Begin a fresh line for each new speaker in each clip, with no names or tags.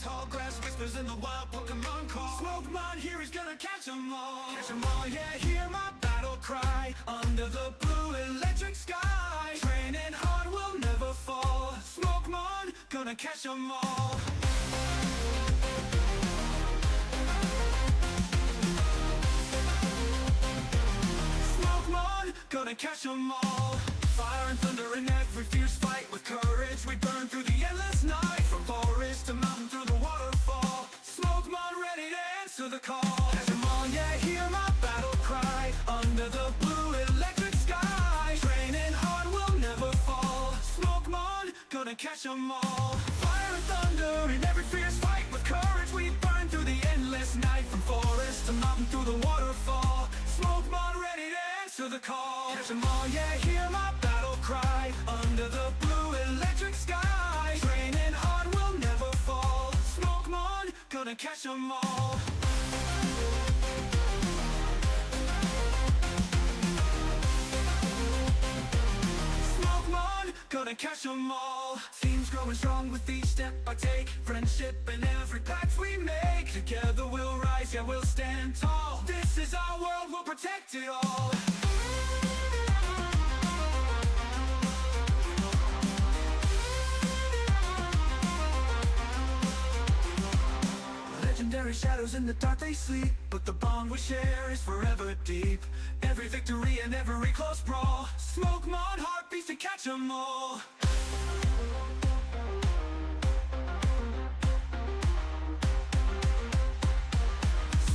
tall grass whispers in the wild Pokemon call. Smokemon, here he's gonna catch 'em all. Catch 'em all, yeah, hear my battle cry. Under the blue electric sky, training hard will never fall. Smokemon, gonna catch 'em all. Smokemon, gonna catch 'em all. Fire and thunder in every fierce fight. With courage we burn through the endless night. From forest to mountain through the waterfall. Smokemon ready to answer the call. Catch 'em all, yeah, hear my battle cry. Under the blue electric sky, training hard will never fall. Smokemon, gonna catch 'em all. Fire and thunder in every fierce fight. With courage we burn through the endless night. From forest to mountain through the waterfall. Smokemon ready to answer the call. Catch 'em all, yeah, hear my battle cry. Under the blue electric sky, training hard will never fall. Smokemon, gonna catch 'em all. Smokemon, gonna catch 'em all. Teams growing strong with each step I take. Friendship in every pact we make. Together we'll rise, yeah, we'll stand tall. This is our world, we'll protect it all. Legendary shadows in the dark they sleep, but the bond we share is forever deep. Every victory and every close brawl. Smokemon heartbeats to catch 'em all.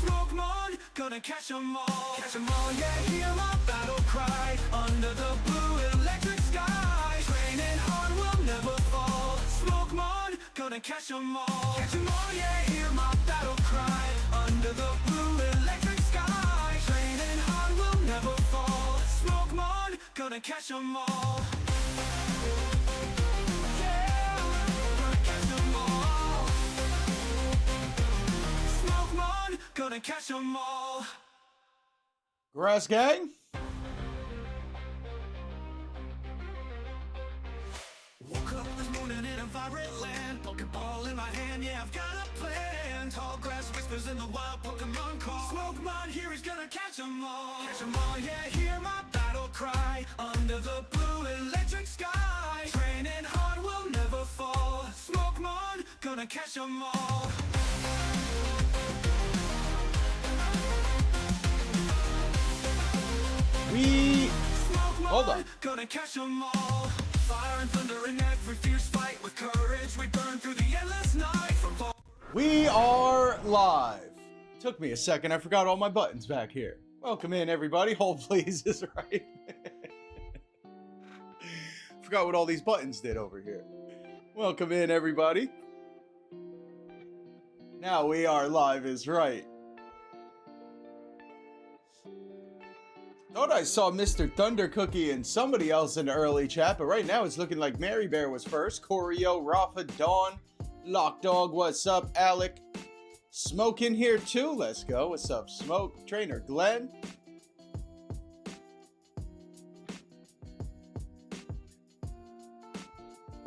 Smokemon, gonna catch 'em all. Catch 'em all, yeah, hear my battle cry. Under the blue electric sky, training hard will never fall. Smokemon, gonna catch 'em all. Catch 'em all, yeah, hear my battle cry. Under the blue electric sky, training hard will never fall. Smokemon, gonna catch 'em all. Yeah, gonna catch 'em all. Smokemon, gonna catch 'em all.
Grass Gang?
Woke up this morning in a vibrant land. Pokeball in my hand, yeah, I've got a plan. Tall grass whispers in the wild Pokemon call. Smokemon, here he's gonna catch 'em all. Catch 'em all, yeah, hear my battle cry. Under the blue electric sky, training hard will never fall. Smokemon, gonna catch 'em all.
Hold on.
Gonna catch 'em all. Fire and thunder in every fierce fight. With courage we burn through the endless night.
We are live. Took me a second. I forgot all my buttons back here. Welcome in, everybody. Hold please is right. Forgot what all these buttons did over here. Welcome in, everybody. Now we are live is right. Thought I saw Mr. Thunder Cookie and somebody else in the early chat, but right now it's looking like Mary Bear was first. Choreo, Rafa, Dawn, Lockdog, what's up? Alec, Smoke in here too. Let's go. What's up, Smoke? Trainer Glenn.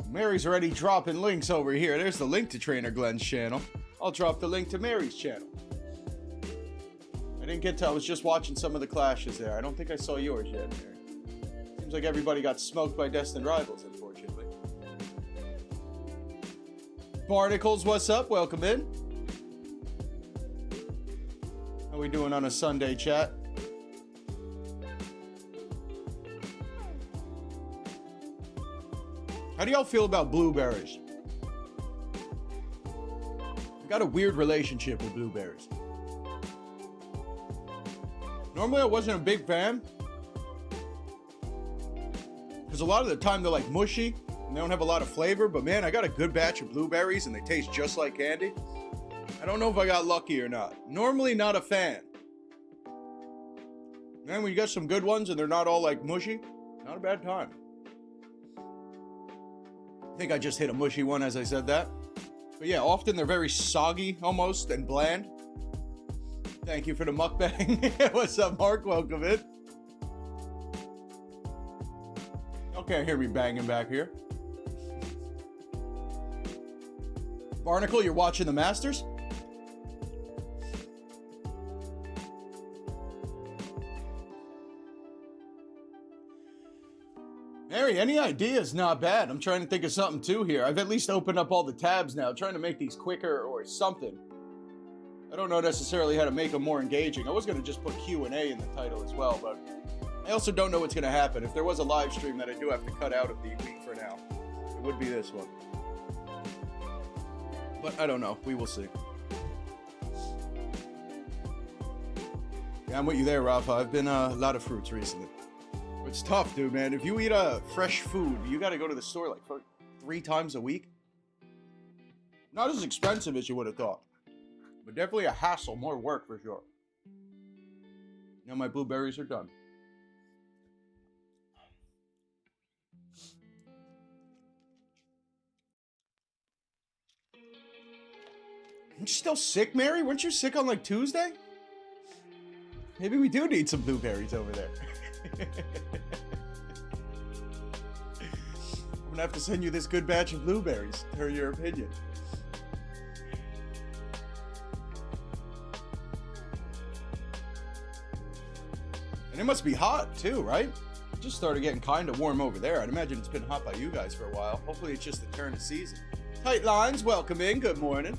Mary's already dropping links over here. There's the link to Trainer Glenn's channel. I'll drop the link to Mary's channel. I didn't get to, I was just watching some of the clashes there. I don't think I saw yours yet, Mary. Seems like everybody got smoked by Destined Rivals, unfortunately. Barnacles, what's up? Welcome in. How we doing on a Sunday, chat? How do y'all feel about blueberries? I've got a weird relationship with blueberries. Normally I wasn't a big fan, because a lot of the time they're like mushy and they don't have a lot of flavor, but man, I got a good batch of blueberries and they taste just like candy. I don't know if I got lucky or not. Normally not a fan. Man, when you got some good ones and they're not all like mushy, not a bad time. I think I just hit a mushy one as I said that. But yeah, often they're very soggy almost and bland. Thank you for the mukbang. What's up, Mark? Welcome in. Y'all can't hear me banging back here. Barnacle, you're watching the Masters? Mary, any ideas? Not bad. I'm trying to think of something too here. I've at least opened up all the tabs now, trying to make these quicker or something. I don't know necessarily how to make them more engaging. I was going to just put Q&A in the title as well, but I also don't know what's going to happen. If there was a live stream that I do have to cut out of the week for now, it would be this one. But I don't know. We will see. Yeah, I'm with you there, Rafa. I've been a lot of fruits recently. It's tough, dude, man. If you eat fresh food, you got to go to the store like 3 times a week. Not as expensive as you would have thought, but definitely a hassle, more work for sure. Now my blueberries are done. Aren't you still sick, Mary? Weren't you sick on like Tuesday? Maybe we do need some blueberries over there. I'm gonna have to send you this good batch of blueberries, per your opinion. And it must be hot too, right? It just started getting kind of warm over there. I'd imagine it's been hot by you guys for a while. Hopefully it's just the turn of season. Tight lines, welcome in, good morning.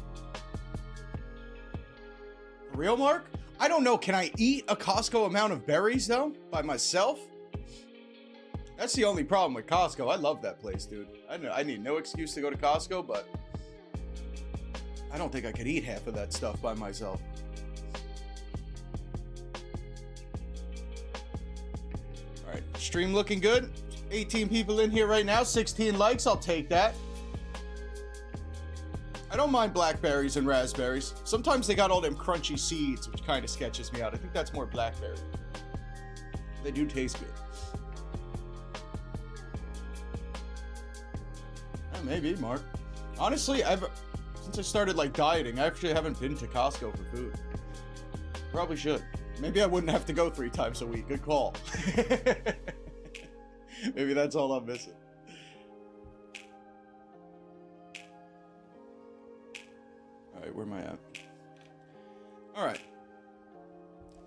Real Mark? I don't know, can I eat a Costco amount of berries though, by myself? That's the only problem with Costco. I love that place, dude. I need no excuse to go to Costco, but I don't think I could eat half of that stuff by myself. All right, stream looking good. 18 people in here right now, 16 likes, I'll take that. I don't mind blackberries and raspberries. Sometimes they got all them crunchy seeds, which kind of sketches me out. I think that's more blackberry. They do taste good. Maybe, Mark. Honestly, since I started like dieting, I actually haven't been to Costco for food. Probably should. Maybe I wouldn't have to go 3 times a week. Good call. Maybe that's all I'm missing. All right, where am I at? All right.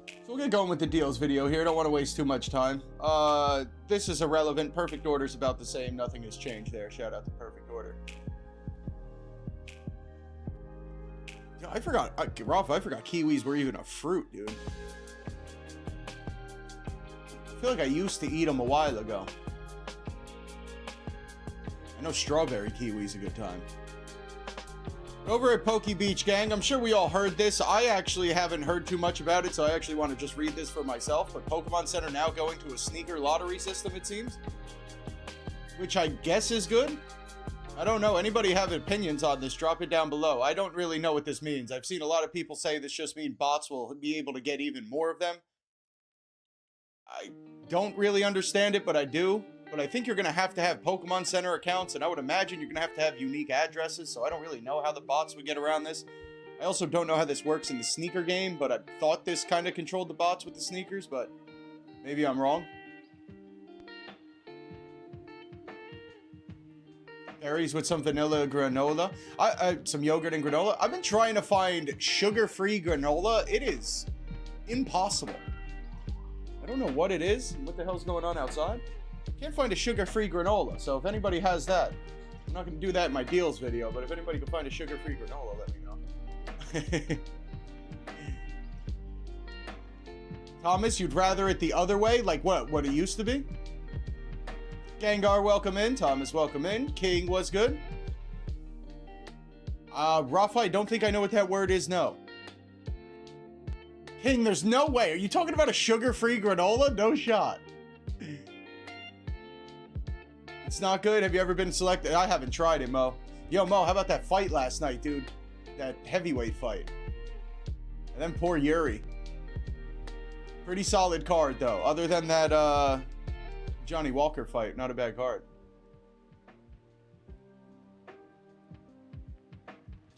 So we'll get going with the deals video here. Don't want to waste too much time. This is irrelevant. Perfect Order's about the same. Nothing has changed there. Shout out to Perfect Order. Yeah, I forgot. Ralph, I forgot kiwis were even a fruit, dude. I feel like I used to eat them a while ago. I know strawberry kiwi's a good time. Over at Poke Beach Gang, I'm sure we all heard this. I actually haven't heard too much about it, so I actually want to just read this for myself. But Pokemon Center now going to a sneaker lottery system, it seems. Which I guess is good. I don't know. Anybody have opinions on this? Drop it down below. I don't really know what this means. I've seen a lot of people say this just means bots will be able to get even more of them. I don't really understand it, but I do. But I think you're going to have Pokemon Center accounts, and I would imagine you're going to have unique addresses, so I don't really know how the bots would get around this. I also don't know how this works in the sneaker game, but I thought this kind of controlled the bots with the sneakers, but maybe I'm wrong. Berries with some vanilla granola. Some yogurt and granola. I've been trying to find sugar-free granola. It is impossible. I don't know what it is. What the hell's going on outside? Can't find a sugar-free granola, so if anybody has that, I'm not going to do that in my deals video, but if anybody can find a sugar-free granola, let me know. Thomas, you'd rather it the other way? Like what it used to be? Gengar, welcome in. Thomas, welcome in. King was good. Rafa, I don't think I know what that word is, no. King, there's no way. Are you talking about a sugar-free granola? No shot. It's not good. Have you ever been selected? I haven't tried it, Mo. Yo, Mo, how about that fight last night, dude? That heavyweight fight. And then poor Yuri. Pretty solid card, though. Other than that, Johnny Walker fight. Not a bad card.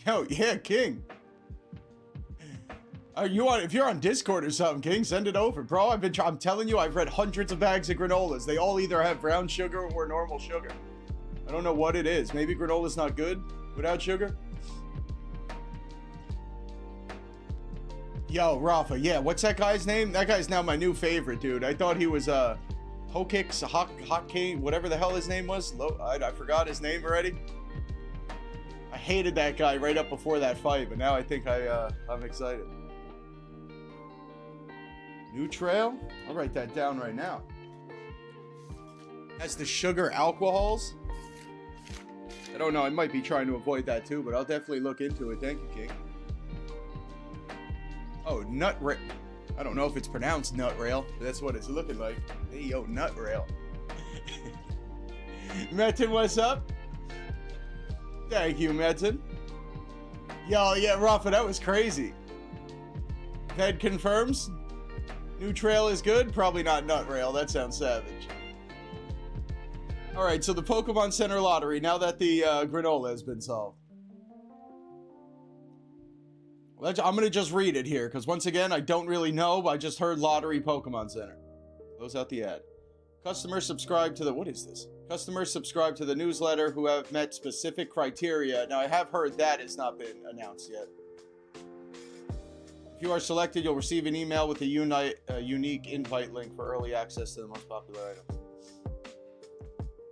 Yo, yeah, King. If you're on Discord or something, King, send it over, bro. I'm telling you, I've read hundreds of bags of granolas. They all either have brown sugar or normal sugar. I don't know what it is. Maybe granola's not good without sugar. Yo, Rafa, yeah, what's that guy's name? That guy's now my new favorite, dude. I thought he was, Pokix, Hotkey, whatever the hell his name was. I forgot his name already. I hated that guy right up before that fight, but now I think I'm excited. New trail? I'll write that down right now. Has the sugar alcohols? I don't know, I might be trying to avoid that too, but I'll definitely look into it. Thank you, King. Oh, nut rail. I don't know if it's pronounced nut rail, but that's what it's looking like. Hey, yo, nut rail. Metin, what's up? Thank you, Metin. Yo, yeah, Rafa, that was crazy. Head confirms. New trail is good. Probably not nut rail. That sounds savage. All right, so the Pokemon Center lottery, now that the granola has been solved. I'm going to just read it here, because once again, I don't really know, but I just heard lottery Pokemon Center. Close out the ad. Customers subscribe to the... What is this? Customers subscribe to the newsletter who have met specific criteria. Now, I have heard that has not been announced yet. If you are selected, you'll receive an email with a unique invite link for early access to the most popular item.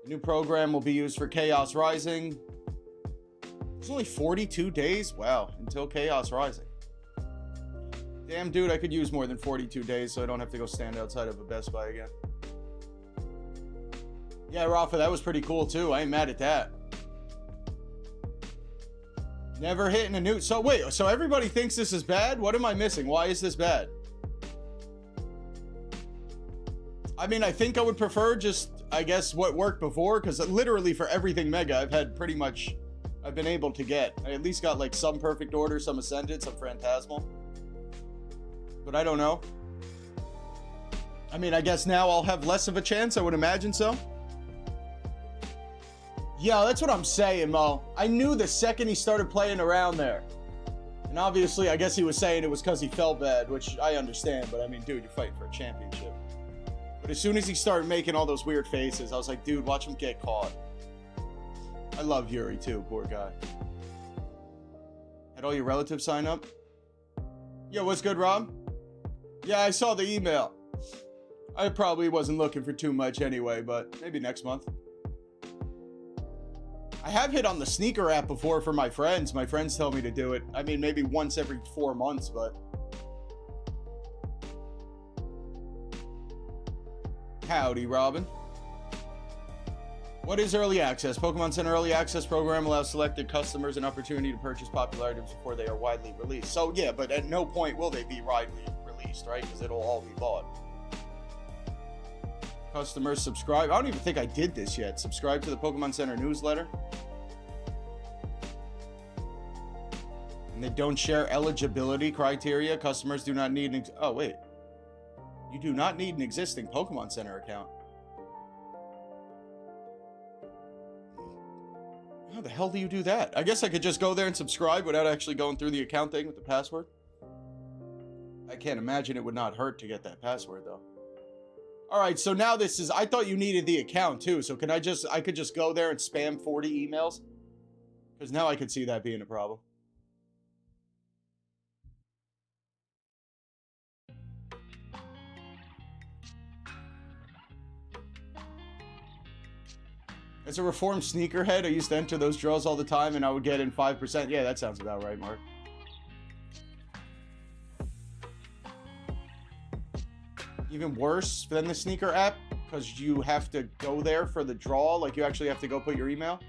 The new program will be used for Chaos Rising. It's only 42 days? Wow, until Chaos Rising. Damn, dude, I could use more than 42 days so I don't have to go stand outside of a Best Buy again. Yeah, Rafa, that was pretty cool, too. I ain't mad at that. Never hitting a new... So, wait, so everybody thinks this is bad? What am I missing? Why is this bad? I mean, I think I would prefer just, I guess, what worked before, because literally for everything Mega, I've had pretty much... I've been able to get. I at least got like some Perfect Order, some Ascended, some Phantasmal. But I don't know. I mean, I guess now I'll have less of a chance, I would imagine so. Yeah, that's what I'm saying, Mo. I knew the second he started playing around there. And obviously, I guess he was saying it was because he felt bad, which I understand. But I mean, dude, you're fighting for a championship. But as soon as he started making all those weird faces, I was like, dude, watch him get caught. I love Yuri too, poor guy. Had all your relatives sign up? Yo, what's good, Rob? Yeah, I saw the email. I probably wasn't looking for too much anyway, but maybe next month. I have hit on the sneaker app before for my friends. My friends tell me to do it. I mean, maybe once every 4 months, but... Howdy, Robin. What is early access? Pokemon Center Early Access Program allows selected customers an opportunity to purchase popular items before they are widely released. So, yeah, but at no point will they be widely released, right? Because it'll all be bought. Customers subscribe. I don't even think I did this yet. Subscribe to the Pokemon Center newsletter. And they don't share eligibility criteria. Customers do not need an... Oh, wait. You do not need an existing Pokemon Center account. How the hell do you do that? I guess I could just go there and subscribe without actually going through the account thing with the password. I can't imagine it would not hurt to get that password, though. Alright, so now this is... I thought you needed the account, too. So can I could just go there and spam 40 emails? Because now I could see that being a problem. As a reformed sneakerhead, I used to enter those draws all the time and I would get in 5%. Yeah, that sounds about right, Mark. Even worse than the sneaker app, because you have to go there for the draw. Like, you actually have to go put your email.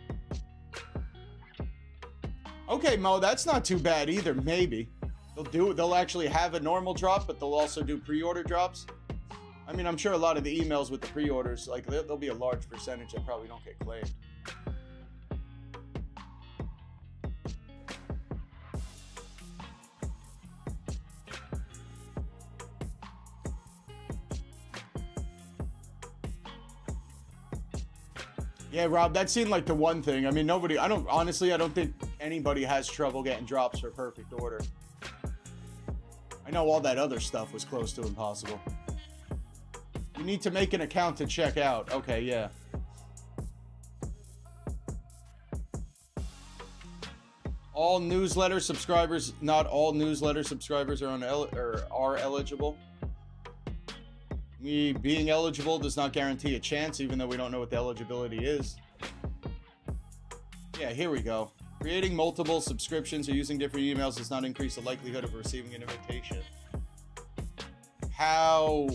Okay, Mo, that's not too bad either, maybe. They'll actually have a normal drop, but they'll also do pre-order drops. I mean, I'm sure a lot of the emails with the pre-orders, like, there'll be a large percentage that probably don't get claimed. Yeah, Rob, that seemed like the one thing. I mean, honestly, I don't think anybody has trouble getting drops for perfect order. I know all that other stuff was close to impossible. You need to make an account to check out. Okay, yeah. All newsletter subscribers, not all newsletter subscribers are eligible. Me being eligible does not guarantee a chance, even though we don't know what the eligibility is. Yeah, here we go. Creating multiple subscriptions or using different emails does not increase the likelihood of receiving an invitation. How?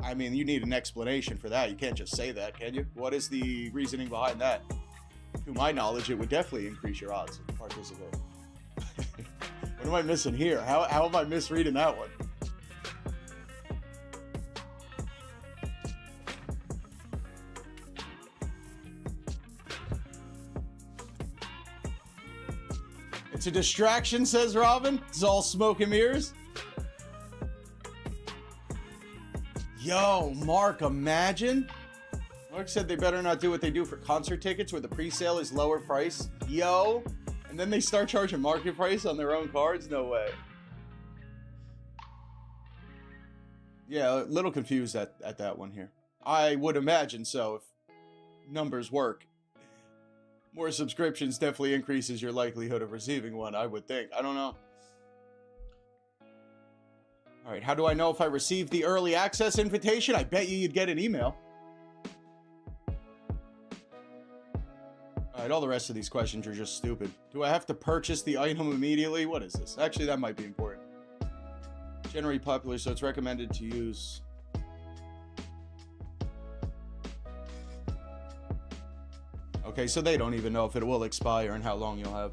I mean, you need an explanation for that. You can't just say that, can you? What is the reasoning behind that? To my knowledge, it would definitely increase your odds of participating. What am I missing here? How am I misreading that one? It's a distraction, says Robin. It's all smoke and mirrors. Yo, Mark, imagine. Mark said they better not do what they do for concert tickets where the pre-sale is lower price. Yo. And then they start charging market price on their own cards? No way. Yeah, a little confused at that one here. I would imagine so if numbers work. More subscriptions definitely increases your likelihood of receiving one, I would think. I don't know. All right, how do I know if I received the early access invitation? I bet you'd get an email. All right, all the rest of these questions are just stupid. Do I have to purchase the item immediately? What is this? Actually, that might be important. Generally popular, so it's recommended to use. Okay, so they don't even know if it will expire and how long you'll have.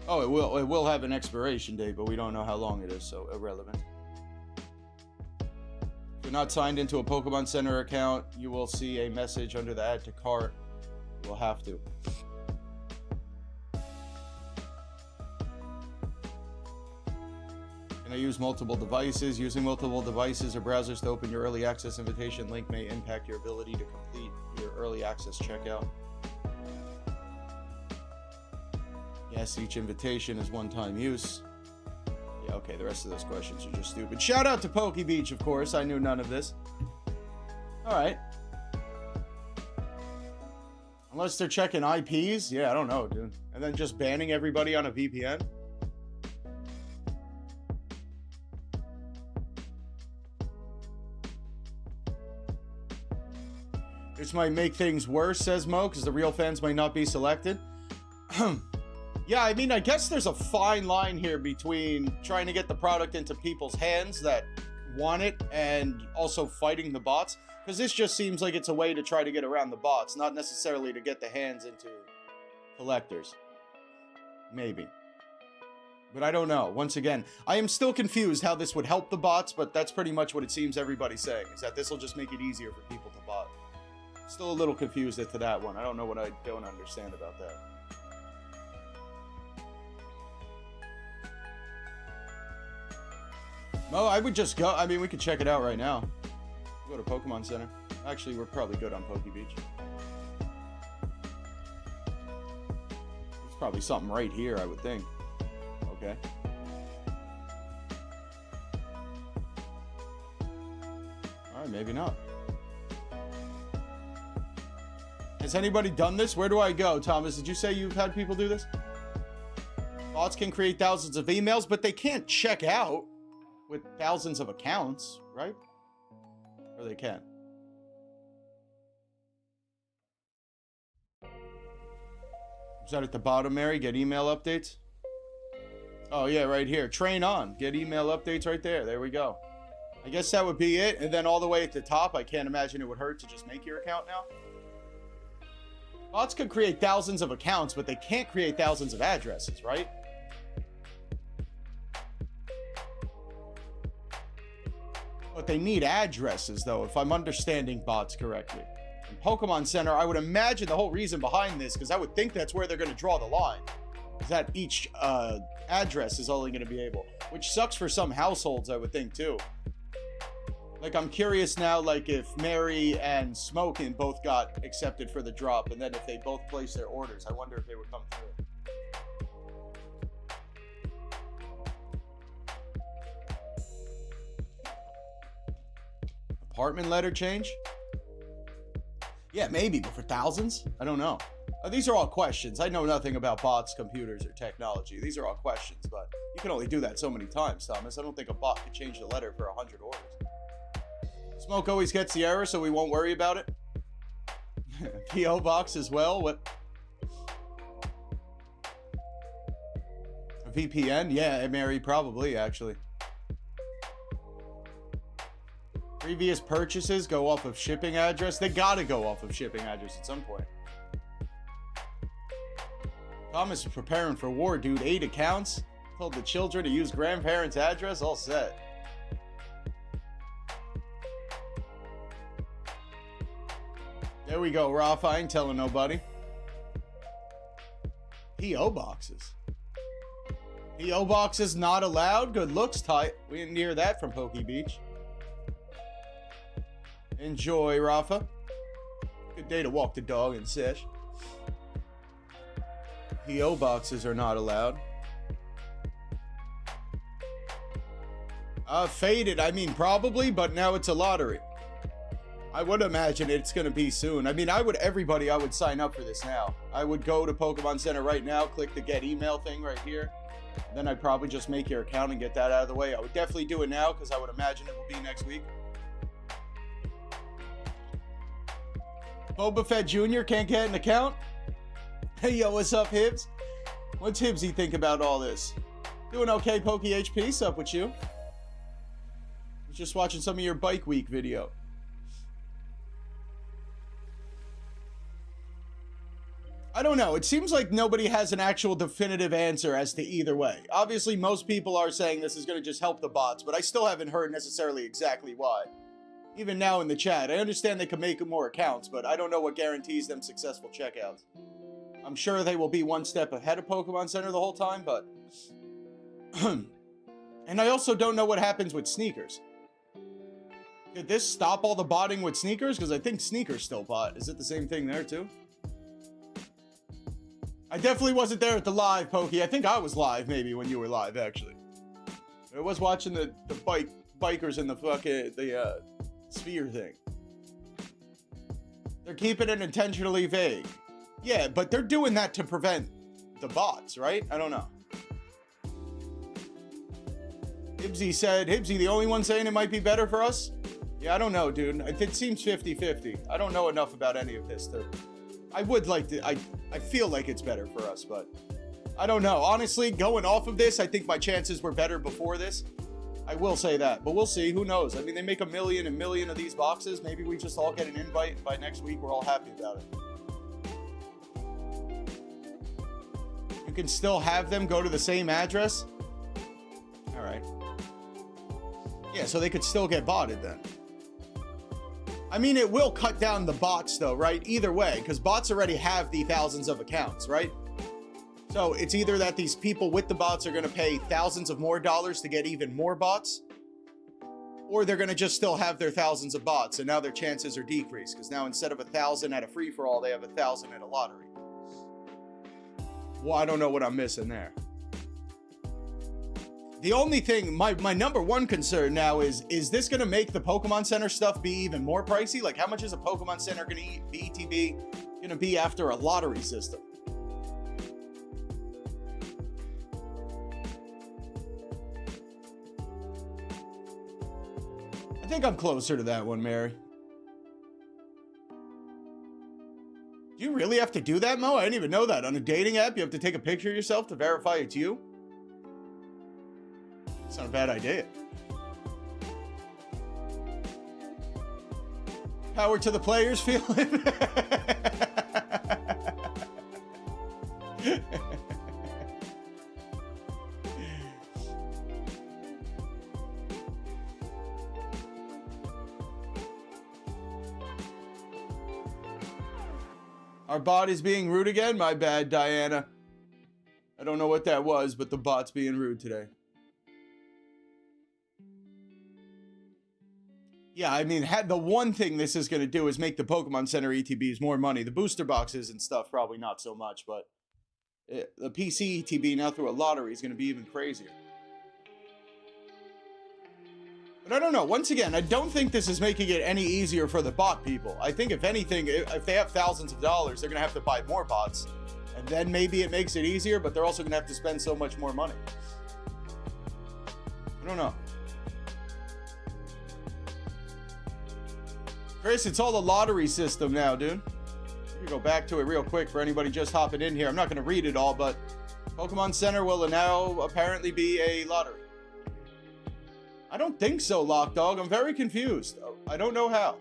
Oh, it will have an expiration date, but we don't know how long it is, so irrelevant. If you're not signed into a Pokemon Center account, you will see a message under the add to cart. You will have to. Can I use multiple devices? Using multiple devices or browsers to open your early access invitation link may impact your ability to complete your early access checkout. Yes, each invitation is one-time use. Yeah, okay, the rest of those questions are just stupid. Shout out to Poke Beach, of course. I knew none of this. All right. Unless they're checking IPs? Yeah, I don't know, dude. And then just banning everybody on a VPN? This might make things worse, says Mo, because the real fans might not be selected. Yeah, I mean, I guess there's a fine line here between trying to get the product into people's hands that want it and also fighting the bots. Because this just seems like it's a way to try to get around the bots, not necessarily to get the hands into collectors. Maybe. But I don't know. Once again, I am still confused how this would help the bots, but that's pretty much what it seems everybody's saying, is that this will just make it easier for people to bot. Still a little confused as to that one. I don't know what I don't understand about that. Mo, I would just go. I mean, we could check it out right now. Go to Pokemon Center. Actually, we're probably good on Poke Beach. There's probably something right here, I would think. Okay. Alright, maybe not. Has anybody done this? Where do I go, Thomas? Did you say you've had people do this? Bots can create thousands of emails, but they can't check out with thousands of accounts, right? Or they can. Is that at the bottom, Mary? Get email updates? Oh, yeah, right here. Train on. Get email updates right there. There we go. I guess that would be it. And then all the way at the top, I can't imagine it would hurt to just make your account now. Bots could create thousands of accounts, but they can't create thousands of addresses, right? But they need addresses, though, if I'm understanding bots correctly. In Pokemon Center, I would imagine the whole reason behind this, because I would think that's where they're going to draw the line, is that each address is only going to be able, which sucks for some households, I would think, too. Like, I'm curious now, like, if Mary and Smokin both got accepted for the drop, and then if they both place their orders, I wonder if they would come through. Apartment letter change? Yeah, maybe, but for thousands? I don't know. These are all questions. I know nothing about bots, computers, or technology. These are all questions, but you can only do that so many times, Thomas. I don't think a bot could change the letter for 100 orders. Smoke always gets the error, so we won't worry about it. P.O. Box as well. What? A VPN? Yeah, Mary, probably, actually. Previous purchases go off of shipping address. They gotta go off of shipping address at some point. Thomas is preparing for war, dude. 8 accounts. Told the children to use grandparents' address. All set. There we go, Rafa. I ain't telling nobody. P.O. boxes. P.O. boxes not allowed? Good looks, tight. We didn't hear that from Pokey Beach. Enjoy, Rafa. Good day to walk the dog and sesh. P.O. boxes are not allowed. Faded, I mean, probably, but now it's a lottery. I would imagine it's going to be soon. I mean, I would sign up for this now. I would go to Pokemon Center right now, click the get email thing right here. Then I'd probably just make your account and get that out of the way. I would definitely do it now because I would imagine it will be next week. Boba Fett Jr. can't get an account? Hey, yo, what's up, Hibbs? What's Hibbsy think about all this? Doing okay, Pokey HP? What's up with you? I was just watching some of your Bike Week video. I don't know. It seems like nobody has an actual definitive answer as to either way. Obviously, most people are saying this is going to just help the bots, but I still haven't heard necessarily exactly why. Even now in the chat, I understand they can make more accounts, but I don't know what guarantees them successful checkouts. I'm sure they will be one step ahead of Pokemon Center the whole time, but... And I also don't know what happens with sneakers. Did this stop all the botting with sneakers? Because I think sneakers still bot. Is it the same thing there, too? I definitely wasn't there at the live, Pokey. I think I was live, maybe, when you were live, actually. I was watching the bikers in the fucking... sphere thing. They're keeping it intentionally vague. Yeah, but they're doing that to prevent the bots, right? I don't know. Hibbsy said, Hibbsy, the only one saying it might be better for us? Yeah, I don't know, dude. It seems 50-50. I don't know enough about any of this. I would like to... I feel like it's better for us, but... I don't know. Honestly, going off of this, I think my chances were better before this. I will say that, but we'll see. Who knows? I mean, they make a million of these boxes. Maybe we just all get an invite, and by next week, we're all happy about it. You can still have them go to the same address? All right. Yeah, so they could still get botted then. I mean, it will cut down the bots, though, right? Either way, because bots already have the thousands of accounts, right? So it's either that these people with the bots are going to pay thousands of more dollars to get even more bots, or they're going to just still have their thousands of bots, and now their chances are decreased, because now instead of 1,000 at a free-for-all, they have 1,000 at a lottery. Well, I don't know what I'm missing there. The only thing, my number one concern now is this going to make the Pokemon Center stuff be even more pricey? Like, how much is a Pokemon Center going to be, ETB, going to be after a lottery system? I think I'm closer to that one, Mary. Do you really have to do that, Mo? I didn't even know that. On a dating app, you have to take a picture of yourself to verify it's you? It's not a bad idea. Power to the players feeling. Our bot is being rude again? My bad, Diana. I don't know what that was, but the bot's being rude today. Yeah, I mean, the one thing this is going to do is make the Pokemon Center ETBs more money. The booster boxes and stuff, probably not so much, but the PC ETB now through a lottery is going to be even crazier. But But I don't know. Once again, I don't think this is making it any easier for the bot people. I think if anything, if they have thousands of dollars, they're going to have to buy more bots. And then maybe it makes it easier, but they're also going to have to spend so much more money. I don't know. Chris, it's all a lottery system now, dude. Let me go back to it real quick for anybody just hopping in here. I'm not going to read it all, but Pokemon Center will now apparently be a lottery. I don't think so, Lockdog. I'm very confused. I don't know how.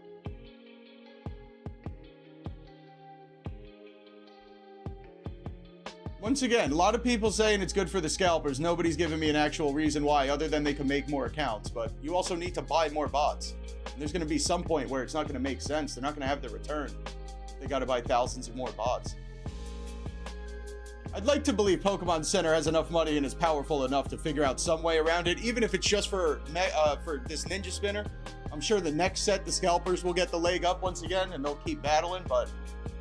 Once again, a lot of people saying it's good for the scalpers. Nobody's giving me an actual reason why, other than they can make more accounts. But you also need to buy more bots. And there's going to be some point where it's not going to make sense. They're not going to have the return. They got to buy thousands of more bots. I'd like to believe Pokemon Center has enough money and is powerful enough to figure out some way around it, even if it's just for this Ninja Spinner. I'm sure the next set, the scalpers will get the leg up once again, and they'll keep battling, but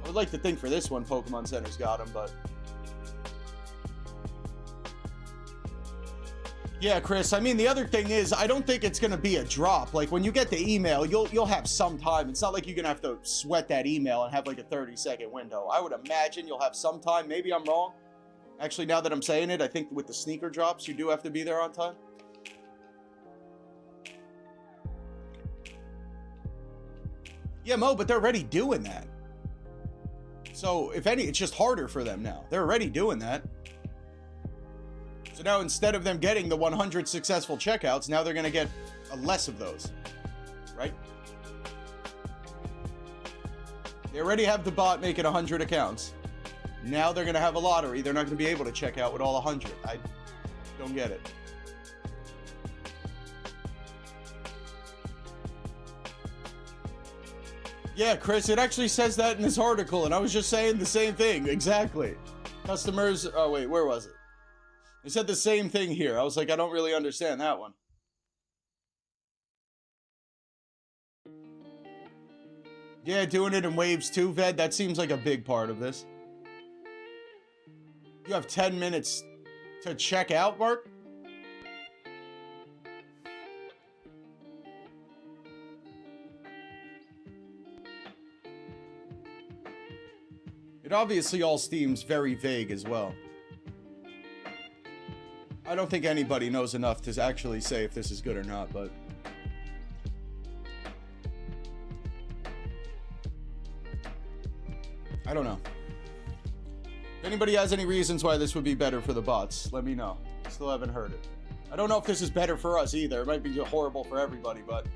I would like to think for this one, Pokemon Center's got them, but... Yeah, Chris, I mean, the other thing is, I don't think it's going to be a drop. Like, when you get the email, you'll have some time. It's not like you're going to have to sweat that email and have, like, a 30-second window. I would imagine you'll have some time. Maybe I'm wrong. Actually, now that I'm saying it, I think with the sneaker drops, you do have to be there on time. Yeah, Mo, but they're already doing that. So, if any, it's just harder for them now. They're already doing that. So now instead of them getting the 100 successful checkouts, now they're going to get less of those, right? They already have the bot making 100 accounts. Now they're going to have a lottery. They're not going to be able to check out with all 100. I don't get it. Yeah, Chris, it actually says that in this article, and I was just saying the same thing. Exactly. Customers... Oh, wait, where was it? It said the same thing here. I was like, I don't really understand that one. Yeah, doing it in waves too, Ved. That seems like a big part of this. You have 10 minutes to check out, Mark? It obviously all seems very vague as well. I don't think anybody knows enough to actually say if this is good or not, but... I don't know. If anybody has any reasons why this would be better for the bots, let me know. Still haven't heard it. I don't know if this is better for us either. It might be horrible for everybody, but...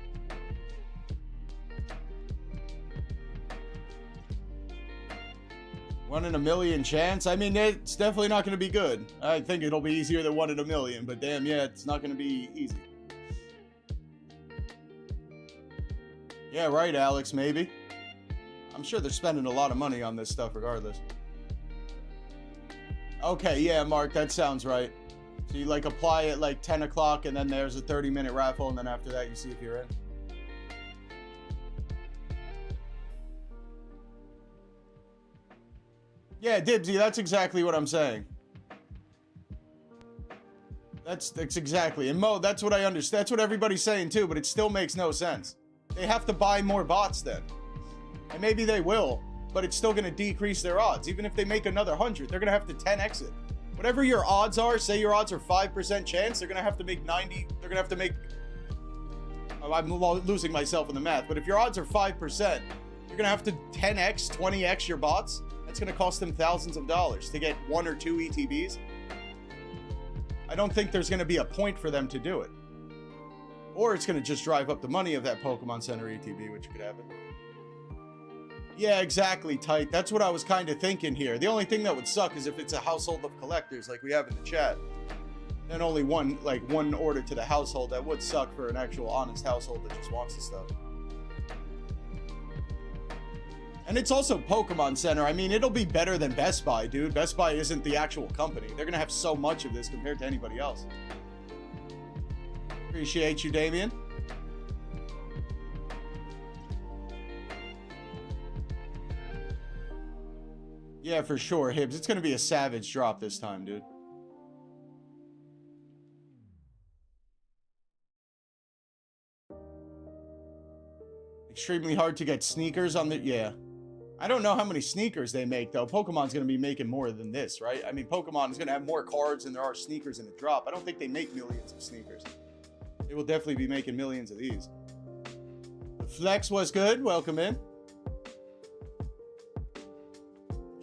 1 in a million chance? I mean, it's definitely not going to be good. I think it'll be easier than 1 in a million, but damn, yeah, it's not going to be easy. Yeah, right, Alex, maybe. I'm sure they're spending a lot of money on this stuff regardless. Okay, yeah, Mark, that sounds right. So you, like, apply at, like, 10 o'clock, and then there's a 30-minute raffle, and then after that, you see if you're in. Yeah, Dibsy, that's exactly what I'm saying. That's exactly. And Mo, that's what I understand. That's what everybody's saying too, but it still makes no sense. They have to buy more bots then. And maybe they will, but it's still going to decrease their odds. Even if they make another 100, they're going to have to 10x it. Whatever your odds are, say your odds are 5% chance, they're going to have to make 90. They're going to have to make... Oh, I'm losing myself in the math, but if your odds are 5%, you're going to have to 10x, 20x your bots. It's going to cost them thousands of dollars to get 1 or 2 ETBs. I don't think there's going to be a point for them to do it. Or it's going to just drive up the money of that Pokemon Center ETB, which could happen. Yeah, exactly, Tight. That's what I was kind of thinking here. The only thing that would suck is if it's a household of collectors like we have in the chat. Then only one order to the household. That would suck for an actual honest household that just wants the stuff. And it's also Pokemon Center. I mean, it'll be better than Best Buy, dude. Best Buy isn't the actual company. They're going to have so much of this compared to anybody else. Appreciate you, Damien. Yeah, for sure, Hibbs. It's going to be a savage drop this time, dude. Extremely hard to get sneakers on the... Yeah. I don't know how many sneakers they make, though. Pokemon's going to be making more than this, right? I mean, Pokemon is going to have more cards than there are sneakers in a drop. I don't think they make millions of sneakers. They will definitely be making millions of these. The Flex was good. Welcome in.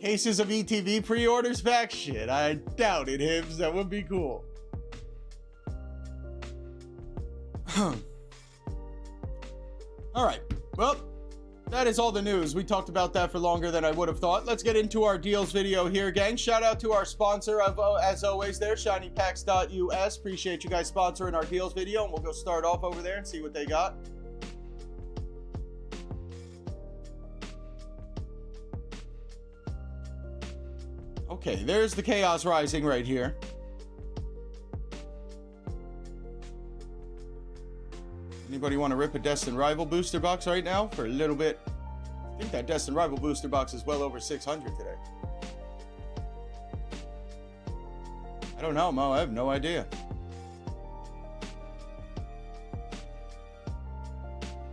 Cases of ETV pre-orders back? Shit, I doubt it, Hibbs. That would be cool. Alright, well, that is all the news. We talked about that for longer than I would have thought. Let's get into our deals video here, gang. Shout out to our sponsor, as always, there, shinypacks.us. Appreciate you guys sponsoring our deals video, and we'll go start off over there and see what they got. Okay, there's the Chaos Rising right here. Anybody want to rip a Destined Rival booster box right now for a little bit? I think that Destined Rival booster box is well over 600 today. I don't know, Mo. I have no idea.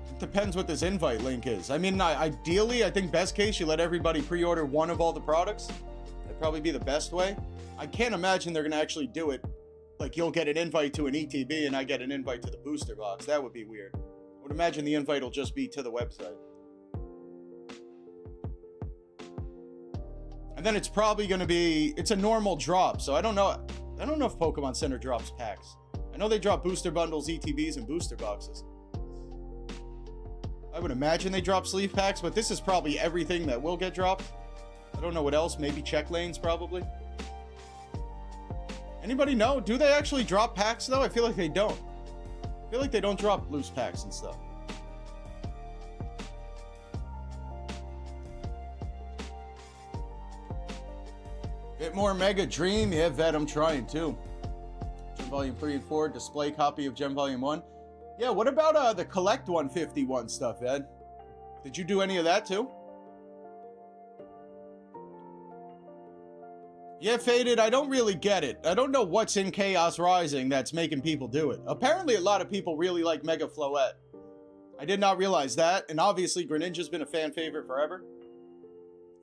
It depends what this invite link is. I mean, ideally, I think best case, you let everybody pre-order one of all the products. That'd probably be the best way. I can't imagine they're going to actually do it. Like, you'll get an invite to an ETB and I get an invite to the booster box. That would be weird. I would imagine the invite will just be to the website. And then it's probably going to be... It's a normal drop, so I don't know if Pokemon Center drops packs. I know they drop booster bundles, ETBs, and booster boxes. I would imagine they drop sleeve packs, but this is probably everything that will get dropped. I don't know what else. Maybe check lanes, probably. Anybody know? Do they actually drop packs, though? I feel like they don't. I feel like they don't drop loose packs and stuff. Bit more Mega Dream. Yeah, Vet, I'm trying, too. Gem Volume 3 and 4. Display copy of Gem Volume 1. Yeah, what about the Collect 151 stuff, Ed? Did you do any of that, too? Yeah, Faded, I don't really get it. I don't know what's in Chaos Rising that's making people do it. Apparently, a lot of people really like Mega Floette. I did not realize that, and obviously, Greninja's been a fan favorite forever.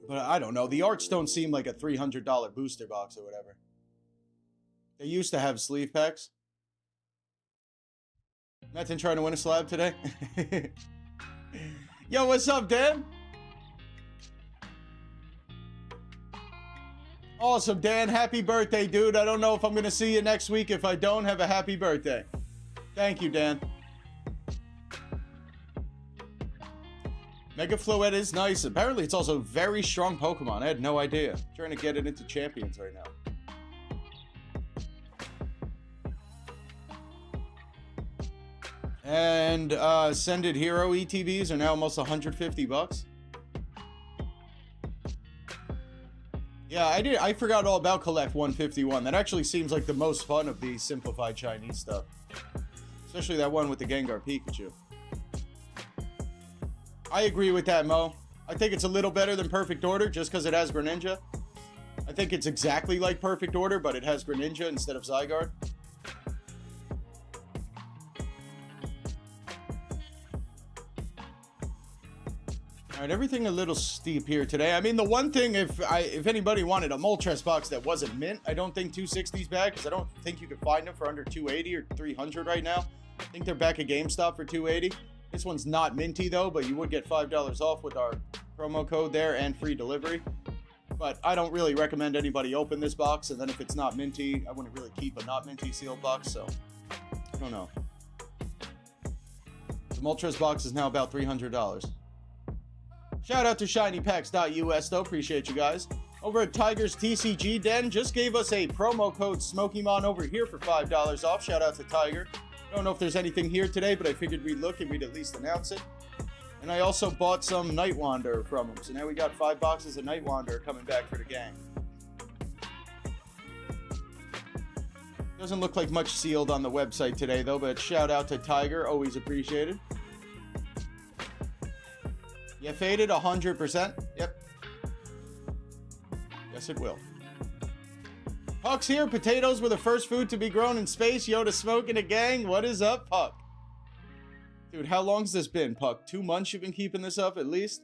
But I don't know, the arts don't seem like a $300 booster box or whatever. They used to have sleeve packs. Metin trying to win a slab today? Yo, what's up, Dan? Awesome, Dan. Happy birthday, dude. I don't know if I'm going to see you next week. If I don't, have a happy birthday. Thank you, Dan. Mega Floette is nice. Apparently, it's also a very strong Pokemon. I had no idea. I'm trying to get it into Champions right now. And Ascended Hero ETBs are now almost 150 bucks. Yeah, I forgot all about Collect 151. That actually seems like the most fun of the simplified Chinese stuff. Especially that one with the Gengar Pikachu. I agree with that, Mo. I think it's a little better than Perfect Order just because it has Greninja. I think it's exactly like Perfect Order, but it has Greninja instead of Zygarde. All right, everything a little steep here today. I mean, the one thing, if anybody wanted a Moltres box that wasn't mint, I don't think 260's back, because I don't think you can find them for under 280 or 300 right now. I think they're back at GameStop for 280. This one's not minty, though, but you would get $5 off with our promo code there and free delivery. But I don't really recommend anybody open this box, and then if it's not minty, I wouldn't really keep a not minty sealed box, so I don't know. The Moltres box is now about $300. Shout out to shinypacks.us, though. Appreciate you guys. Over at Tiger's TCG Den, just gave us a promo code Smokemon over here for $5 off. Shout out to Tiger. Don't know if there's anything here today, but I figured we'd look and we'd at least announce it. And I also bought some Night Wanderer from him. So now we got 5 boxes of Night Wanderer coming back for the gang. Doesn't look like much sealed on the website today, though, but shout out to Tiger. Always appreciated. Yeah, Faded 100%. Yep. Yes, it will. Puck's here. Potatoes were the first food to be grown in space. Yoda Smoke and a gang. What is up, Puck? Dude, how long's this been, Puck? 2 months you've been keeping this up at least?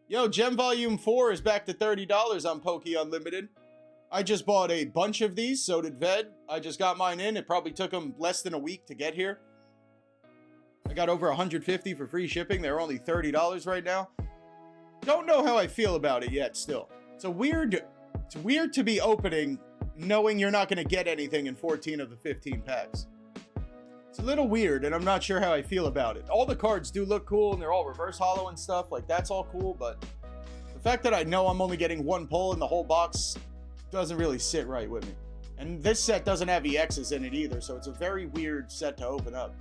Yo, Gem Volume 4 is back to $30 on Poke Unlimited. I just bought a bunch of these, so did Ved. I just got mine in. It probably took them less than a week to get here. I got over $150 for free shipping. They're only $30 right now. Don't know how I feel about it yet still. It's weird to be opening knowing you're not going to get anything in 14 of the 15 packs. It's a little weird, and I'm not sure how I feel about it. All the cards do look cool, and they're all reverse holo and stuff. Like, that's all cool, but the fact that I know I'm only getting one pull in the whole box doesn't really sit right with me. And this set doesn't have EXs in it either, so it's a very weird set to open up.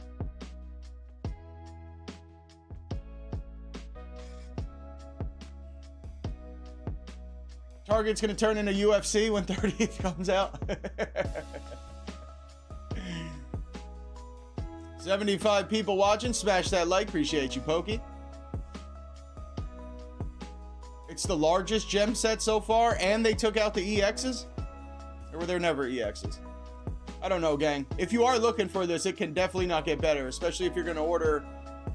Target's going to turn into UFC when 30th comes out. 75 people watching. Smash that like. Appreciate you, Pokey. It's the largest gem set so far, and they took out the EXs? Or were there never EXs? I don't know, gang. If you are looking for this, it can definitely not get better, especially if you're going to order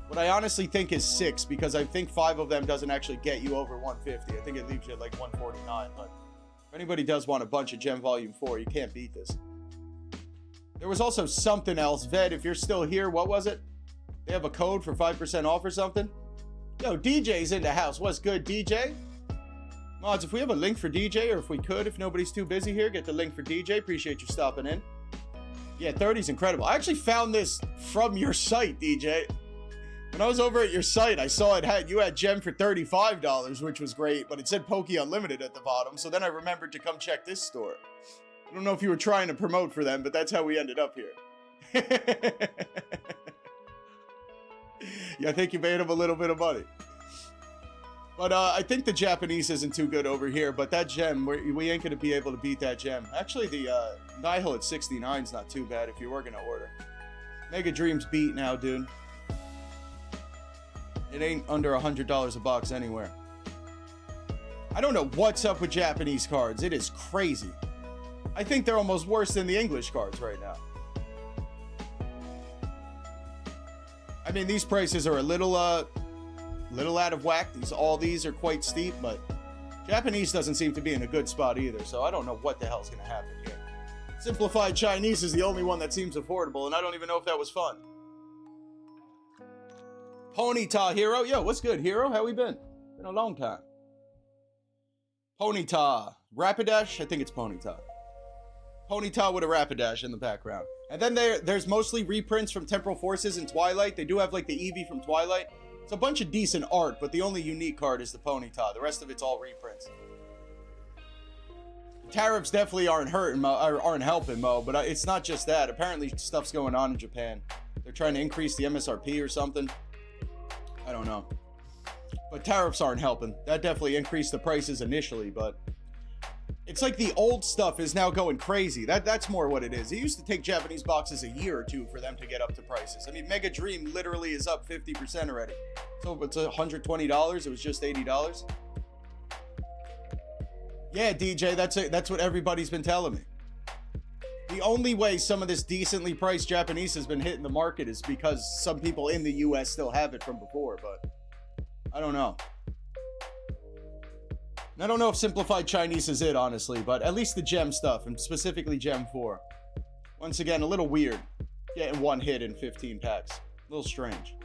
what I honestly think is 6, because I think 5 of them doesn't actually get you over 150. I think it leaves you at like 149, but if anybody does want a bunch of Gem Volume 4, you can't beat this. There was also something else. Ved, if you're still here, what was it? They have a code for 5% off or something? Yo, DJ's in the house. What's good, DJ? Mods, if we have a link for DJ, or if we could, if nobody's too busy here, get the link for DJ. Appreciate you stopping in. Yeah, 30's incredible. I actually found this from your site, DJ. When I was over at your site, I saw you had Gem for $35, which was great, but it said Poke Unlimited at the bottom, so then I remembered to come check this store. I don't know if you were trying to promote for them, but that's how we ended up here. Yeah, I think you made him a little bit of money. But I think the Japanese isn't too good over here, but that gem, we ain't going to be able to beat that gem. Actually, the Nihil at 69 is not too bad if you were going to order. Mega Dreams beat now, dude. It ain't under $100 a box anywhere. I don't know what's up with Japanese cards. It is crazy. I think they're almost worse than the English cards right now. I mean, these prices are a little out of whack. All these are quite steep, but Japanese doesn't seem to be in a good spot either, so I don't know what the hell's going to happen here. Simplified Chinese is the only one that seems affordable, and I don't even know if that was fun. Ponyta Hero. Yo, what's good, Hero? How we been? Been a long time. Ponyta. Rapidash? I think it's Ponyta. Ponyta with a Rapidash in the background. And then there's mostly reprints from Temporal Forces and Twilight. They do have like the Eevee from Twilight. It's a bunch of decent art, but the only unique card is the Ponyta. The rest of it's all reprints. Tariffs definitely aren't helping Mo, but it's not just that. Apparently stuff's going on in Japan. They're trying to increase the MSRP or something. I don't know. But tariffs aren't helping. That definitely increased the prices initially, but it's like the old stuff is now going crazy. That's more what it is. It used to take Japanese boxes a year or two for them to get up to prices. I mean, Mega Dream literally is up 50% already. So it's $120. It was just $80. Yeah, DJ, that's what everybody's been telling me. The only way some of this decently priced Japanese has been hitting the market is because some people in the US still have it from before, but I don't know. I don't know if Simplified Chinese is it, honestly, but at least the gem stuff, and specifically Gem 4. Once again, a little weird. Getting one hit in 15 packs. A little strange.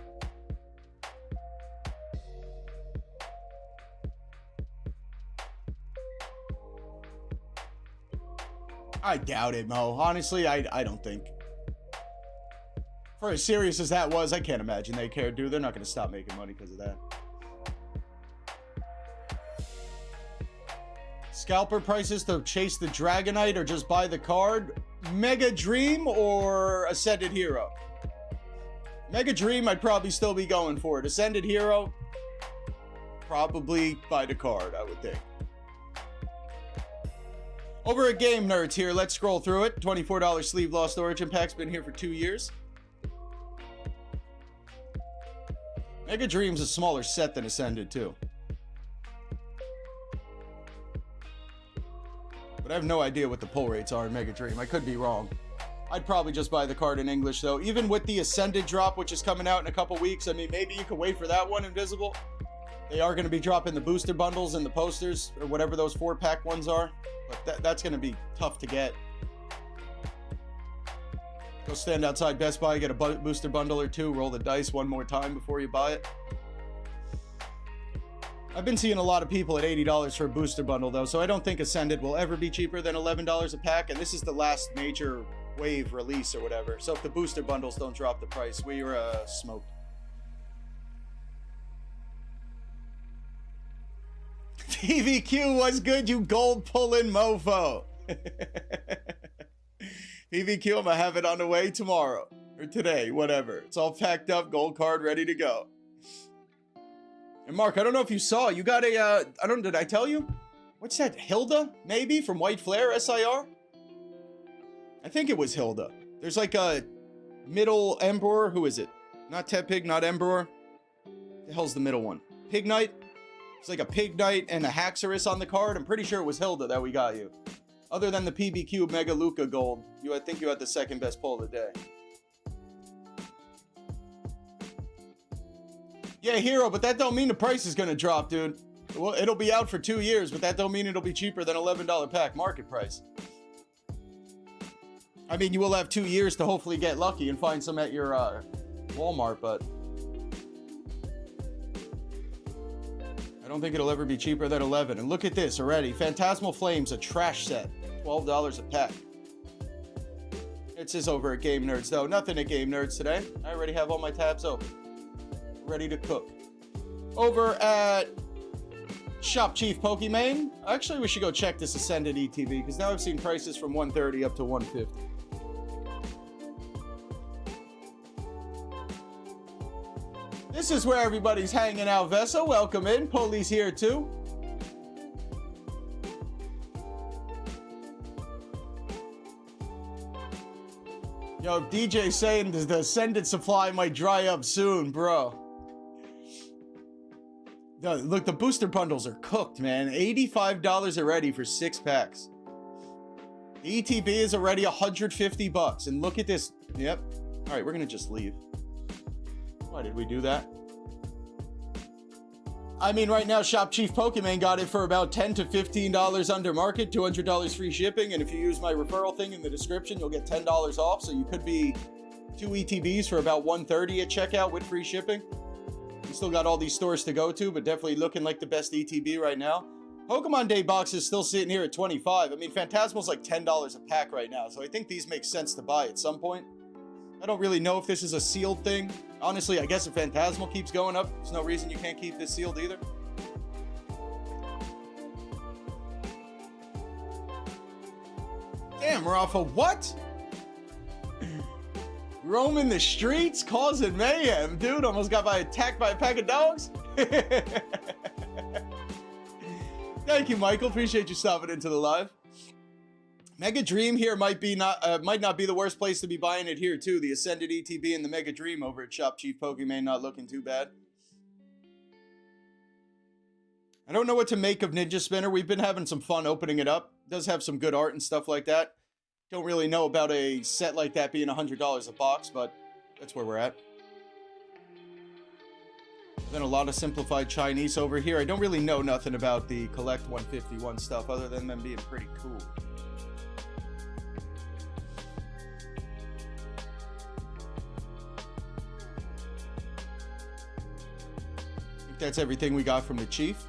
I doubt it, Mo. Honestly, I don't think. For as serious as that was, I can't imagine they care, dude. They're not going to stop making money because of that. Scalper prices to chase the Dragonite or just buy the card? Mega Dream or Ascended Hero? Mega Dream, I'd probably still be going for it. Ascended Hero, probably buy the card, I would think. Over at GameNerdz here, let's scroll through it. $24 sleeve Lost Origin pack's been here for 2 years. Mega Dream's a smaller set than Ascended, too. But I have no idea what the pull rates are in Mega Dream. I could be wrong. I'd probably just buy the card in English, though. Even with the Ascended drop, which is coming out in a couple weeks, I mean, maybe you could wait for that one, Invisible. They are going to be dropping the booster bundles and the posters, or whatever those 4-pack ones are. But that's going to be tough to get. Go stand outside Best Buy, get a booster bundle or two, roll the dice one more time before you buy it. I've been seeing a lot of people at $80 for a booster bundle, though, so I don't think Ascended will ever be cheaper than $11 a pack, and this is the last major wave release or whatever. So if the booster bundles don't drop the price, we are smoked. PVQ was good, you gold pulling mofo. PVQ, I'm gonna have it on the way tomorrow or today, whatever. It's all packed up, gold card ready to go. And Mark, I don't know if you saw, you got a, did I tell you? What's that, Hilda, maybe, from White Flare, SIR? I think it was Hilda. There's like a middle Emperor, who is it? Not Tepig, not Emperor. The hell's the middle one? Pig Knight? It's like a Pig Knight and a Haxorus on the card. I'm pretty sure it was Hilda that we got you. Other than the PBQ Mega Luca Gold, I think you had the second best pull of the day. Yeah, Hero, but that don't mean the price is gonna drop, dude. Well, it'll be out for 2 years, but that don't mean it'll be cheaper than $11 pack market price. I mean, you will have 2 years to hopefully get lucky and find some at your Walmart, but I don't think it'll ever be cheaper than 11. And look at this already. Phantasmal Flames, a trash set. $12 a pack. It says over at GameNerdz, though. Nothing at GameNerdz today. I already have all my tabs open. Ready to cook. Over at Shop Chief Pokemon. Actually, we should go check this Ascended ETB, because now I've seen prices from $130 up to $150. This is where everybody's hanging out, Vessa. Welcome in. Poli's here, too. Yo, DJ saying the Ascended supply might dry up soon, bro. Look, the booster bundles are cooked, man. $85 already for 6 packs. The ETB is already $150, and look at this. Yep. All right, we're gonna just leave. Why did we do that? I mean, right now, Shop Chief Pokemon got it for about $10 to $15 under market, $200 free shipping, and if you use my referral thing in the description, you'll get $10 off, so you could be 2 ETBs for about $130 at checkout with free shipping. We still got all these stores to go to, but definitely looking like the best ETB right now. Pokemon Day box is still sitting here at $25. I mean, Phantasmal's like $10 a pack right now, so I think these make sense to buy at some point. I don't really know if this is a sealed thing. Honestly, I guess if Phantasmal keeps going up, there's no reason you can't keep this sealed either. Damn, Rafa, what? Roaming the streets, causing mayhem. Dude, almost got attacked by a pack of dogs. Thank you, Michael. Appreciate you stopping into the live. Mega Dream here might not be the worst place to be buying it here, too. The Ascended ETB and the Mega Dream over at Shop Chief Pokemon not looking too bad. I don't know what to make of Ninja Spinner. We've been having some fun opening it up. It does have some good art and stuff like that. Don't really know about a set like that being $100 a box, but that's where we're at. Then a lot of simplified Chinese over here. I don't really know nothing about the Collect 151 stuff other than them being pretty cool. I think that's everything we got from the Chief.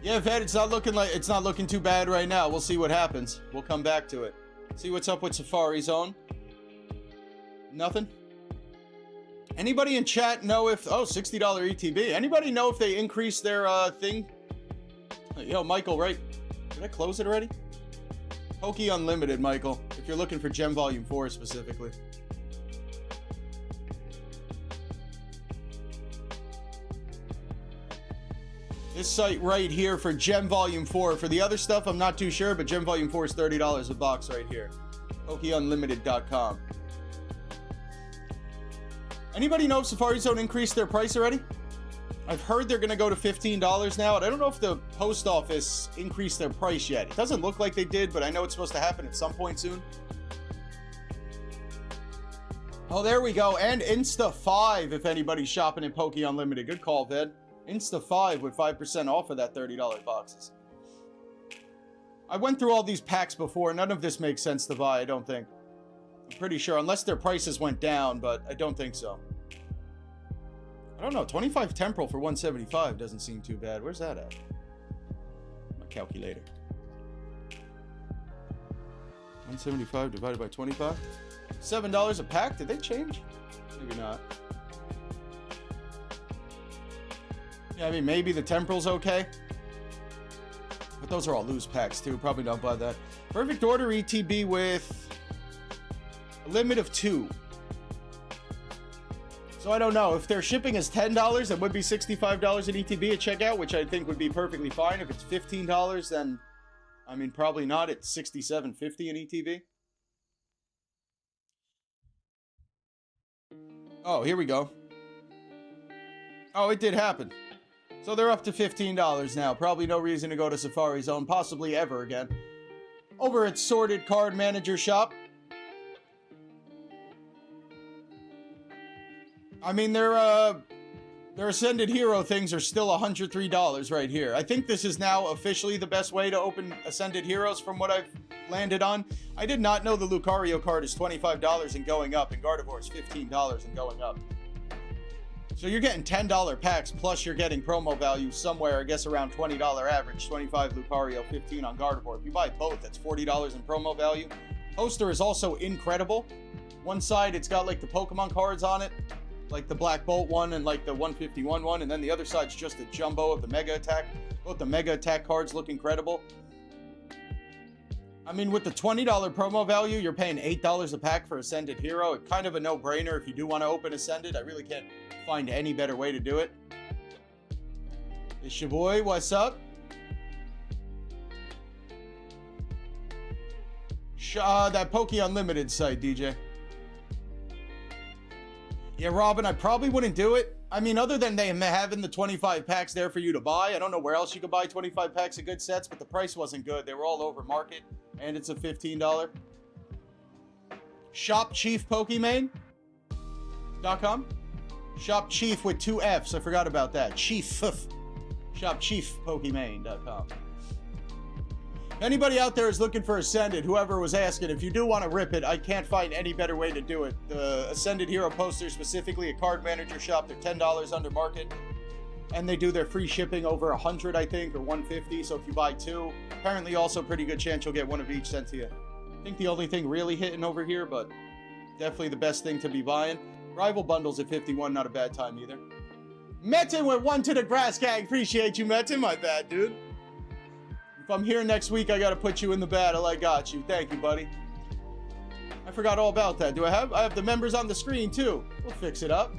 Yeah, Vet, it's not looking too bad right now. We'll see what happens. We'll come back to it. See what's up with Safari Zone. Nothing. Anybody in chat know if $60 ETB? Anybody know if they increased their thing? Yo, Michael, right? Did I close it already? Poke Unlimited, Michael. If you're looking for Gem Volume 4 specifically. This site right here for Gem Volume 4. For the other stuff, I'm not too sure, but Gem Volume 4 is $30 a box right here. PokeUnlimited.com. Anybody know if Safari Zone increased their price already? I've heard they're going to go to $15 now, and I don't know if the post office increased their price yet. It doesn't look like they did, but I know it's supposed to happen at some point soon. Oh, there we go. And Insta5 if anybody's shopping in Poke Unlimited. Good call, Ved. Insta5 with 5% off of that $30 boxes. I went through all these packs before. None of this makes sense to buy, I don't think. I'm pretty sure, unless their prices went down, but I don't think so. I don't know. 25 temporal for 175 doesn't seem too bad. Where's that at? My calculator. 175 divided by 25. $7 a pack? Did they change? Maybe not. Yeah, I mean, maybe the temporal's okay. But those are all loose packs, too. Probably don't buy that. Perfect order ETB with a limit of 2. So I don't know. If their shipping is $10, it would be $65 at ETB at checkout, which I think would be perfectly fine. If it's $15, then, I mean, probably not at $67.50 in ETB. Oh, here we go. Oh, it did happen. So they're up to $15 now. Probably no reason to go to Safari Zone, possibly ever again. Over at Sorted Card Manager Shop. I mean, their Ascended Hero things are still $103 right here. I think this is now officially the best way to open Ascended Heroes from what I've landed on. I did not know the Lucario card is $25 and going up, and Gardevoir is $15 and going up. So you're getting $10 packs, plus you're getting promo value somewhere, I guess around $20 average. 25 Lucario, 15 on Gardevoir. If you buy both, that's $40 in promo value. Poster is also incredible. One side, it's got like the Pokemon cards on it, like the Black Bolt one and like the 151 one, and then the other side's just a jumbo of the Mega Attack. Both the Mega Attack cards look incredible. I mean, with the $20 promo value, you're paying $8 a pack for Ascended Hero. It's kind of a no-brainer if you do want to open Ascended. I really can't find any better way to do it. It's your boy. What's up? That Poke Unlimited site, DJ. Yeah, Robin, I probably wouldn't do it. I mean, other than they having the 25 packs there for you to buy, I don't know where else you could buy 25 packs of good sets, but the price wasn't good. They were all over market, and it's a $15. ShopChiefPokemane.com. Shop Chief with 2 F's. I forgot about that. Chief. ShopChiefPokemane.com. If anybody out there is looking for Ascended, whoever was asking, if you do want to rip it, I can't find any better way to do it. The Ascended Hero poster, specifically a Card Manager Shop, they're $10 under market. And they do their free shipping over 100, I think, or 150. So if you buy 2, apparently also pretty good chance you'll get one of each sent to you. I think the only thing really hitting over here, but definitely the best thing to be buying. Rival bundles at 51, not a bad time either. Metin with 1 to the grass gang. Appreciate you, Metin. My bad, dude. If I'm here next week, I gotta put you in the battle. I got you. Thank you, buddy. I forgot all about that. I have the members on the screen, too. We'll fix it up.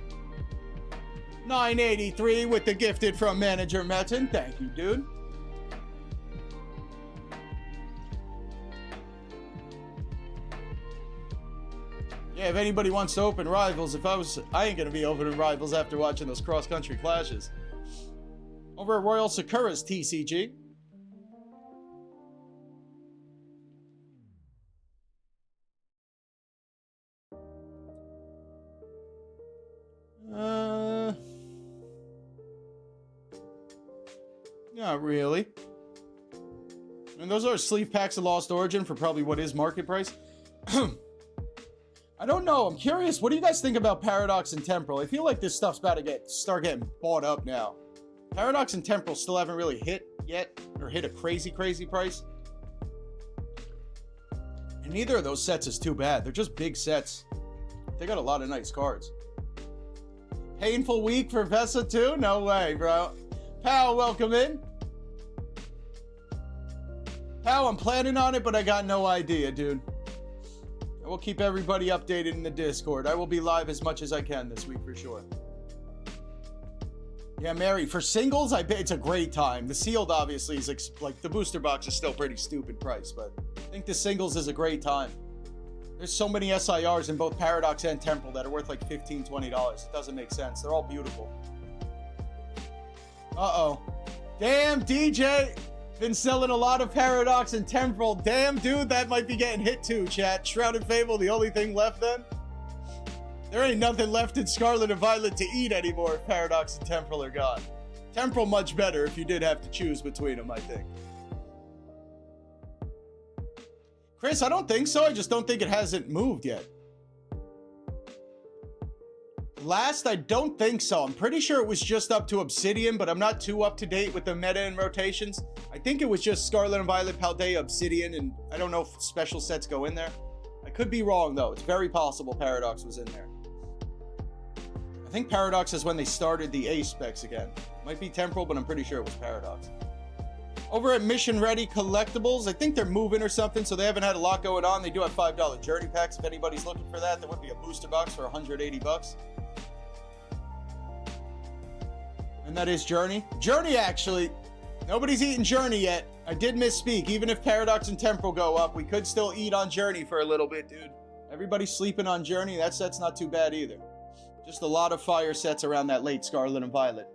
983 with the gifted from Manager Metin. Thank you, dude. Yeah, if anybody wants to open Rivals, I ain't gonna be opening Rivals after watching those cross-country clashes. Over at Royal Sakura's TCG. Not really. I mean, those are sleeve packs of Lost Origin for probably what is market price. I don't know. I'm curious. What do you guys think about Paradox and Temporal? I feel like this stuff's about to start getting bought up now. Paradox and Temporal still haven't really hit yet, or hit a crazy price. And neither of those sets is too bad. They're just big sets. They got a lot of nice cards. Painful week for Vesa too? No way, bro. Pal, welcome in. Pal, I'm planning on it, but I got no idea, dude. I will keep everybody updated in the Discord. I will be live as much as I can this week for sure. Yeah, Mary, for singles, I bet it's a great time. The sealed, obviously, is like the booster box is still pretty stupid price, but I think the singles is a great time. There's so many SIRs in both Paradox and Temporal that are worth like $15, $20. It doesn't make sense. They're all beautiful. Uh-oh. Damn, DJ. Been selling a lot of Paradox and Temporal. Damn, dude, that might be getting hit too, chat. Shrouded Fable, the only thing left then? There ain't nothing left in Scarlet and Violet to eat anymore if Paradox and Temporal are gone. Temporal much better if you did have to choose between them, I think. Chris, I don't think so. I just don't think it hasn't moved yet. Last, I don't think so. I'm pretty sure it was just up to Obsidian, but I'm not too up to date with the meta and rotations. I think it was just Scarlet and Violet, Paldea, Obsidian, and I don't know if special sets go in there. I could be wrong, though. It's very possible Paradox was in there. I think Paradox is when they started the A specs again. Might be Temporal, but I'm pretty sure it was Paradox. Over at Mission Ready Collectibles, I think they're moving or something, so they haven't had a lot going on. They do have $5 journey packs. If anybody's looking for that, there would be a booster box for 180 bucks. And that is Journey. Journey, actually. Nobody's eaten Journey yet. I did misspeak. Even if Paradox and Temporal go up, we could still eat on Journey for a little bit, dude. Everybody's sleeping on Journey. That set's not too bad either. Just a lot of fire sets around that late Scarlet and Violet.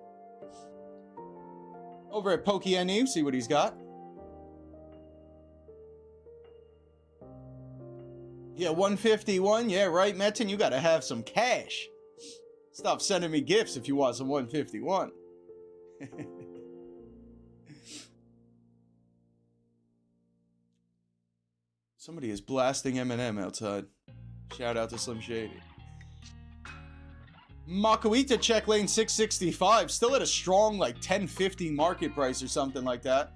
Over at Pokene, see what he's got. Yeah, 151. Yeah, right, Metin. You gotta have some cash. Stop sending me gifts if you want some 151. Somebody is blasting Eminem outside. Shout out to Slim Shady. Makuita check lane 665. Still at a strong like 1050 market price or something like that.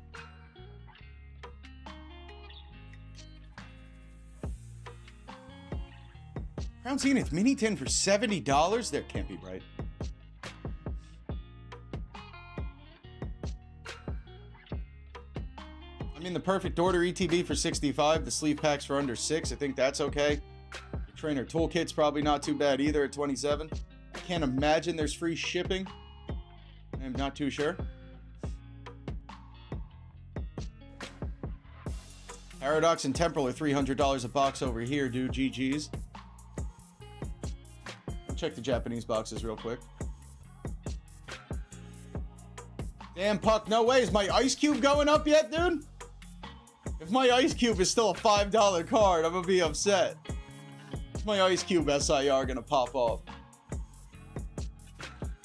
Crown Zenith mini tin for $70? That can't be right. I mean, the perfect order ETB for 65. The sleeve packs for under 6. I think that's okay. The trainer toolkit's probably not too bad either at 27. I can't imagine there's free shipping. I'm not too sure. Paradox and Temporal are $300 a box over here, dude. GG's. I'll check the Japanese boxes real quick. Damn, Puck, no way. Is my Ice Cube going up yet, dude? If my Ice Cube is still a $5 card, I'm gonna be upset. Is my Ice Cube SIR gonna pop off?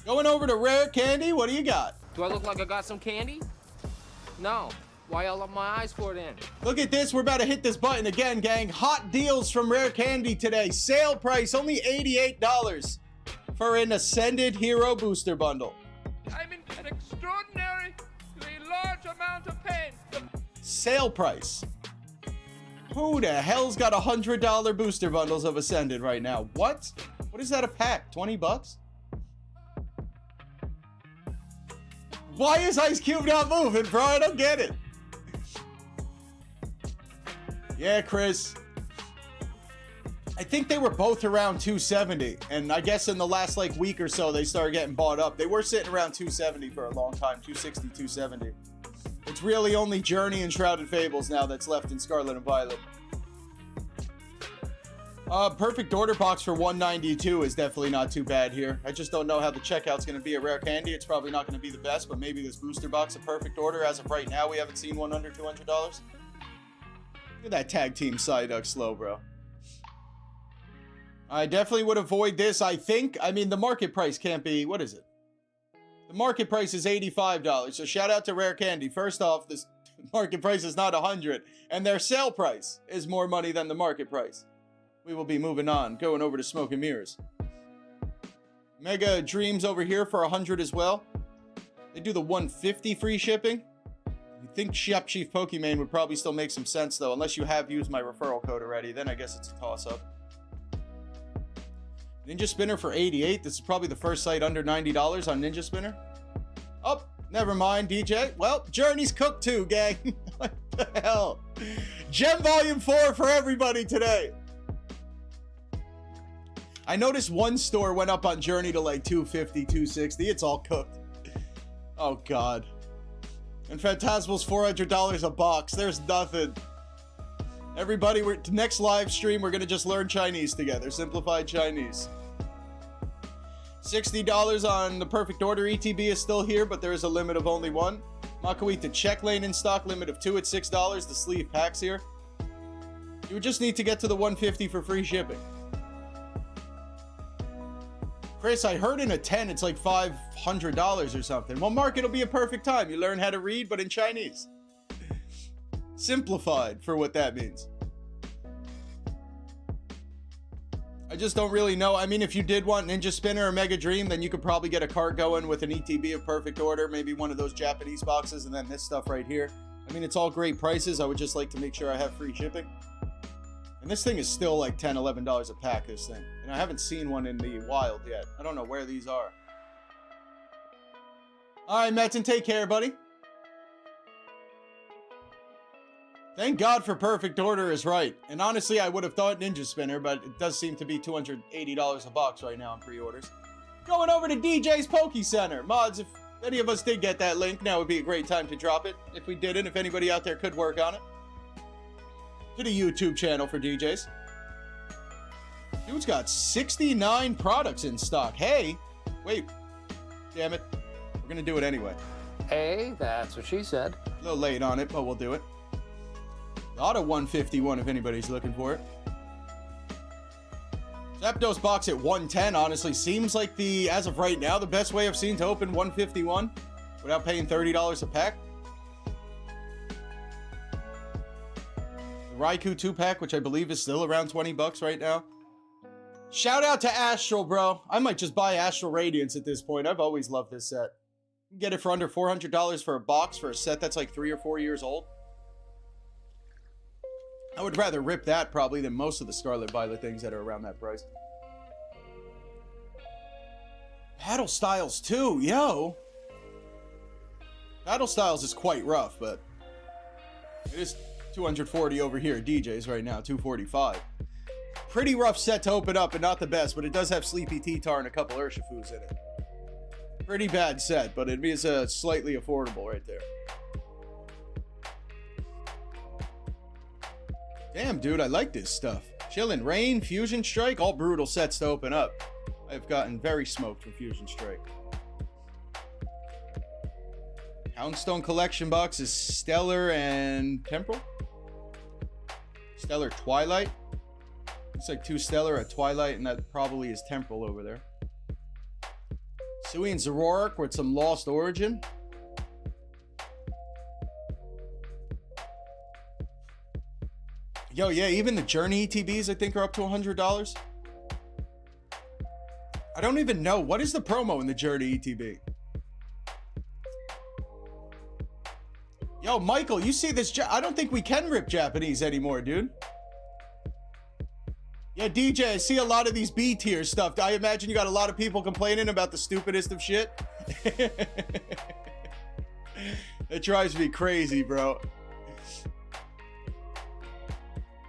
Going over to Rare Candy, what do you got?
Do I look like I got some candy? No. Why y'all up my eyes for then?
Look at this, we're about to hit this button again, gang. Hot deals from Rare Candy today. Sale price, only $88 for an Ascended Hero Booster Bundle.
I'm in an extraordinary, large amount of pain.
Sale price. Who the hell's got $100 booster bundles of Ascended right now? What? What is that a pack? 20 bucks? Why is Ice Cube not moving, bro? I don't get it. Yeah, Chris. I think they were both around 270, and I guess in the last like week or so they started getting bought up. They were sitting around 270 for a long time, 260, 270. It's really only Journey and Shrouded Fables now that's left in Scarlet and Violet. Perfect order box for 192 is definitely not too bad here. I just don't know how the checkout's going to be at Rare Candy. It's probably not going to be the best, but maybe this booster box a perfect order. As of right now, we haven't seen one under $200. Look at that tag team Psyduck slow, bro. I definitely would avoid this, I think. I mean, the market price can't be... What is it? The market price is $85. So shout out to Rare Candy. First off, this market price is not $100. And their sale price is more money than the market price. We will be moving on. Going over to SmokeandMirrors. Mega Dreams over here for $100 as well. They do the $150 free shipping. You think Shop Chief Pokemon would probably still make some sense, though. Unless you have used my referral code already. Then I guess it's a toss-up. Ninja Spinner for $88. This is probably the first site under $90 on Ninja Spinner. Oh, never mind, DJ. Well, Journey's cooked too, gang. What the hell? Gem Volume 4 for everybody today. I noticed one store went up on Journey to like $250, $260. It's all cooked. Oh, God. And Phantasmal's $400 a box. There's nothing. Everybody, next live stream, we're going to just learn Chinese together. Simplified Chinese. $60 on the Perfect Order ETB is still here, but there is a limit of only one. Makawita Check Lane in stock, limit of 2 at $6. The sleeve packs here. You would just need to get to the 150 for free shipping. Chris, I heard in a 10 it's like $500 or something. Well, Mark, it'll be a perfect time. You learn how to read, but in Chinese. Simplified for what that means. I just don't really know. I mean, if you did want Ninja Spinner or Mega Dream, then you could probably get a cart going with an ETB of Perfect Order, maybe one of those Japanese boxes, and then this stuff right here. I mean, it's all great prices. I would just like to make sure I have free shipping. And this thing is still like $10, $11 a pack, this thing. And I haven't seen one in the wild yet. I don't know where these are. All right, Metzen, take care, buddy. Thank God for Perfect Order is right. And honestly, I would have thought Ninja Spinner, but it does seem to be $280 a box right now in pre-orders. Going over to djspokecenter. Mods, if any of us did get that link, now would be a great time to drop it. If we didn't, if anybody out there could work on it. To the YouTube channel for DJs. Dude's got 69 products in stock. Hey, wait. Damn it. We're going to do it anyway.
Hey, that's what she said.
A little late on it, but we'll do it. Auto 151 if anybody's looking for it. Zapdos box at 110 honestly seems like the, as of right now, the best way I've seen to open 151 without paying $30 a pack. The Raikou 2-pack, which I believe is still around 20 bucks right now. Shout out to Astral, bro. I might just buy Astral Radiance at this point. I've always loved this set. You can get it for under $400 for a box for a set that's like 3 or 4 years old. I would rather rip that probably than most of the Scarlet Violet things that are around that price. Battle Styles too, yo. Battle Styles is quite rough, but it is 240 over here at DJ's right now, 245. Pretty rough set to open up and not the best, but it does have Sleepy T-Tar and a couple Urshifus in it. Pretty bad set, but it is slightly affordable right there. Damn, dude, I like this stuff. Chillin' Rain, Fusion Strike, all brutal sets to open up. I've gotten very smoked from Fusion Strike. Houndstone collection box is Stellar and Temporal? Stellar Twilight? Looks like 2 Stellar, a Twilight, and that probably is Temporal over there. Sui and Zoroark with some Lost Origin. Yo, yeah, even the Journey ETBs I think are up to $100. I don't even know. What is the promo in the Journey ETB? Yo, Michael, you see this? I don't think we can rip Japanese anymore, dude. Yeah, DJ, I see a lot of these B tier stuff. I imagine you got a lot of people complaining about the stupidest of shit. It drives me crazy, bro.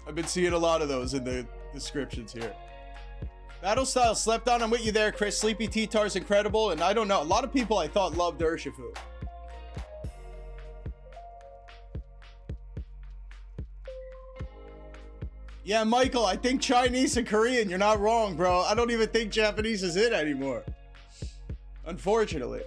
I've been seeing a lot of those in the descriptions here. Battle Style slept on. I'm with you there, Chris. Sleepy T-Tar is incredible, and I don't know. A lot of people I thought loved Urshifu. Yeah, Michael, I think Chinese and Korean. You're not wrong, bro. I don't even think Japanese is it anymore. Unfortunately.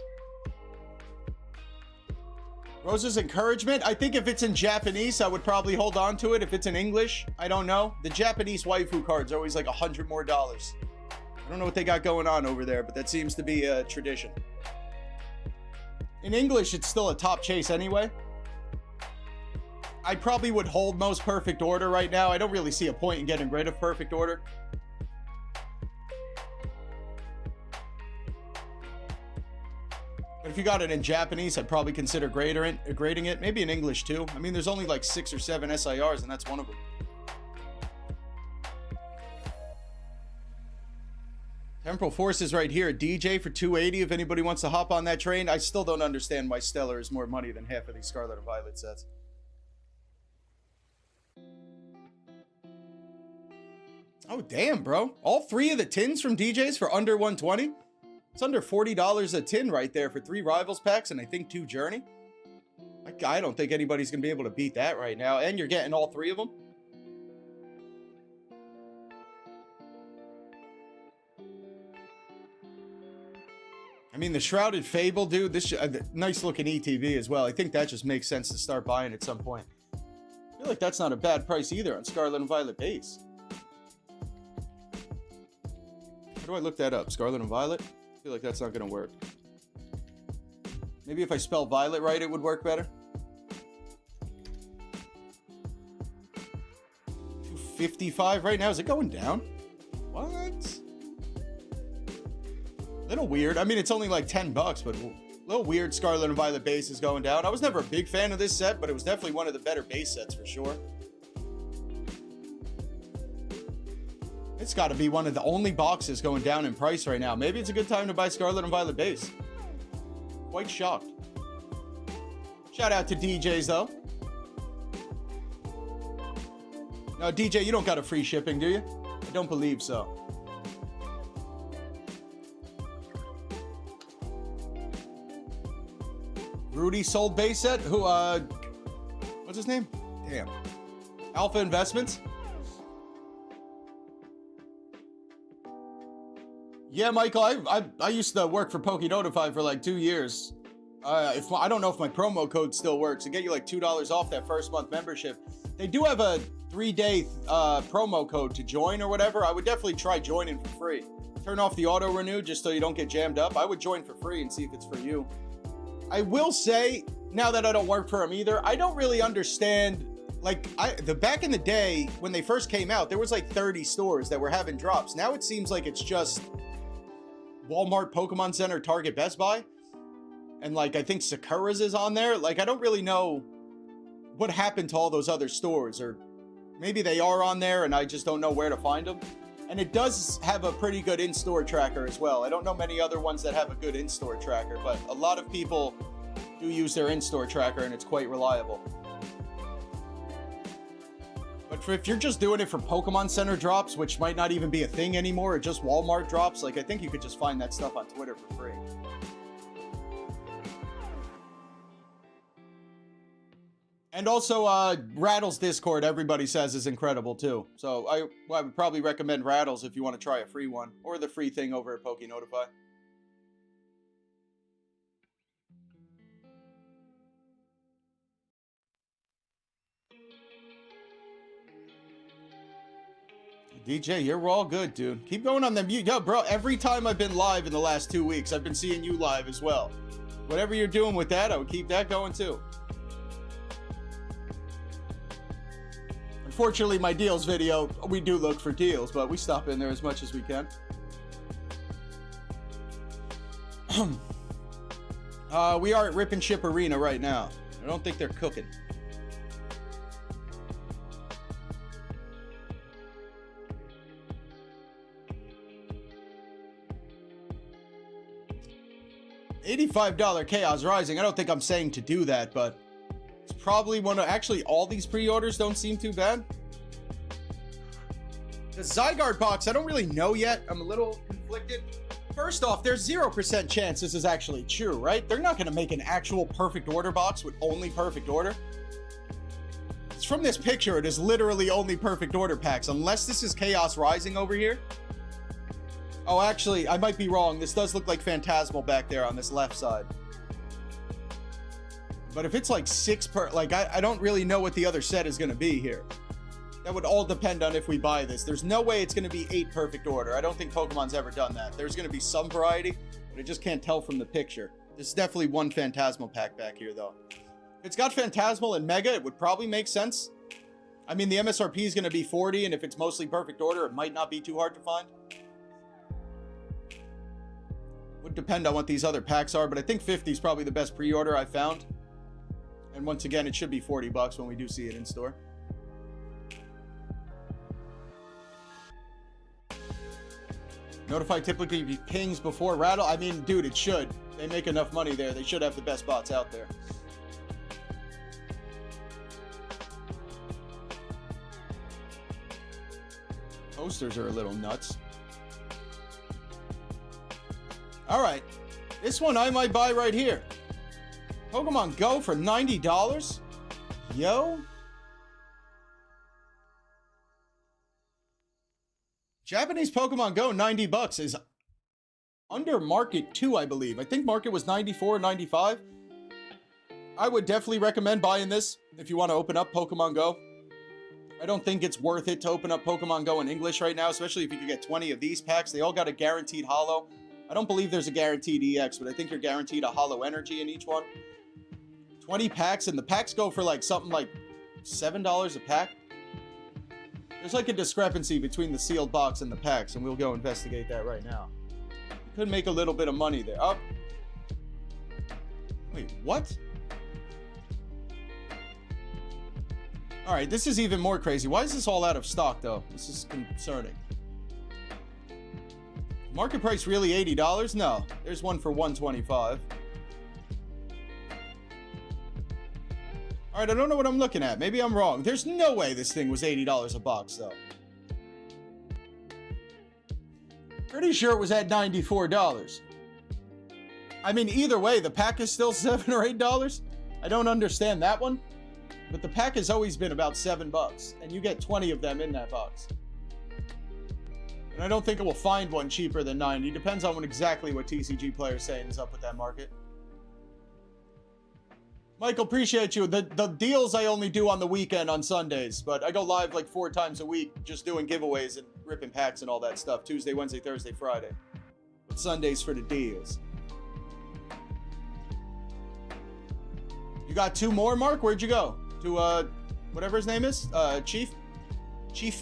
Rose's encouragement. I think if it's in Japanese, I would probably hold on to it. If it's in English, I don't know. The Japanese waifu cards are always like $100 more. I don't know what they got going on over there, but that seems to be a tradition. In English, it's still a top chase anyway. I probably would hold most Perfect Order right now. I don't really see a point in getting rid of Perfect Order. But if you got it in Japanese, I'd probably consider grading it. Maybe in English too. I mean, there's only like 6 or 7 SIRs, and that's one of them. Temporal Force is right here. DJ for $280 if anybody wants to hop on that train. I still don't understand why Stellar is more money than half of these Scarlet and Violet sets. Oh, damn, bro. All 3 of the tins from DJs for under $120? It's under $40 a tin right there for 3 Rivals packs and I think 2 Journey. I don't think anybody's going to be able to beat that right now. And you're getting all 3 of them. I mean, the Shrouded Fable, dude, this nice looking ETB as well. I think that just makes sense to start buying at some point. I feel like that's not a bad price either on Scarlet and Violet base. How do I look that up? Scarlet and Violet? I feel like that's not going to work. Maybe if I spell Violet right, it would work better. 255 right now. Is it going down? What? Little weird. I mean, it's only like 10 bucks, but a little weird. Scarlet and Violet base is going down. I was never a big fan of this set, but it was definitely one of the better base sets for sure. It's got to be one of the only boxes going down in price right now. Maybe it's a good time to buy Scarlet and Violet base. Quite shocked. Shout out to DJs though. No, DJ, you don't got a free shipping, do you? I don't believe so. Rudy sold base set? Who, what's his name? Damn. Alpha Investments? Yeah, Michael, I used to work for Poke Notify for like 2 years. I don't know if my promo code still works. It get you like $2 off that first month membership. They do have a 3-day promo code to join or whatever. I would definitely try joining for free. Turn off the auto renew just so you don't get jammed up. I would join for free and see if it's for you. I will say, now that I don't work for them either, I don't really understand. Like, back in the day when they first came out, there was like 30 stores that were having drops. Now it seems like it's just Walmart, Pokemon Center, Target, Best Buy. And like, I think Sakura's is on there. Like, I don't really know what happened to all those other stores, or maybe they are on there and I just don't know where to find them. And it does have a pretty good in-store tracker as well. I don't know many other ones that have a good in-store tracker, but a lot of people do use their in-store tracker and it's quite reliable. But if you're just doing it for Pokemon Center drops, which might not even be a thing anymore, or just Walmart drops, like, I think you could just find that stuff on Twitter for free. And also, Rattle's Discord, everybody says, is incredible, too. So I would probably recommend Rattle's if you want to try a free one, or the free thing over at Poke Notify. DJ, you're all good, dude. Keep going on them. Yo, bro, every time I've been live in the last 2 weeks, I've been seeing you live as well. Whatever you're doing with that, I would keep that going, too. Unfortunately, my deals video, we do look for deals, but we stop in there as much as we can. We are at Rip and Ship Arena right now. I don't think they're cooking. $85 Chaos Rising. I don't think I'm saying to do that, but it's probably one of, actually all these pre-orders don't seem too bad. The Zygarde box, I don't really know yet. I'm a little conflicted. First off, there's 0% chance this is actually true, right? They're not going to make an actual perfect order box with only perfect order. It's from this picture, it is literally only perfect order packs, unless this is Chaos Rising over here. Oh, actually, I might be wrong. This does look like Phantasmal back there on this left side. But if it's like 6 per... Like, I don't really know what the other set is going to be here. That would all depend on if we buy this. There's no way it's going to be 8 perfect order. I don't think Pokemon's ever done that. There's going to be some variety, but I just can't tell from the picture. There's definitely one Phantasmal pack back here, though. If it's got Phantasmal and Mega, it would probably make sense. I mean, the MSRP is going to be 40, and if it's mostly perfect order, it might not be too hard to find. Would depend on what these other packs are, but I think 50 is probably the best pre-order I found. And once again, it should be 40 bucks when we do see it in store. Notify typically pings before Rattle. I mean, dude, it should. They make enough money there. They should have the best bots out there. Posters are a little nuts. All right, this one I might buy right here. Pokemon Go for $90? Yo. Japanese Pokemon Go, 90 bucks is under market too, I believe. I think market was 94, 95. I would definitely recommend buying this if you want to open up Pokemon Go. I don't think it's worth it to open up Pokemon Go in English right now, especially if you could get 20 of these packs. They all got a guaranteed holo. I don't believe there's a guaranteed EX, but I think you're guaranteed a holo energy in each one. 20 packs, and the packs go for like something like $7 a pack. There's like a discrepancy between the sealed box and the packs, and we'll go investigate that right now. You could make a little bit of money there. Oh. Wait, what? Alright, this is even more crazy. Why is this all out of stock, though? This is concerning. Market price really $80? No. There's one for $125. Alright, I don't know what I'm looking at. Maybe I'm wrong. There's no way this thing was $80 a box, though. Pretty sure it was at $94. I mean, either way, the pack is still $7 or $8. I don't understand that one. But the pack has always been about $7, and you get 20 of them in that box. And I don't think it will find one cheaper than $90. Depends on exactly what TCG player is saying is up with that market. Michael, appreciate you. The deals I only do on the weekend on Sundays, but I go live like 4 times a week just doing giveaways and ripping packs and all that stuff. Tuesday, Wednesday, Thursday, Friday. But Sundays for the deals. You got 2 more, Mark? Where'd you go? To, whatever his name is? Chief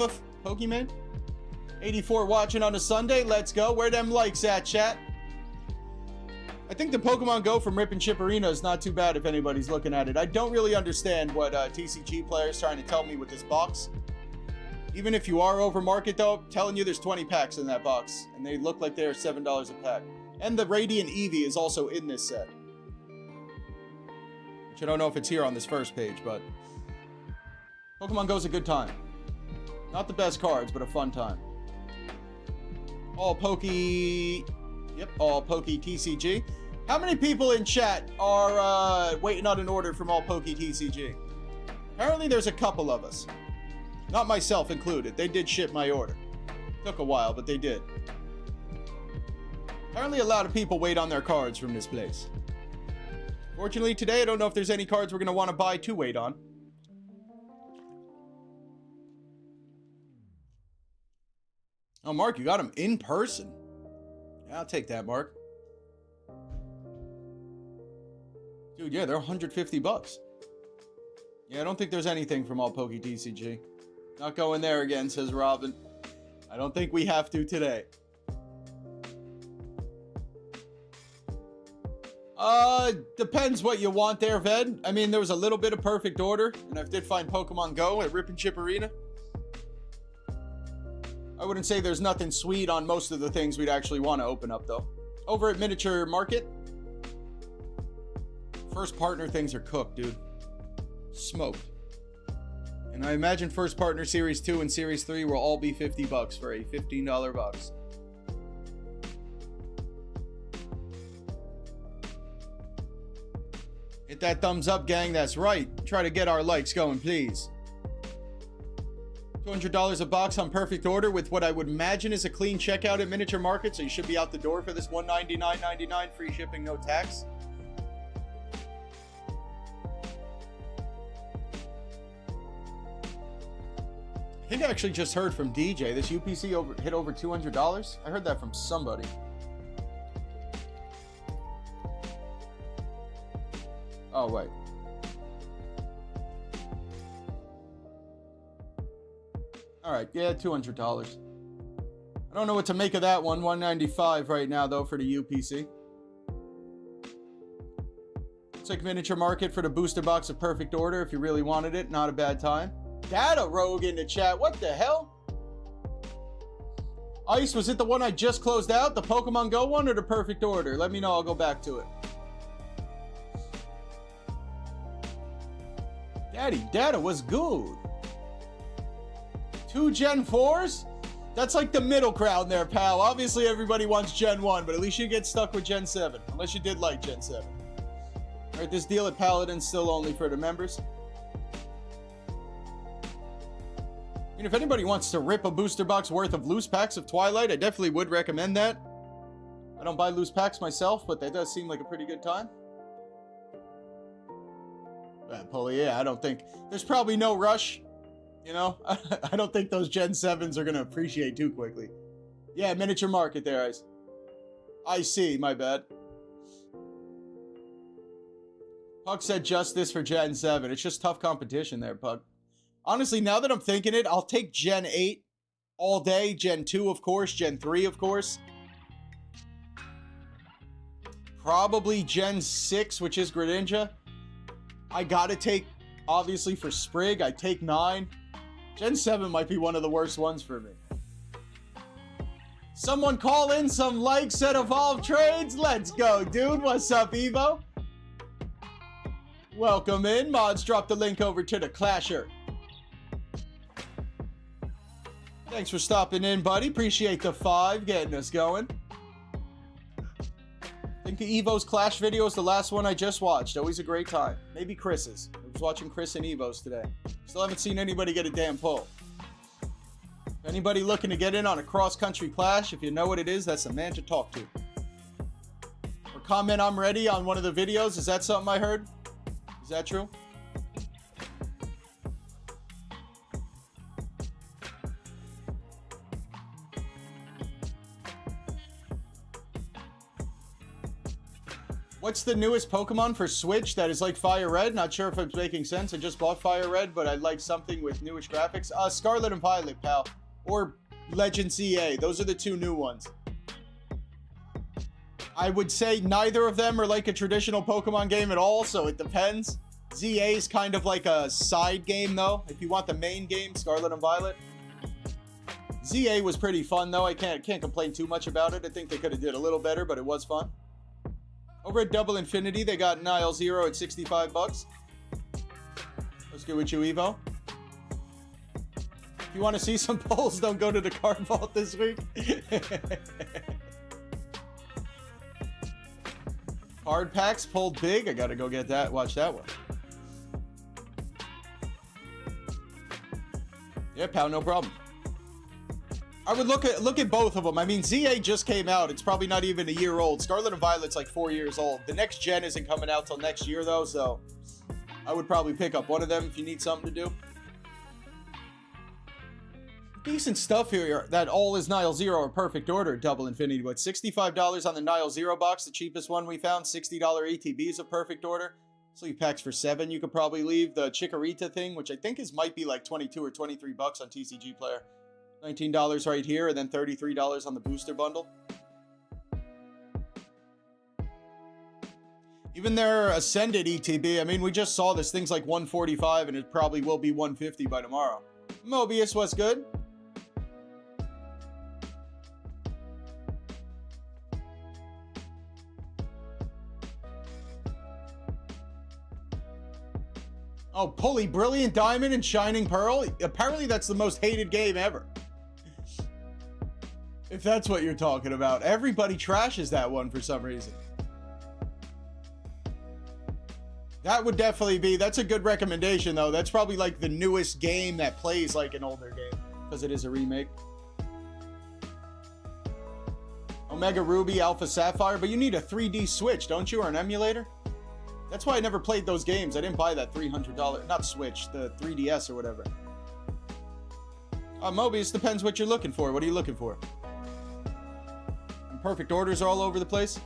of Pokemon? 84 watching on a Sunday. Let's go. Where them likes at, chat? I think the Pokemon Go from Rip and Chip Arena is not too bad if anybody's looking at it. I don't really understand what TCG players trying to tell me with this box. Even if you are over market, though, I'm telling you there's 20 packs in that box. And they look like they're $7 a pack. And the Radiant Eevee is also in this set. Which I don't know if it's here on this first page, but Pokemon Go's a good time. Not the best cards, but a fun time. All Poke... Yep, all Poke TCG. How many people in chat are waiting on an order from all Poke TCG? Apparently there's a couple of us. Not myself included. They did ship my order. Took a while, but they did. Apparently a lot of people wait on their cards from this place. Fortunately today, I don't know if there's any cards we're going to want to buy to wait on. Oh, Mark, you got them in person. Yeah, I'll take that, Mark. Dude, yeah, they're $150. Yeah, I don't think there's anything from all Poke TCG. Not going there again, says Robin. I don't think we have to today. Depends what you want there, Ved. I mean, there was a little bit of perfect order, and I did find Pokemon Go at Rip and Chip Arena. I wouldn't say there's nothing sweet on most of the things we'd actually want to open up, though. Over at Miniature Market, first partner things are cooked, dude. Smoked. And I imagine first partner Series 2 and Series 3 will all be $50 for a $15 box. Hit that thumbs up, gang. That's right. Try to get our likes going, please. $200 a box on perfect order with what I would imagine is a clean checkout at Miniature Market, so you should be out the door for this $199.99, free shipping, no tax. I think I actually just heard from DJ. This UPC hit over $200. I heard that from somebody. Oh, wait. Alright, yeah, $200. I don't know what to make of that one. $195 right now, though, for the UPC. Looks like Miniature Market for the booster box of perfect order if you really wanted it. Not a bad time. Data Rogue in the chat. What the hell? Ice, was it the one I just closed out? The Pokemon Go one or the perfect order? Let me know. I'll go back to it. Daddy, data was good. 2 Gen 4s? That's like the middle crowd there, pal. Obviously, everybody wants Gen 1, but at least you get stuck with Gen 7. Unless you did like Gen 7. Alright, this deal at Paladin's still only for the members. I mean, if anybody wants to rip a booster box worth of loose packs of Twilight, I definitely would recommend that. I don't buy loose packs myself, but that does seem like a pretty good time. Pulley, yeah, I don't think... There's probably no rush, you know? I don't think those Gen 7s are going to appreciate too quickly. Yeah, miniature market there, Ice. I see, my bad. Puck said justice for Gen 7. It's just tough competition there, Puck. Honestly, now that I'm thinking it, I'll take Gen 8 all day. Gen 2, of course. Gen 3, of course. Probably Gen 6, which is Greninja. I gotta take, obviously, for Sprig, I take 9. Gen 7 might be one of the worst ones for me. Someone call in some likes at Evolve Trades. Let's go, dude. What's up, Evo? Welcome in. Mods, drop the link over to the Clasher. Thanks for stopping in, buddy. Appreciate the 5 getting us going. I think Evo's Clash video is the last one I just watched. Always a great time. Maybe Chris's. I was watching Chris and Evo's today. Still haven't seen anybody get a damn pull. Anybody looking to get in on a cross-country Clash, if you know what it is, that's the man to talk to. Or comment I'm ready on one of the videos. Is that something I heard? Is that true? What's the newest Pokemon for Switch that is like Fire Red? Not sure if it's making sense. I just bought Fire Red, but I'd like something with newish graphics. Scarlet and Violet, pal. Or Legend CA. Those are the 2 new ones. I would say neither of them are like a traditional Pokemon game at all, so it depends. ZA is kind of like a side game, though. If you want the main game, Scarlet and Violet. ZA was pretty fun, though. I can't complain too much about it. I think they could have did a little better, but it was fun. Over at Double Infinity, they got Nile Zero at 65 bucks. Let's go with you, Evo. If you want to see some polls, don't go to the card vault this week. Card packs pulled big. I gotta go get that. Watch that one. Yeah, pal, no problem. I would look at both of them. I mean, ZA just came out. It's probably not even a year old. Scarlet and Violet's like 4 years old. The next gen isn't coming out till next year, though, so I would probably pick up one of them if you need something to do. Decent stuff here. That all is Nile Zero or Perfect Order Double Infinity. But $65 on the Nile Zero box, the cheapest one we found. $60 ATBs of Perfect Order. Sleeve packs for 7 you could probably leave. The Chikorita thing, which I think might be like 22 or 23 bucks on TCG Player. $19 right here, and then $33 on the booster bundle. Even their Ascended ETB, I mean, we just saw this thing's like 145, and it probably will be 150 by tomorrow. Mobius, what's good? Oh, Pulley, Brilliant Diamond and Shining Pearl? Apparently that's the most hated game ever. If that's what you're talking about. Everybody trashes that one for some reason. That would definitely be... That's a good recommendation, though. That's probably like the newest game that plays like an older game. Because it is a remake. Omega Ruby, Alpha Sapphire. But you need a 3D Switch, don't you? Or an emulator? That's why I never played those games. I didn't buy that $300... Not Switch. The 3DS or whatever. Mobius, depends what you're looking for. What are you looking for? Perfect orders are all over the place.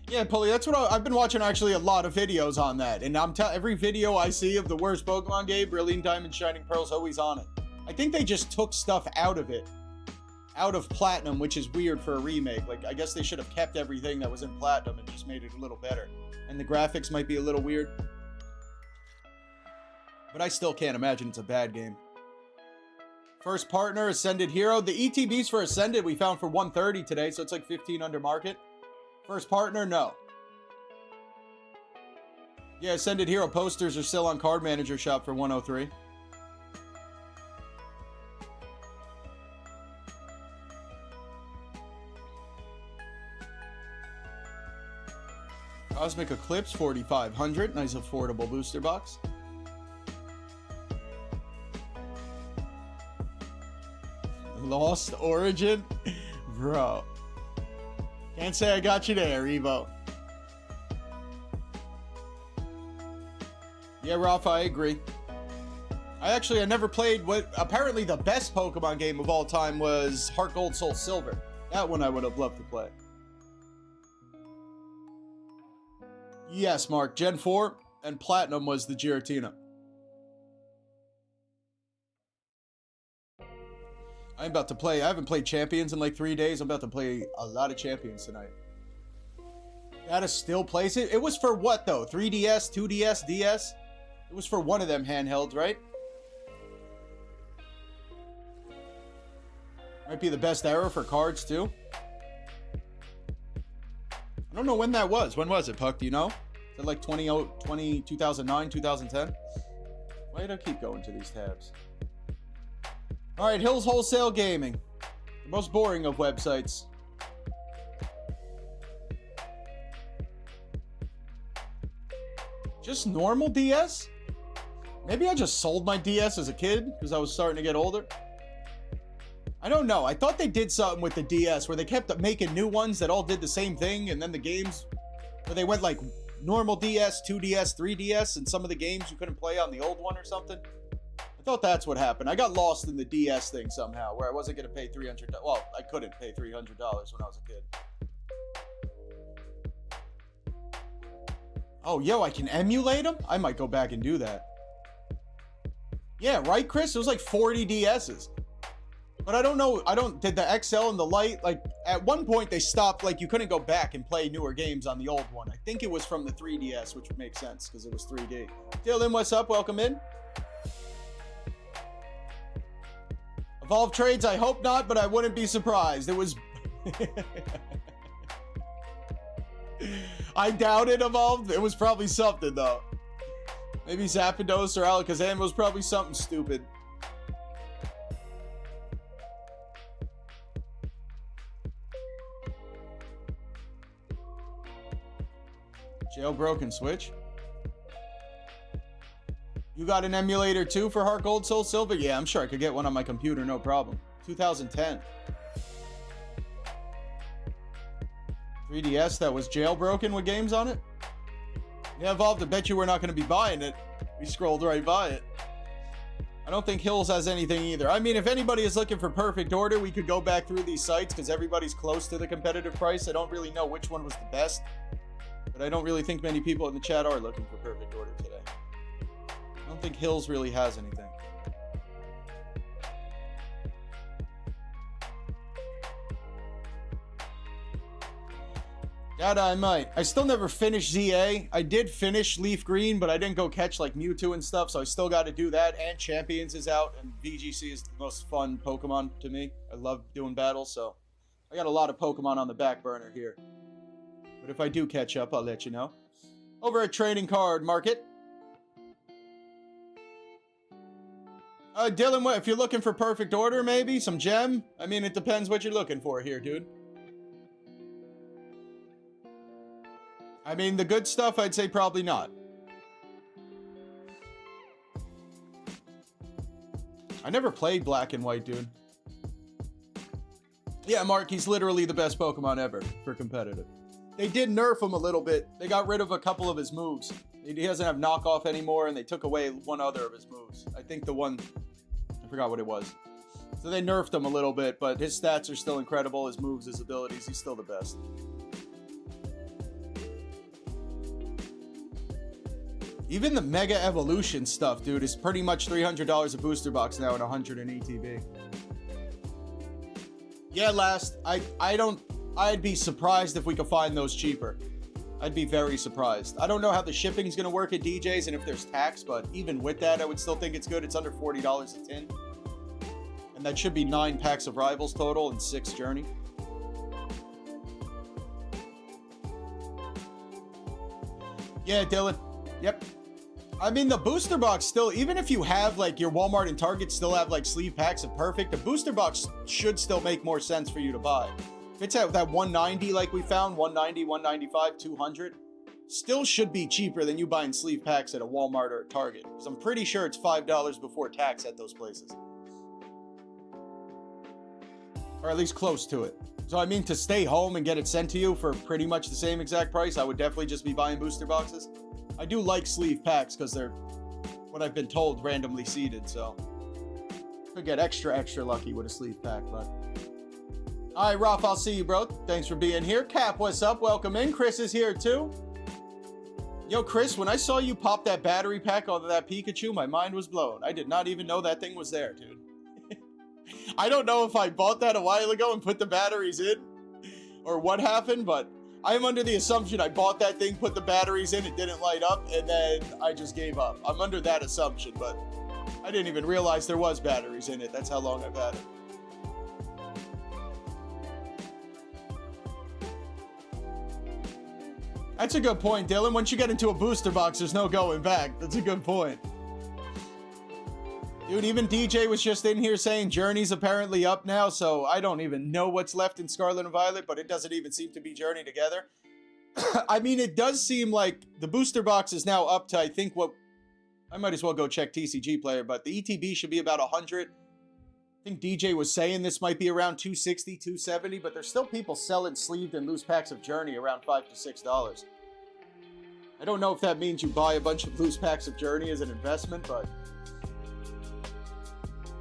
Yeah, Pulley, that's what I've been watching actually a lot of videos on that. And every video I see of the worst Pokemon game, Brilliant Diamond, Shining Pearl's always on it. I think they just took stuff out of it. Out of Platinum, which is weird for a remake. Like, I guess they should have kept everything that was in Platinum and just made it a little better. And the graphics might be a little weird. But I still can't imagine it's a bad game. First partner, Ascended Hero. The ETBs for Ascended we found for 130 today, so it's like 15 under market. First partner, no. Yeah, Ascended Hero posters are still on Card Manager Shop for 103. Cosmic Eclipse, 4,500. Nice affordable booster box. Lost Origin? Bro. Can't say I got you there, Evo. Yeah, Rafa, I agree. I never played what apparently the best Pokemon game of all time was Heart Gold Soul Silver. That one I would have loved to play. Yes, Mark. Gen 4 and Platinum was the Giratina. I'm about to play. I haven't played Champions in like 3 days. I'm about to play a lot of Champions tonight. Gotta still plays it. It was for what though? 3DS, 2DS, DS? It was for one of them handhelds, right? Might be the best era for cards too. I don't know when that was. When was it, Puck? Do you know? Is it like 2009, 2010? Why did I keep going to these tabs? All right, Hills Wholesale Gaming. The most boring of websites. Just normal DS? Maybe I just sold my DS as a kid because I was starting to get older. I don't know. I thought they did something with the DS where they kept making new ones that all did the same thing, and then the games where they went like normal DS, 2DS, 3DS, and some of the games you couldn't play on the old one or something. I thought that's what happened. I got lost in the DS thing somehow where I wasn't going to pay $300. Well, I couldn't pay $300 when I was a kid. Oh, yo, I can emulate them? I might go back and do that. Yeah, right, Chris? It was like 40 DSs. But I don't know. Did the XL and the Lite, like, at one point they stopped, like, you couldn't go back and play newer games on the old one. I think it was from the 3DS, which would make sense because it was 3D. Dylan, what's up? Welcome in. Evolve Trades, I hope not, but I wouldn't be surprised. It was... I doubt it evolved. It was probably something, though. Maybe Zapdos or Alakazam was probably something stupid. Jailbroken Switch. You got an emulator too for Heart Gold Soul Silver? Yeah, I'm sure I could get one on my computer, no problem. 2010. 3DS that was jailbroken with games on it? Yeah, Evolved, I bet you we're not going to be buying it. We scrolled right by it. I don't think Hills has anything either. I mean, if anybody is looking for perfect order, we could go back through these sites because everybody's close to the competitive price. I don't really know which one was the best. But I don't really think many people in the chat are looking for perfect order today. I don't think Hills really has anything. That I might. I still never finished ZA. I did finish Leaf Green, but I didn't go catch like Mewtwo and stuff, so I still got to do that. And Champions is out, and VGC is the most fun Pokemon to me. I love doing battles, so I got a lot of Pokemon on the back burner here. But if I do catch up, I'll let you know. Over at Trading Card Market. Dylan, what, if you're looking for perfect order, maybe? Some gem? I mean, it depends what you're looking for here, dude. I mean, the good stuff, I'd say probably not. I never played Black and White, dude. Yeah, Mark, he's literally the best Pokemon ever for competitive. They did nerf him a little bit. They got rid of a couple of his moves. He doesn't have knockoff anymore, and they took away one other of his moves. I think the one... I forgot what it was. So they nerfed him a little bit, but his stats are still incredible. His moves, his abilities, he's still the best. Even the Mega Evolution stuff, dude, is pretty much $300 a booster box now at 100 in ETB. Yeah, I'd be surprised if we could find those cheaper. I'd be very surprised. I don't know how the shipping's going to work at DJs and if there's tax, but even with that, I would still think it's good. It's under $40 a tin. And that should be 9 packs of Rivals total and 6 Journey. Yeah, Dylan. Yep. I mean, the booster box still, even if you have like your Walmart and Target still have like sleeve packs of Perfect, the booster box should still make more sense for you to buy. If it's at that 190 like we found, 190, 195, 200, still should be cheaper than you buying sleeve packs at a Walmart or a Target. Because I'm pretty sure it's $5 before tax at those places. Or at least close to it. So I mean, to stay home and get it sent to you for pretty much the same exact price, I would definitely just be buying booster boxes. I do like sleeve packs because they're, what I've been told, randomly seeded, so could get extra lucky with a sleeve pack, but all right, Rolf, I'll see you, bro. Thanks for being here. Cap, what's up? Welcome in. Chris is here too. Yo, Chris, when I saw you pop that battery pack onto that Pikachu, my mind was blown. I did not even know that thing was there, dude. I don't know if I bought that a while ago and put the batteries in or what happened, but I'm under the assumption I bought that thing, put the batteries in, it didn't light up, and then I just gave up. I'm under that assumption, but I didn't even realize there was batteries in it. That's how long I've had it. That's a good point, Dylan. Once you get into a booster box, there's no going back. That's a good point. Dude, even DJ was just in here saying Journey's apparently up now, so I don't even know what's left in Scarlet and Violet, but it doesn't even seem to be Journey together. I mean, it does seem like the booster box is now up to, I think, what... I might as well go check TCG Player, but the ETB should be about 100. I think DJ was saying this might be around 260, 270, but there's still people selling sleeved and loose packs of Journey around $5 to $6. I don't know if that means you buy a bunch of loose packs of Journey as an investment, but...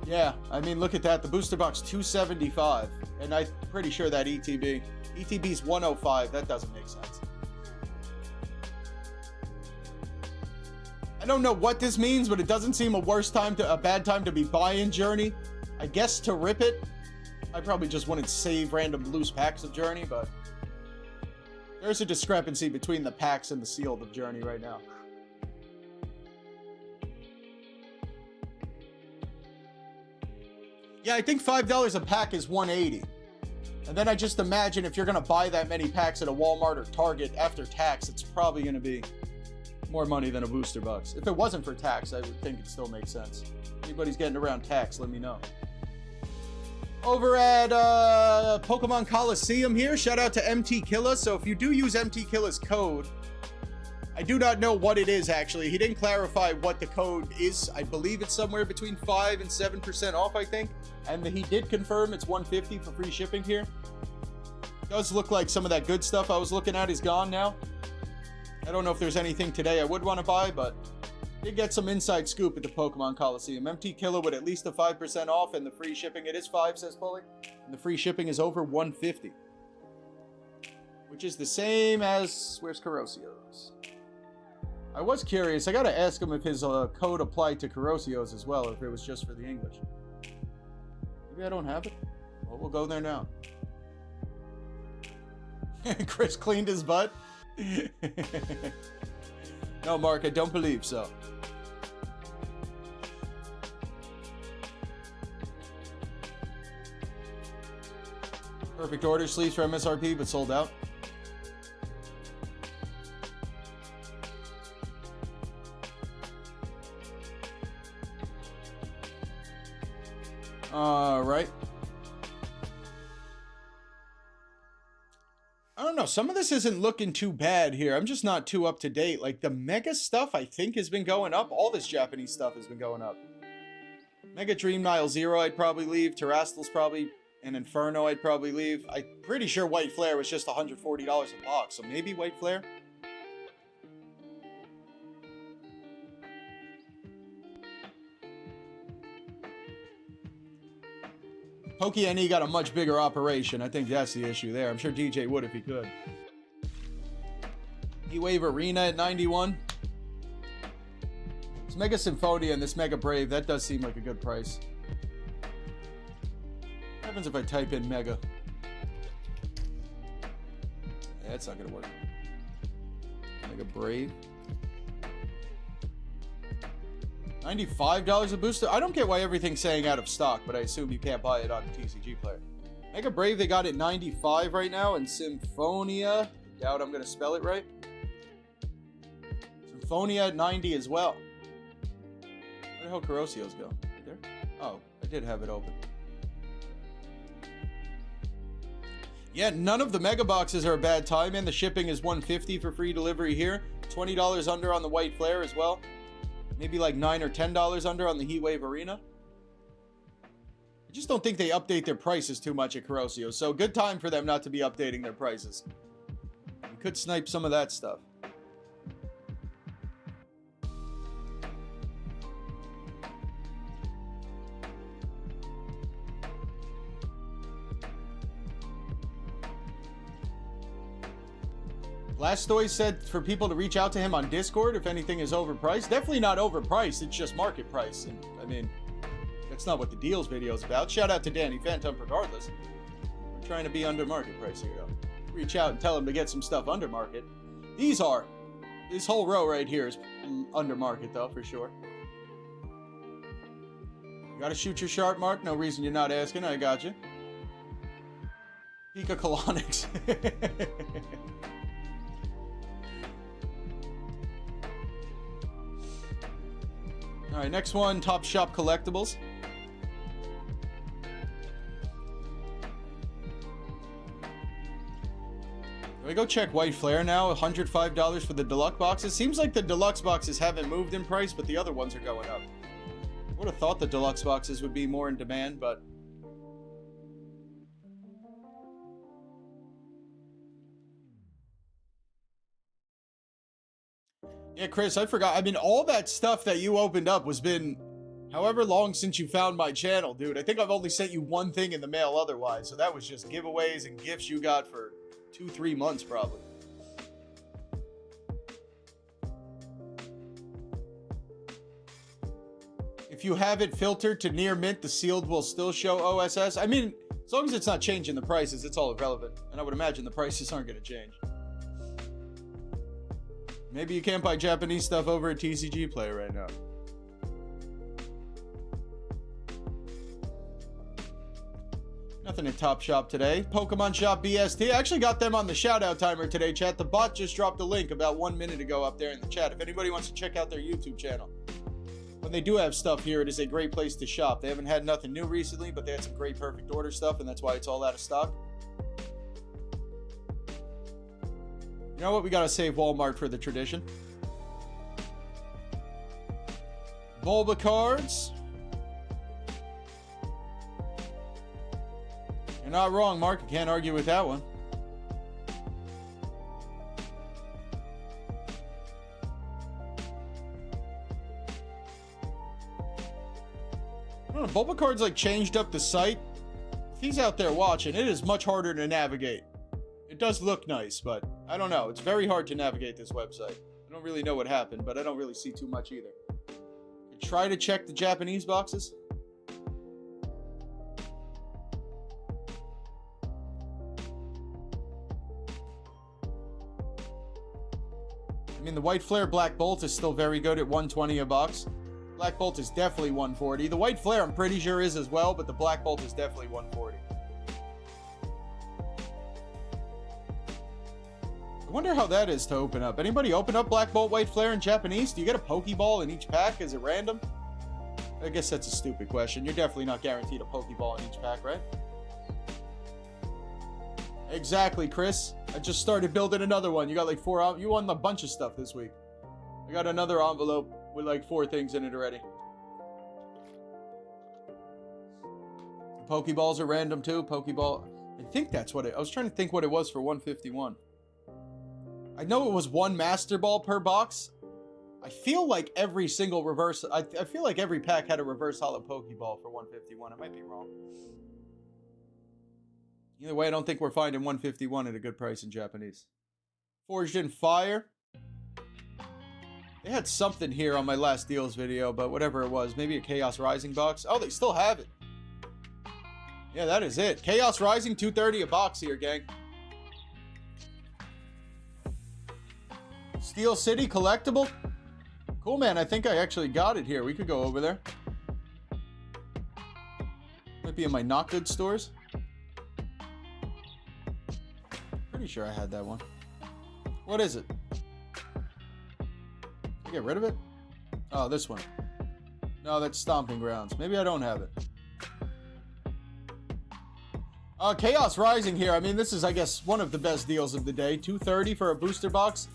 yeah, I mean, look at that. The booster box, $275. And I'm pretty sure that ETB. ETB's $105. That doesn't make sense. I don't know what this means, but it doesn't seem a bad time to be buying Journey. I guess to rip it, I probably just wouldn't save random loose packs of Journey, but there's a discrepancy between the packs and the sealed of Journey right now. Yeah, I think $5 a pack is $180. And then I just imagine if you're going to buy that many packs at a Walmart or Target after tax, it's probably going to be more money than a booster box. If it wasn't for tax, I would think it still makes sense. If anybody's getting around tax, let me know. Over at Pokemon Coliseum here, shout out to MT Killa. So if you do use MT Killa's code, I do not know what it is, actually. He didn't clarify what the code is. I believe it's somewhere between 5 and 7% off, I think. And he did confirm it's $150 for free shipping here. Does look like some of that good stuff I was looking at is gone now. I don't know if there's anything today I would want to buy, but did get some inside scoop at the Pokemon Coliseum. MT Killer with at least a 5% off, and the free shipping, it is 5, says Pulley. And the free shipping is over $150. Which is the same as, where's Korosseo's? I was curious. I gotta ask him if his code applied to Korosseo's as well, or if it was just for the English. Maybe I don't have it. Well, we'll go there now. Chris cleaned his butt. No, Mark, I don't believe so. Perfect order, sleeves for MSRP, but sold out. All right. I don't know. Some of this isn't looking too bad here. I'm just not too up to date. Like the Mega stuff, I think, has been going up. All this Japanese stuff has been going up. Mega Dream Nile Zero, I'd probably leave. Terrastal's probably, and Inferno, I'd probably leave. I'm pretty sure White Flare was just $140 a box, so maybe White Flare. Pokene got a much bigger operation. I think that's the issue there. I'm sure DJ would if he could. E-Wave Arena at 91. This Mega Symphonia and this Mega Brave, that does seem like a good price. What happens if I type in Mega? Yeah, that's not going to work. Mega Brave. $95 a booster? I don't get why everything's saying out of stock, but I assume you can't buy it on TCG Player. Mega Brave, they got it 95 right now, and Symphonia, doubt I'm going to spell it right. Symphonia at 90 as well. Where the hell Korosseo's go? Right there? Oh, I did have it open. Yeah, none of the mega boxes are a bad time, and the shipping is $150 for free delivery here. $20 under on the white flare as well. Maybe like $9 or $10 under on the Heatwave Arena. I just don't think they update their prices too much at Korosseo, so good time for them not to be updating their prices. You could snipe some of that stuff. Blastoise said for people to reach out to him on Discord if anything is overpriced. Definitely not overpriced, it's just market price. And, I mean, that's not what the deals video is about. Shout out to Danny Phantom regardless. We're trying to be under market price here, though. Reach out and tell him to get some stuff under market. These are. This whole row right here is under market, though, for sure. You gotta shoot your sharp, Mark. No reason you're not asking. I got you. Pika Colonics. All right, next one, Top Shop Collectibles. Do I go check White Flare now? $105 for the deluxe boxes. Seems like the deluxe boxes haven't moved in price, but the other ones are going up. I would have thought the deluxe boxes would be more in demand, but... Yeah, Chris, I forgot. I mean, all that stuff that you opened up was been however long since you found my channel, dude. I think I've only sent you one thing in the mail otherwise. So that was just giveaways and gifts you got for 2-3 months probably. If you have it filtered to near mint, the sealed will still show OSS. I mean, as long as it's not changing the prices, it's all irrelevant. And I would imagine the prices aren't going to change. Maybe you can't buy Japanese stuff over at TCG Play right now. Nothing at Top Shop today. Pokemon Shop BST. I actually got them on the shout-out timer today, chat. The bot just dropped a link about 1 minute ago up there in the chat. If anybody wants to check out their YouTube channel. When they do have stuff here, it is a great place to shop. They haven't had nothing new recently, but they had some great perfect order stuff, and that's why it's all out of stock. You know what? We gotta save Walmart for the tradition. Bulba cards. You're not wrong, Mark. I can't argue with that one. I don't know, Bulba cards like changed up the site. If he's out there watching, it is much harder to navigate. It does look nice, but I don't know. It's very hard to navigate this website. I don't really know what happened, but I don't really see too much either. I try to check the Japanese boxes. I mean, the White Flare Black Bolt is still very good at $120 a box. Black Bolt is definitely $140. The White Flare I'm pretty sure is as well, but the Black Bolt is definitely $140. I wonder how that is to open up. Anybody open up Black Bolt, White Flare in Japanese? Do you get a Pokeball in each pack? Is it random? I guess that's a stupid question. You're definitely not guaranteed a Pokeball in each pack, right? Exactly, Chris. I just started building another one. You got like 4... You won a bunch of stuff this week. I got another envelope with like 4 things in it already. Pokeballs are random too. Pokeball... I think that's what it... I was trying to think what it was for 151. I know it was 1 Master Ball per box. I feel like every single reverse... I feel like every pack had a reverse hollow Pokeball for 151. I might be wrong. Either way, I don't think we're finding 151 at a good price in Japanese. Forged in Fire. They had something here on my last deals video, but whatever it was. Maybe a Chaos Rising box. Oh, they still have it. Yeah, that is it. Chaos Rising, $230 a box here, gang. Steel City collectible. Cool, man. I think I actually got it here. We could go over there. Might be in my not good stores. Pretty sure I had that one. What is it? Did I get rid of it? Oh, this one. No, that's Stomping Grounds. Maybe I don't have it. Chaos Rising here. I mean, this is, I guess, one of the best deals of the day. $2.30 for a booster box.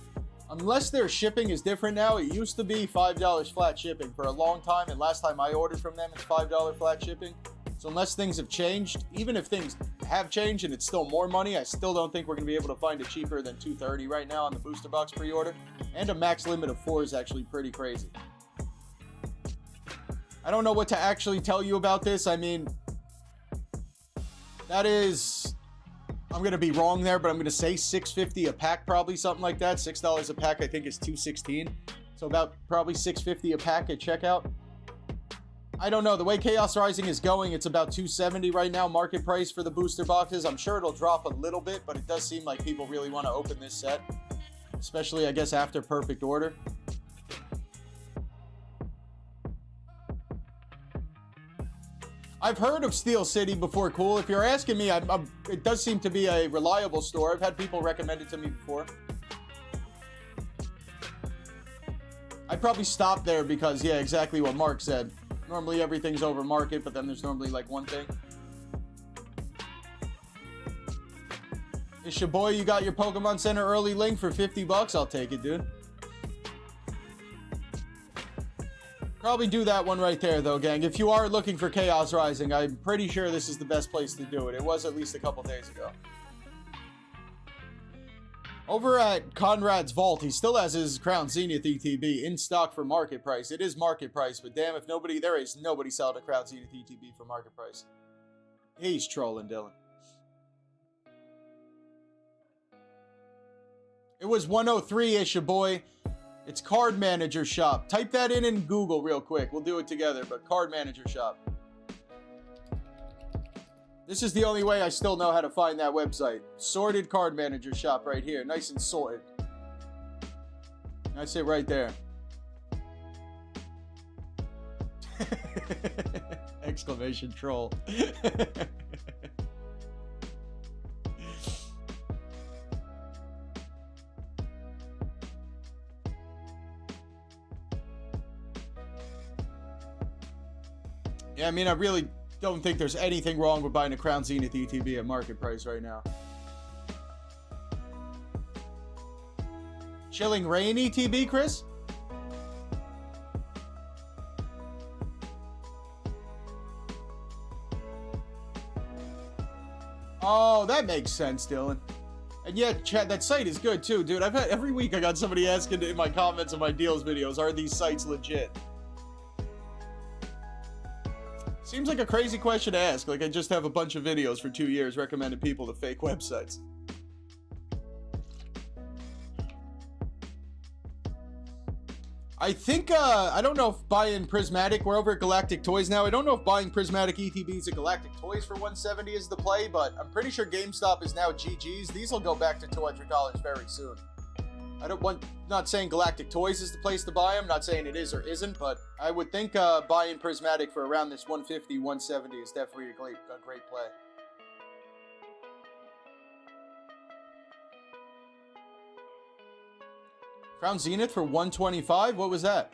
Unless their shipping is different now. It used to be $5 flat shipping for a long time. And last time I ordered from them, it's $5 flat shipping. So unless things have changed, even if things have changed and it's still more money, I still don't think we're going to be able to find it cheaper than $2.30 right now on the booster box pre-order. And a max limit of 4 is actually pretty crazy. I don't know what to actually tell you about this. I mean, that is, I'm going to be wrong there, but I'm going to say $6.50 a pack, probably something like that. $6 a pack, I think, is $2.16. So about probably $6.50 a pack at checkout. I don't know. The way Chaos Rising is going, it's about $2.70 right now, market price for the booster boxes. I'm sure it'll drop a little bit, but it does seem like people really want to open this set. Especially, I guess, after Perfect Order. I've heard of Steel City before, Cool. If you're asking me, it does seem to be a reliable store. I've had people recommend it to me before. I'd probably stop there because, yeah, exactly what Mark said. Normally everything's over market, but then there's normally like one thing. It's your boy. You got your Pokemon Center early link for $50. I'll take it, dude. Probably do that one right there, though, gang. If you are looking for Chaos Rising, I'm pretty sure this is the best place to do it. It was at least a couple days ago. Over at Conrad's Vault, he still has his Crown Zenith ETB in stock for market price. It is market price, but damn, if there is nobody selling a Crown Zenith ETB for market price. He's trolling, Dylan. It was 103-ish, your boy. It's Card Manager Shop. Type that in Google real quick. We'll do it together, but Card Manager Shop. This is the only way I still know how to find that website. Sorted Card Manager Shop right here. Nice and sorted. That's it right there. Exclamation troll. Yeah, I mean, I really don't think there's anything wrong with buying a Crown Zenith ETB at market price right now. Chilling Rain ETB, Chris? Oh, that makes sense, Dylan. And yeah, chat, that site is good too, dude. I've had every week I got somebody asking in my comments of my deals videos, are these sites legit? Seems like a crazy question to ask. Like I just have a bunch of videos for 2 years recommending people to fake websites. I think, I don't know if buying Prismatic, we're over at Galactic Toys now. I don't know if buying Prismatic ETBs at Galactic Toys for $170 is the play, but I'm pretty sure GameStop is now GG's. These will go back to $200 very soon. Not saying Galactic Toys is the place to buy them, not saying it is or isn't, but I would think buying Prismatic for around this $150, $170 is definitely a great play. Crown Zenith for $125? What was that?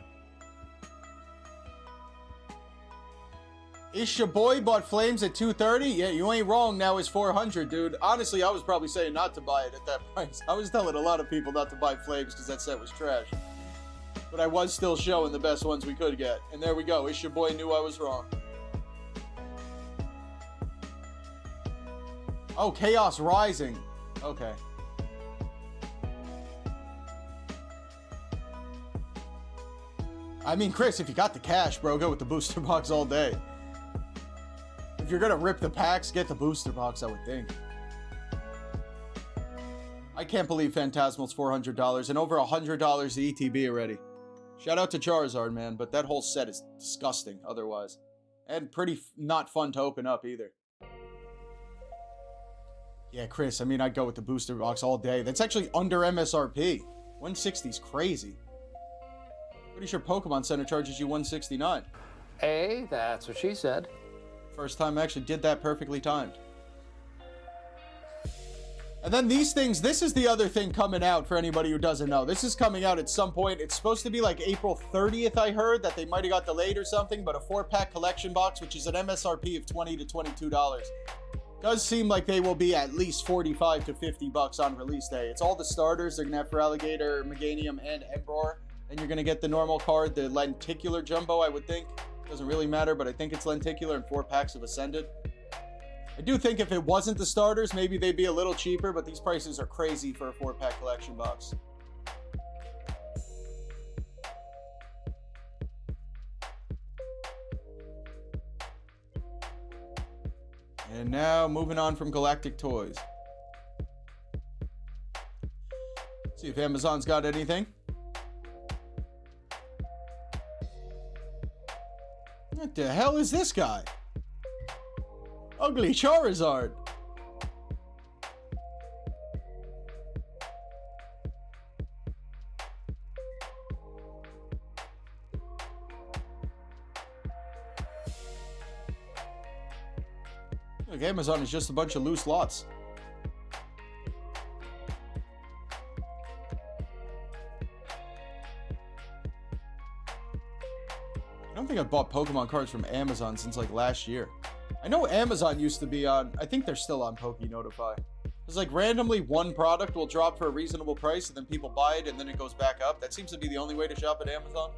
Ish your boy bought Flames at $230? Yeah, you ain't wrong. Now it's $400, dude. Honestly, I was probably saying not to buy it at that price. I was telling a lot of people not to buy Flames because that set was trash. But I was still showing the best ones we could get. And there we go. Ish your boy knew I was wrong. Oh, Chaos Rising. Okay. I mean, Chris, if you got the cash, bro, go with the booster box all day. If you're gonna rip the packs, get the booster box, I would think. I can't believe Phantasmal's $400 and over $100 the ETB already. Shout out to Charizard, man, but that whole set is disgusting otherwise. And pretty not fun to open up either. Yeah, Chris, I mean, I'd go with the booster box all day. That's actually under MSRP. 160 is crazy. Pretty sure Pokemon Center charges you $169.
Hey, that's what she said.
First time I actually did that perfectly timed. And then these things, this is the other thing coming out for anybody who doesn't know. This is coming out at some point. It's supposed to be like April 30th, I heard, that they might have got delayed or something, but a 4-pack collection box, which is an MSRP of $20 to $22. Does seem like they will be at least 45 to 50 bucks on release day. It's all the starters. They're going to have Feraligatr, Meganium, and Emperor. Then you're going to get the normal card, the Lenticular Jumbo, I would think. Doesn't really matter, but I think it's Lenticular and 4 packs of Ascended. I do think if it wasn't the starters, maybe they'd be a little cheaper, but these prices are crazy for a 4-pack collection box. And now, moving on from Galactictoys. See if Amazon's got anything. What the hell is this guy? Ugly Charizard. Look, Amazon is just a bunch of loose lots. I don't think I've bought Pokemon cards from Amazon since like last year. I know Amazon used to be on, I think they're still on Poke Notify. It's like randomly one product will drop for a reasonable price and then people buy it and then it goes back up. That seems to be the only way to shop at Amazon.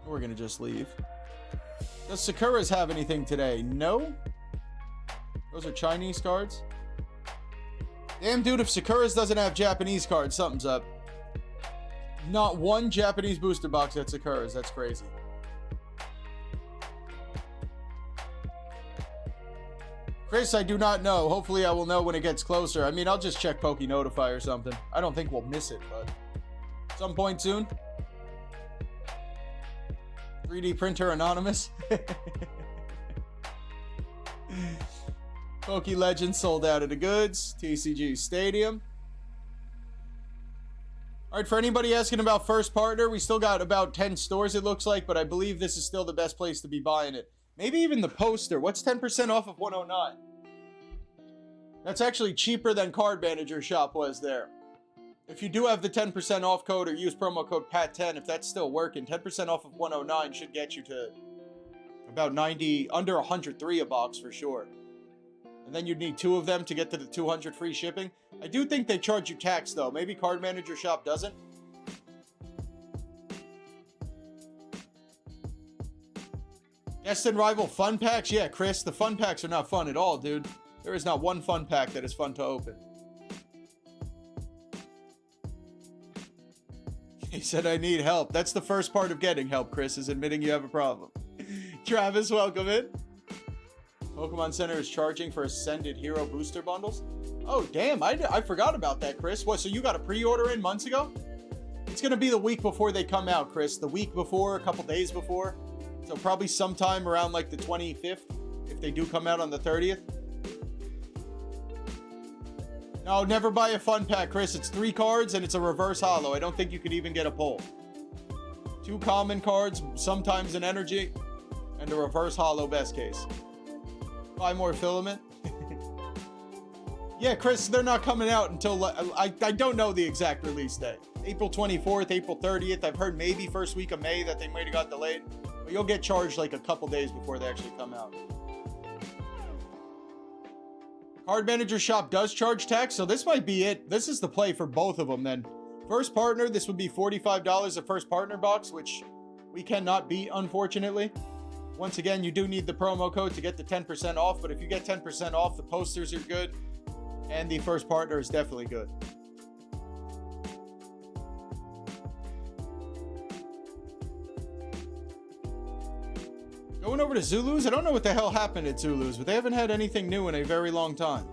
We're gonna just leave. Does Sakura's have anything today? No. Those are Chinese cards. Damn, dude, if Sakura's doesn't have Japanese cards, something's up. Not one Japanese booster box at Sakura's. That's crazy. Chris, I do not know. Hopefully I will know when it gets closer. I mean, I'll just check Poke Notify or something. I don't think we'll miss it, but some point soon. 3D printer anonymous. Poke Legends sold out of the goods. TCG Stadium. All right, for anybody asking about first partner, we still got about 10 stores, it looks like, but I believe this is still the best place to be buying it. Maybe even the poster. What's 10% off of 109? That's actually cheaper than Card Manager Shop was there. If you do have the 10% off code or use promo code PAT10, if that's still working, 10% off of 109 should get you to about 90, under 103 a box for sure. And then you'd need 2 of them to get to the 200 free shipping. I do think they charge you tax though. Maybe Card Manager Shop doesn't. Destined Rival fun packs? Yeah, Chris, the fun packs are not fun at all, dude. There is not one fun pack that is fun to open. He said, I need help. That's the first part of getting help, Chris, is admitting you have a problem. Travis, welcome in. Pokemon Center is charging for Ascended Hero booster bundles. Oh, damn. I forgot about that, Chris. What, so you got a pre-order in months ago? It's going to be the week before they come out, Chris. The week before, a couple days before. So probably sometime around like the 25th, if they do come out on the 30th. No, never buy a fun pack, Chris. It's 3 cards and it's a reverse holo. I don't think you could even get a pull. 2 common cards, sometimes an energy, and a reverse holo best case. Buy more filament. Yeah, Chris, they're not coming out until, I don't know the exact release date. April 24th, April 30th. I've heard maybe first week of May that they might have got delayed. But you'll get charged like a couple days before they actually come out. Card Manager Shop does charge tax, so this might be it. This is the play for both of them then. First partner, this would be $45 a first partner box, which we cannot beat, unfortunately. Once again, you do need the promo code to get the 10% off, but if you get 10% off, the posters are good, and the first partner is definitely good. Going over to Zulus, I don't know what the hell happened at Zulus, but they haven't had anything new in a very long time.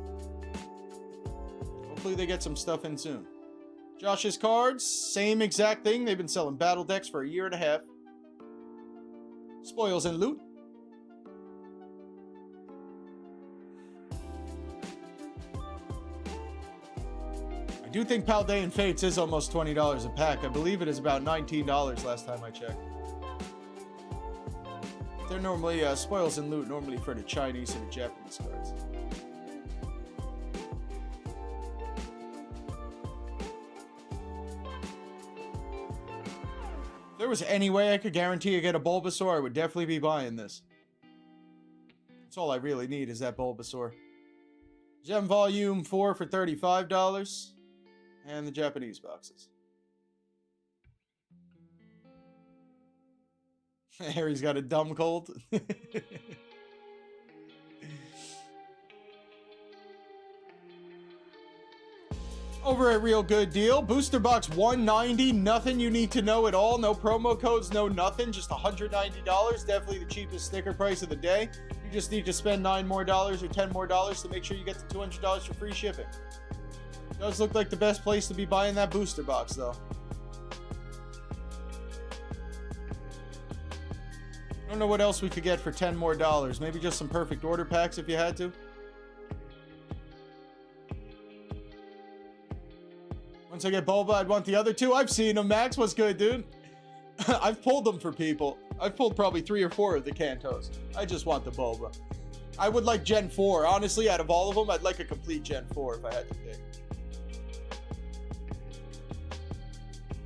Hopefully they get some stuff in soon. Josh's Cards, same exact thing. They've been selling battle decks for a year and a half. Spoils and loot. I do think Paldean Fates is almost $20 a pack. I believe it is about $19 last time I checked. They're normally, spoils and loot normally for the Chinese and the Japanese cards. there was any way I could guarantee I get a Bulbasaur, I would definitely be buying this. That's all I really need is that Bulbasaur. Gem Volume 4 for $35. And the Japanese boxes. Harry's got a dumb cold. Over at Real Good Deal, booster box $190, nothing you need to know at all, no promo codes, no nothing, just $190, definitely the cheapest sticker price of the day. You just need to spend $9 more or $10 more to make sure you get the $200 for free shipping. Does look like the best place to be buying that booster box though. I don't know what else we could get for $10 more. Maybe just some perfect order packs if you had to. Once I get Bulba, I'd want the other two. I've seen them. Max, what's good, dude? I've pulled them for people. I've pulled probably 3 or 4 of the Kantos. I just want the Bulba. I would like Gen 4. Honestly, out of all of them, I'd like a complete Gen 4 if I had to pick.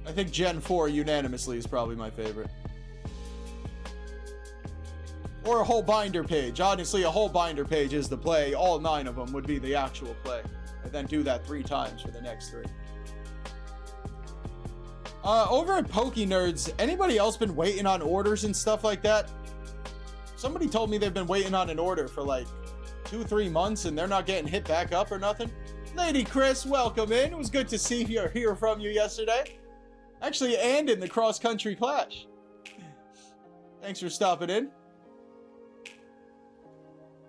I think Gen 4 unanimously is probably my favorite. Or a whole binder page. Honestly, a whole binder page is the play. All 9 of them would be the actual play. And then do that 3 times for the next 3. Over at Pokenerds, anybody else been waiting on orders and stuff like that? Somebody told me they've been waiting on an order for like 2-3 months and they're not getting hit back up or nothing. Lady Chris, welcome in. It was good to hear from you yesterday. Actually, and in the cross-country clash. Thanks for stopping in.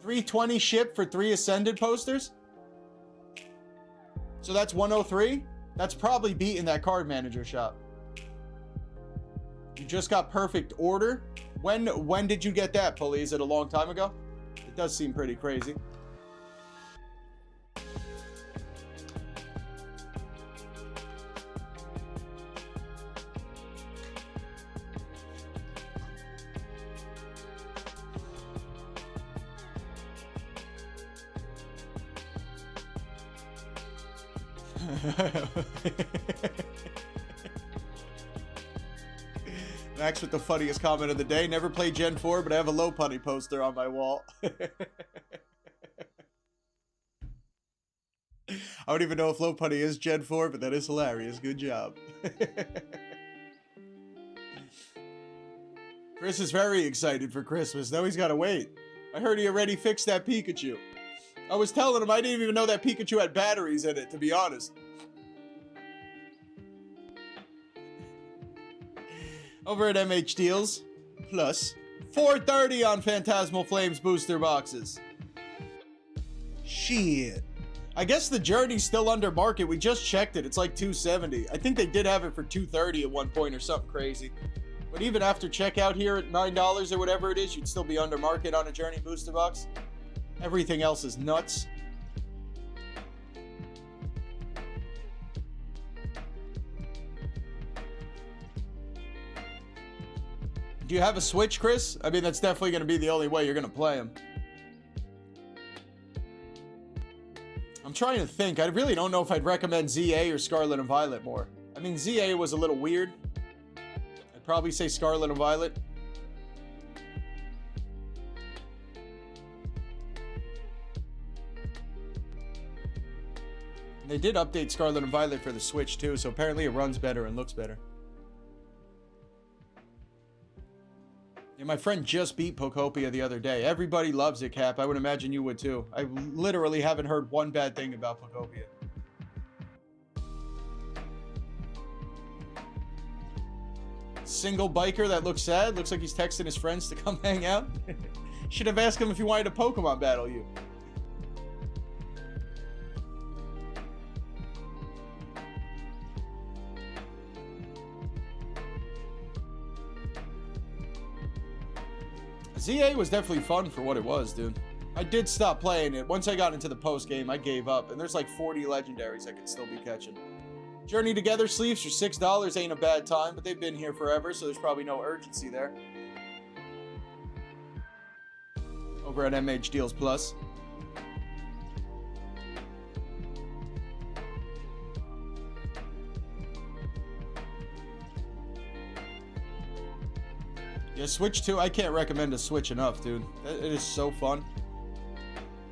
320 shipped for 3 Ascended posters. So that's 103. That's probably beating that card manager shop. You just got perfect order. When did you get that, Pulley? Is it a long time ago? It does seem pretty crazy. Max with the funniest comment of the day. Never played Gen 4, but I have a low putty poster on my wall. I don't even know if low putty is Gen 4, but that is hilarious. Good job. Chris is very excited for Christmas. Now he's got to wait. I heard he already fixed that Pikachu. I was telling him I didn't even know that Pikachu had batteries in it, to be honest. Over at MHDealsPlus, $430 on Phantasmal Flames booster boxes. Shit. I guess the Journey's still under market. We just checked it. It's like $270. I think they did have it for $230 at one point or something crazy. But even after checkout here at $9 or whatever it is, you'd still be under market on a Journey booster box. Everything else is nuts. Do you have a Switch, Chris? I mean, that's definitely going to be the only way you're going to play them. I'm trying to think. I really don't know if I'd recommend ZA or Scarlet and Violet more. I mean, ZA was a little weird. I'd probably say Scarlet and Violet. They did update Scarlet and Violet for the Switch too, so apparently it runs better and looks better. Yeah, my friend just beat Pokopia the other day. Everybody loves it, Cap. I would imagine you would too. I literally haven't heard one bad thing about Pokopia. Single biker that looks sad. Looks like he's texting his friends to come hang out. Should have asked him if he wanted to Pokemon battle you. ZA was definitely fun for what it was, dude. I did stop playing it. Once I got into the post game, I gave up. And there's like 40 legendaries I could still be catching. Journey Together sleeves for $6 ain't a bad time, but they've been here forever, so there's probably no urgency there. Over at MHDealsPlus. Yeah, Switch 2, I can't recommend a Switch enough, dude. It is so fun.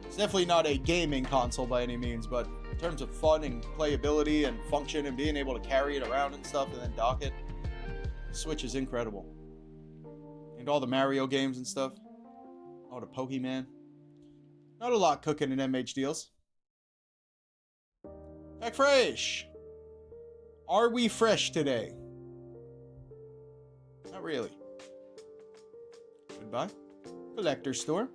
It's definitely not a gaming console by any means, but in terms of fun and playability and function and being able to carry it around and stuff and then dock it, the Switch is incredible. And all the Mario games and stuff. Oh, the Pokemon. Not a lot cooking in MH deals. Pack fresh. Are we fresh today? Not really. Goodbye. Collector store.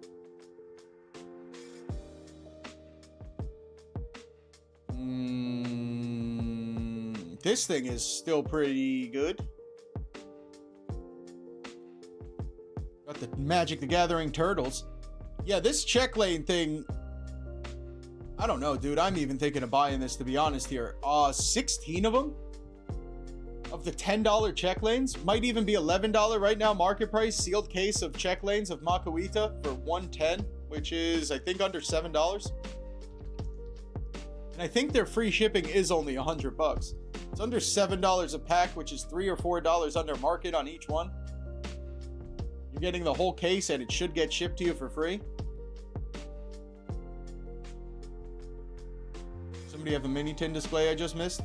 This thing is still pretty good. Got the Magic the Gathering Turtles. Yeah, this check lane thing, I don't know, dude. I'm even thinking of buying this, to be honest here. 16 of them? Of the $10 check lanes? Might even be $11 right now, market price. Sealed case of check lanes of Makuita for $110, which is, I think, under $7. And I think their free shipping is only $100. It's under $7 a pack, which is $3 or $4 under market on each one. You're getting the whole case, and it should get shipped to you for free. Somebody have a mini tin display I just missed?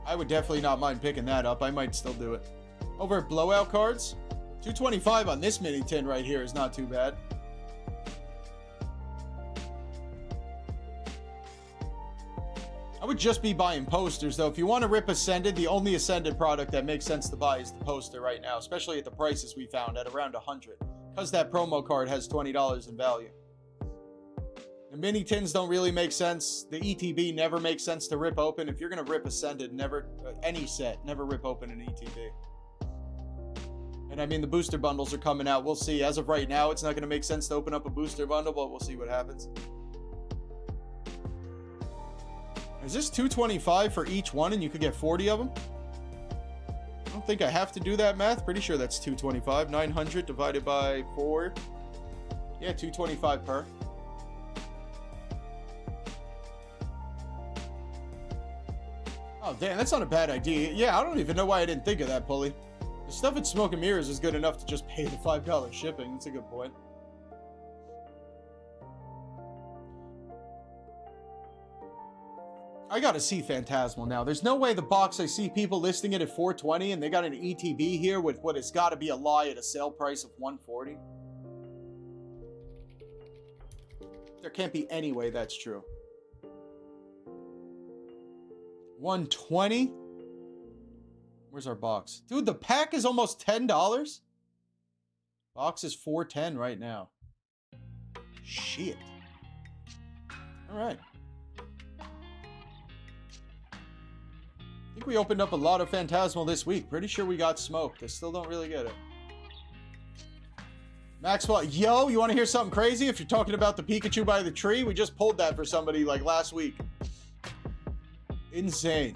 I would definitely not mind picking that up. I might still do it. Over at Blowout Cards, $225 on this mini tin right here is not too bad. I would just be buying posters, though. If you want to rip Ascended, the only Ascended product that makes sense to buy is the poster right now, especially at the prices we found at around $100, because that promo card has $20 in value. The mini tins don't really make sense. The ETB never makes sense to rip open. If you're going to rip Ascended, never, any set, never rip open an ETB. And I mean, the booster bundles are coming out. We'll see. As of right now, it's not going to make sense to open up a booster bundle, but we'll see what happens. Is this $225 for each one and you could get 40 of them? I don't think I have to do that math. Pretty sure that's $225. 900 divided by 4. Yeah, $225 per. Oh, damn, that's not a bad idea. Yeah, I don't even know why I didn't think of that, Pulley. The stuff at SmokeandMirrors is good enough to just pay the $5 shipping. That's a good point. I gotta see Phantasmal now. There's no way the box, I see people listing it at $420 and they got an ETB here with what has got to be a lie at a sale price of $140. There can't be any way that's true. $120? Where's our box? Dude, the pack is almost $10. Box is $410 right now. Shit. All right. I think we opened up a lot of Phantasmal this week. Pretty sure we got smoked. I still don't really get it. Maxwell, yo, you want to hear something crazy? If you're talking about the Pikachu by the tree, we just pulled that for somebody like last week. Insane.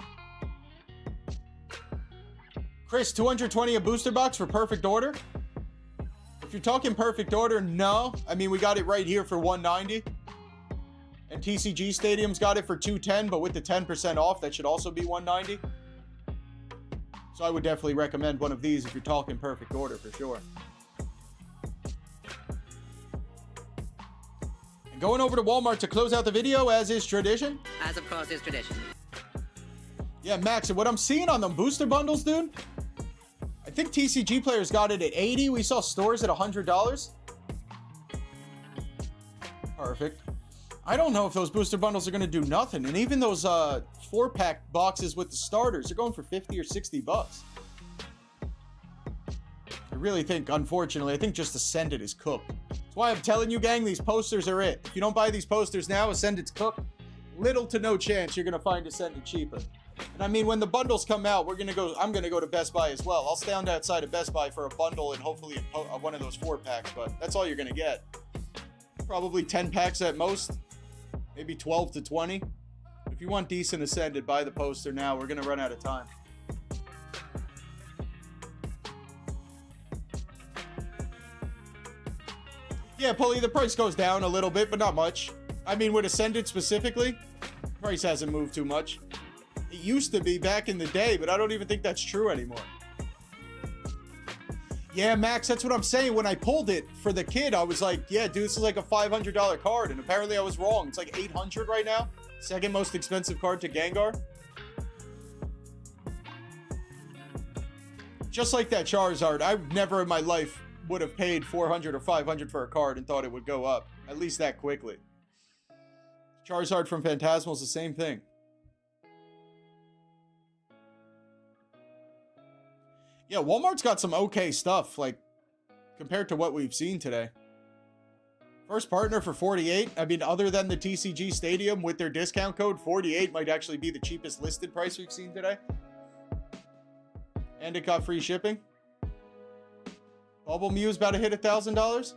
Chris, 220 a booster box for perfect order? If you're talking perfect order, no. I mean, we got it right here for $190. And TCG Stadium's got it for $210, but with the 10% off, that should also be $190. So I would definitely recommend one of these if you're talking perfect order for sure. And going over to Walmart to close out the video, as is tradition.
As of course is tradition.
Yeah, Max, and what I'm seeing on them booster bundles, dude, I think TCG players got it at $80. We saw stores at $100. Perfect. I don't know if those booster bundles are going to do nothing. And even those 4-pack boxes with the starters are going for $50 or $60. I really think, unfortunately, I think just Ascended is cooked. That's why I'm telling you, gang, these posters are it. If you don't buy these posters now, Ascended's cooked. Little to no chance you're going to find Ascended cheaper. And I mean, when the bundles come out, I'm going to go to Best Buy as well. I'll stand outside of Best Buy for a bundle and hopefully one of those 4-packs, but that's all you're going to get. Probably 10 packs at most. Maybe 12 to 20. If you want decent Ascended, buy the poster now. We're going to run out of time. Yeah, Pulley, the price goes down a little bit, but not much. I mean, with Ascended specifically, price hasn't moved too much. used to be back in the day, but I don't even think that's true anymore. Yeah, Max, that's what I'm saying. When I pulled it for the kid, I was like, yeah, dude, this is like a $500 card. And apparently I was wrong. It's like 800 right now. Second most expensive card to Gengar. Just like that Charizard, I never in my life would have paid 400 or 500 for a card and thought it would go up. At least that quickly. Charizard from Phantasmal is the same thing. Yeah, Walmart's got some okay stuff, like, compared to what we've seen today. First partner for 48. I mean, other than the TCG Stadium with their discount code, 48 might actually be the cheapest listed price we've seen today. And it got free shipping. Bubble Mew's about to hit $1,000.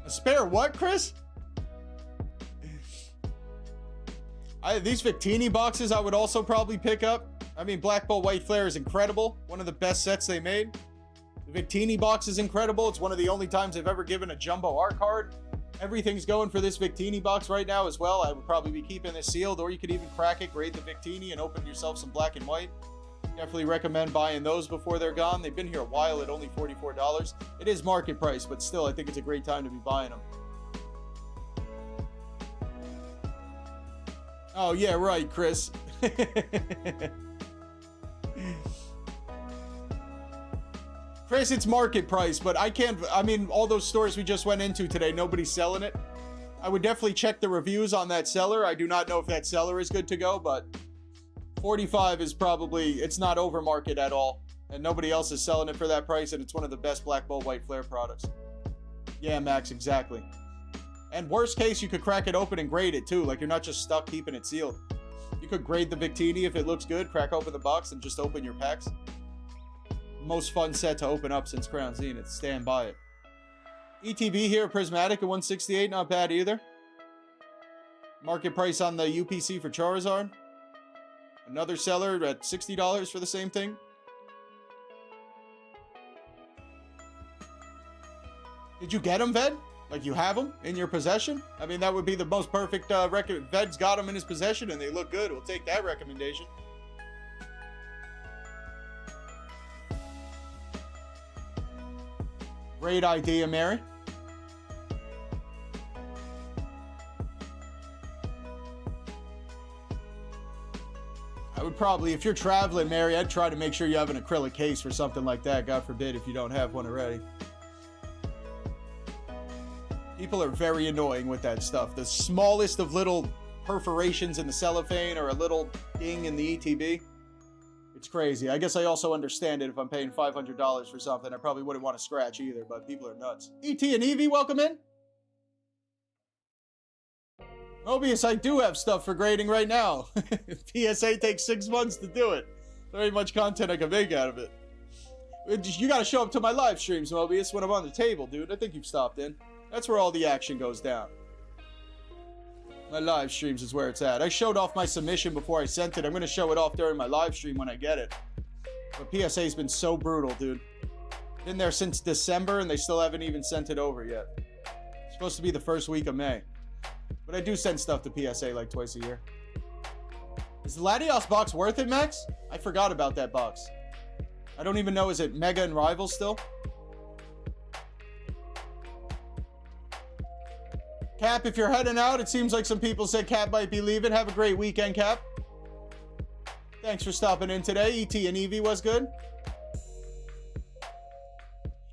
A spare what, Chris? These Victini boxes I would also probably pick up. I mean, Black Bolt White Flare is incredible. One of the best sets they made. The Victini box is incredible. It's one of the only times they've ever given a jumbo art card. Everything's going for this Victini box right now as well. I would probably be keeping this sealed, or you could even crack it, grade the Victini, and open yourself some black and white. Definitely recommend buying those before they're gone. They've been here a while at only $44. It is market price, but still, I think it's a great time to be buying them. Oh, yeah, right, Chris. Chris, it's market price, but I mean, all those stores we just went into today, nobody's selling it. I would definitely check the reviews on that seller. I do not know if that seller is good to go, but 45 is probably, it's not over market at all. And nobody else is selling it for that price, and it's one of the best Black Bolt White Flare products. Yeah, Max, exactly. And worst case, you could crack it open and grade it too. Like, you're not just stuck keeping it sealed. You could grade the Victini if it looks good, crack open the box, and just open your packs. Most fun set to open up since Crown Zenith. Stand by it. ETB here, Prismatic at 168, not bad either. Market price on the UPC for Charizard. Another seller at $60 for the same thing. Did you get them, Ved? Like, you have them in your possession? I mean, that would be the most perfect record. Ved's got them in his possession and they look good. We'll take that recommendation. Great idea, Mary. I would probably, if you're traveling, Mary, I'd try to make sure you have an acrylic case for something like that. God forbid if you don't have one already. People are very annoying with that stuff. The smallest of little perforations in the cellophane or a little ding in the ETB. It's crazy. I guess I also understand it. If I'm paying $500 for something, I probably wouldn't want to scratch either, but people are nuts. ET and Evie, welcome in. Mobius, I do have stuff for grading right now. PSA takes 6 months to do it. Very much content I can make out of it. You gotta show up to my live streams, Mobius, when I'm on the table, dude. I think you've stopped in. That's where all the action goes down. My live streams is where it's at. I showed off my submission before I sent it. I'm going to show it off during my live stream when I get it. But PSA's been so brutal, dude. Been there since December, and they still haven't even sent it over yet. It's supposed to be the first week of May. But I do send stuff to PSA like twice a year. Is the Latios box worth it, Max? I forgot about that box. I don't even know, is it Mega and Rivals still? Cap, if you're heading out, it seems like some people said Cap might be leaving. Have a great weekend, Cap. Thanks for stopping in today. ET and Evie was good.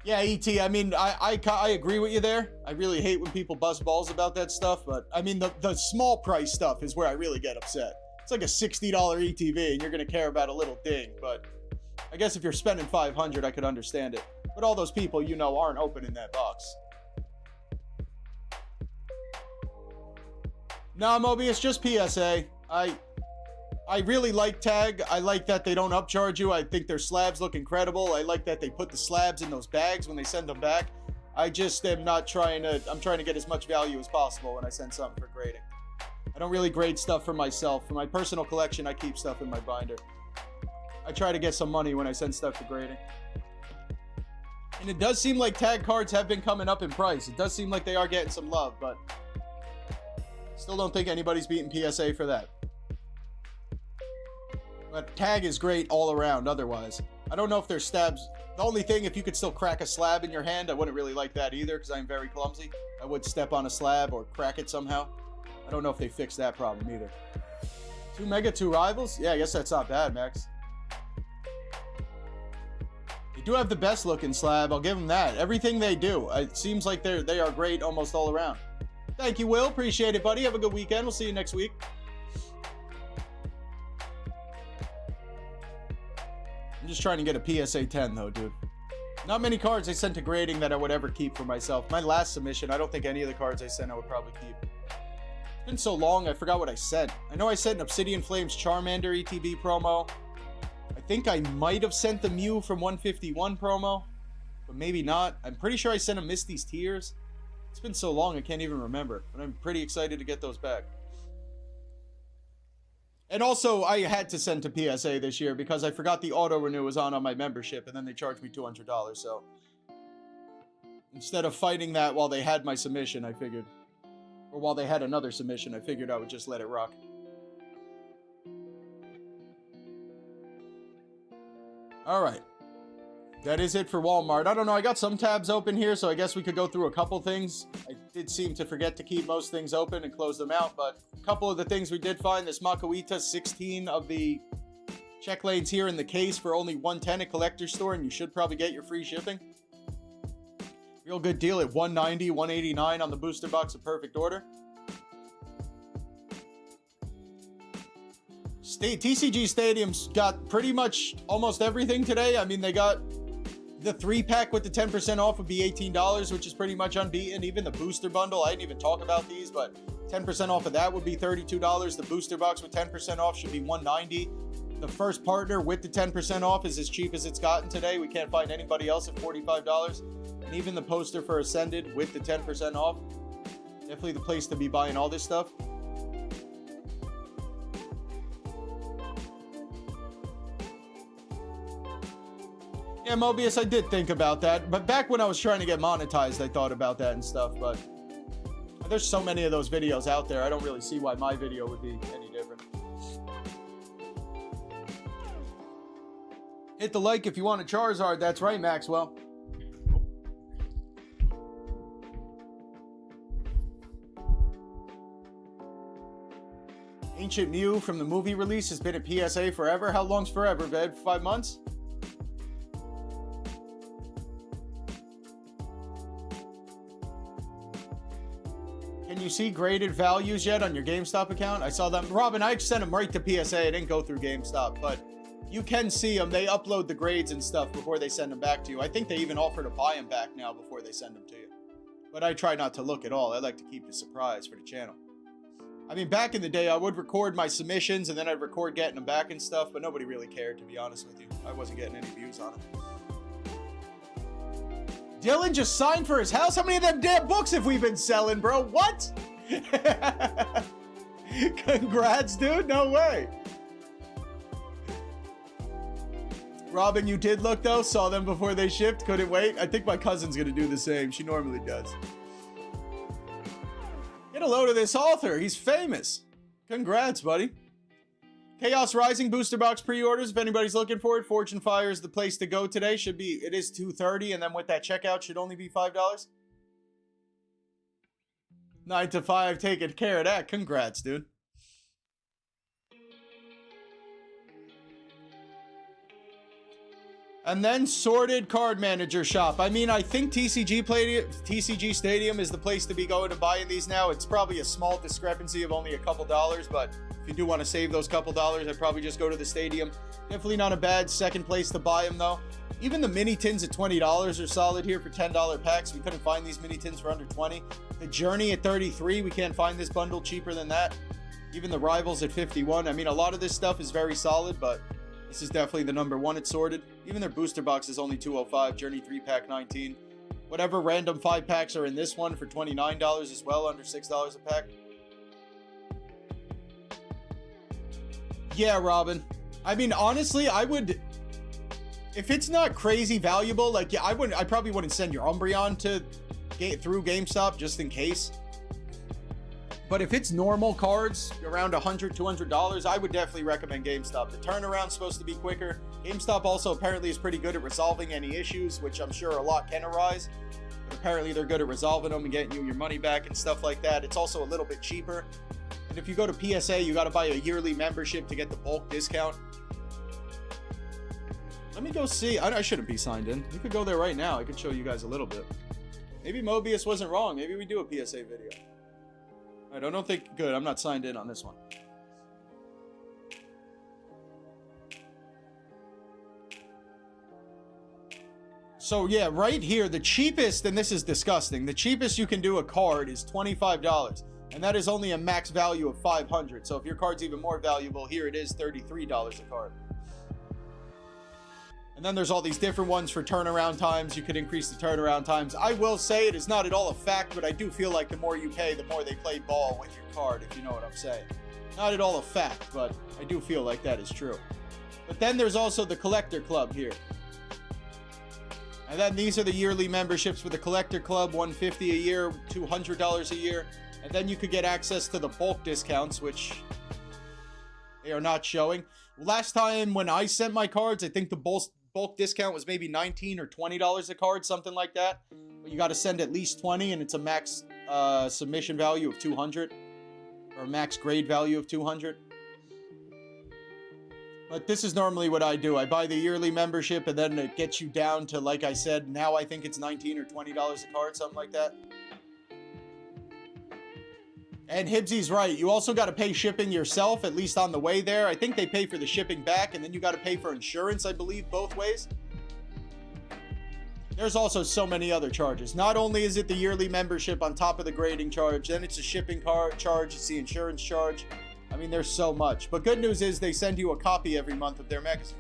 Yeah, ET, I mean, I agree with you there. I really hate when people bust balls about that stuff, but I mean, the small price stuff is where I really get upset. It's like a $60 ETV, and you're going to care about a little ding, but I guess if you're spending $500, I could understand it. But all those people, you know, aren't opening that box. Nah, Mobius, just PSA. I really like Tag. I like that they don't upcharge you. I think their slabs look incredible. I like that they put the slabs in those bags when they send them back. I just am not trying to, I'm trying to get as much value as possible when I send something for grading. I don't really grade stuff for myself. For my personal collection, I keep stuff in my binder. I try to get some money when I send stuff for grading. And it does seem like tag cards have been coming up in price. It does seem like they are getting some love, but still don't think anybody's beating PSA for that. But tag is great all around otherwise. I don't know if there's stabs. The only thing, if you could still crack a slab in your hand, I wouldn't really like that either because I'm very clumsy. I would step on a slab or crack it somehow. I don't know if they fixed that problem either. 2 Mega, 2 Rivals? Yeah, I guess that's not bad, Max. They do have the best looking slab, I'll give them that. Everything they do, it seems like they are great almost all around. Thank you, Will. Appreciate it, buddy. Have a good weekend. We'll see you next week. I'm just trying to get a PSA 10 though, dude. Not many cards I sent to grading that I would ever keep for myself. My last submission, I don't think any of the cards I sent I would probably keep. It's been so long, I forgot what I sent. I know I sent an Obsidian Flames Charmander ETB promo. I think I might have sent the Mew from 151 promo, but maybe not. I'm pretty sure I sent a Misty's Tears. It's been so long, I can't even remember, but I'm pretty excited to get those back. And also, I had to send to PSA this year because I forgot the auto renew was on my membership, and then they charged me $200. So instead of fighting that while they had my submission, I figured, or while they had another submission, I figured I would just let it rock. All right, that is it for Walmart. I don't know, I got some tabs open here, so I guess we could go through a couple things. I did seem to forget to keep most things open and close them out, but a couple of the things we did find, this Makuita 16 of the check lanes here in the case for only $110 at Collector Store, and you should probably get your free shipping. Real good deal at $190, $189 on the booster box of Perfect Order. TCG Stadium's got pretty much almost everything today. I mean, they got the 3-pack with the 10% off would be $18, which is pretty much unbeaten. Even the booster bundle, I didn't even talk about these, but 10% off of that would be $32. The booster box with 10% off should be $190. The first partner with the 10% off is as cheap as it's gotten today. We can't find anybody else at $45. And even the poster for Ascended with the 10% off. Definitely the place to be buying all this stuff. Yeah, Mobius, I did think about that. But back when I was trying to get monetized, I thought about that and stuff. But there's so many of those videos out there. I don't really see why my video would be any different. Hit the like if you want a Charizard. That's right, Maxwell. Ancient Mew from the movie release has been at PSA forever. How long's forever, babe? 5 months? Can you see graded values yet on your GameStop account? I saw them. Robin, I sent them right to PSA. I didn't go through GameStop, but you can see them. They upload the grades and stuff before they send them back to you. I think they even offer to buy them back now before they send them to you. But I try not to look at all. I like to keep the surprise for the channel. I mean, back in the day, I would record my submissions and then I'd record getting them back and stuff, but nobody really cared, to be honest with you. I wasn't getting any views on them. Dylan just signed for his house? How many of them damn books have we been selling, bro? What? Congrats, dude. No way. Robin, you did look, though. Saw them before they shipped. Couldn't wait. I think my cousin's going to do the same. She normally does. Get a load of this author. He's famous. Congrats, buddy. Chaos Rising booster box pre-orders. If anybody's looking for it, Fortune Fire is the place to go today. It is $230, and then with that checkout, should only be $5. 9 to 5, taking care of that. Congrats, dude. And then Sorted Card Manager Shop. I mean, I think TCG Stadium is the place to be going and buying these now. It's probably a small discrepancy of only a couple dollars, but if you do want to save those couple dollars, I'd probably just go to the Stadium. Definitely not a bad second place to buy them, though. Even the mini tins at $20 are solid here for $10 packs. We couldn't find these mini tins for under $20. The Journey at $33, we can't find this bundle cheaper than that. Even the Rivals at $51. I mean, a lot of this stuff is very solid, but this is definitely the number one at Sorted. Even their booster box is only $205. Journey 3-pack, $19. Whatever random 5-packs are in this one for $29 as well, under $6 a pack. Yeah, Robin. I mean, honestly, I would... If it's not crazy valuable, like, yeah, I probably wouldn't send your Umbreon through GameStop just in case. But if it's normal cards, around $100, $200, I would definitely recommend GameStop. The turnaround's supposed to be quicker. GameStop also apparently is pretty good at resolving any issues, which I'm sure a lot can arise. But apparently they're good at resolving them and getting you your money back and stuff like that. It's also a little bit cheaper. And if you go to PSA, you got to buy a yearly membership to get the bulk discount. Let me go see. I shouldn't be signed in. You could go there right now. I could show you guys a little bit. Maybe Mobius wasn't wrong. Maybe we do a PSA video. I don't think... Good, I'm not signed in on this one. So, yeah, right here, the cheapest, and this is disgusting, the cheapest you can do a card is $25. And that is only a max value of $500. So if your card's even more valuable, here it is, $33 a card. And then there's all these different ones for turnaround times. You could increase the turnaround times. I will say it is not at all a fact, but I do feel like the more you pay, the more they play ball with your card, if you know what I'm saying. Not at all a fact, but I do feel like that is true. But then there's also the Collector Club here. And then these are the yearly memberships for the Collector Club, $150 a year, $200 a year. And then you could get access to the bulk discounts, which they are not showing. Last time when I sent my cards, I think the bulk discount was maybe $19 or $20 a card, something like that. But you got to send at least 20, and it's a max submission value of 200, or a max grade value of 200. But this is normally what I do. I buy the yearly membership, and then it gets you down to, like I said, now I think it's $19 or $20 a card, something like that. And Hibsy's right. You also got to pay shipping yourself, at least on the way there. I think they pay for the shipping back, and then you got to pay for insurance, I believe, both ways. There's also so many other charges. Not only is it the yearly membership on top of the grading charge, then it's a shipping charge, it's the insurance charge. I mean, there's so much. But good news is they send you a copy every month of their magazine.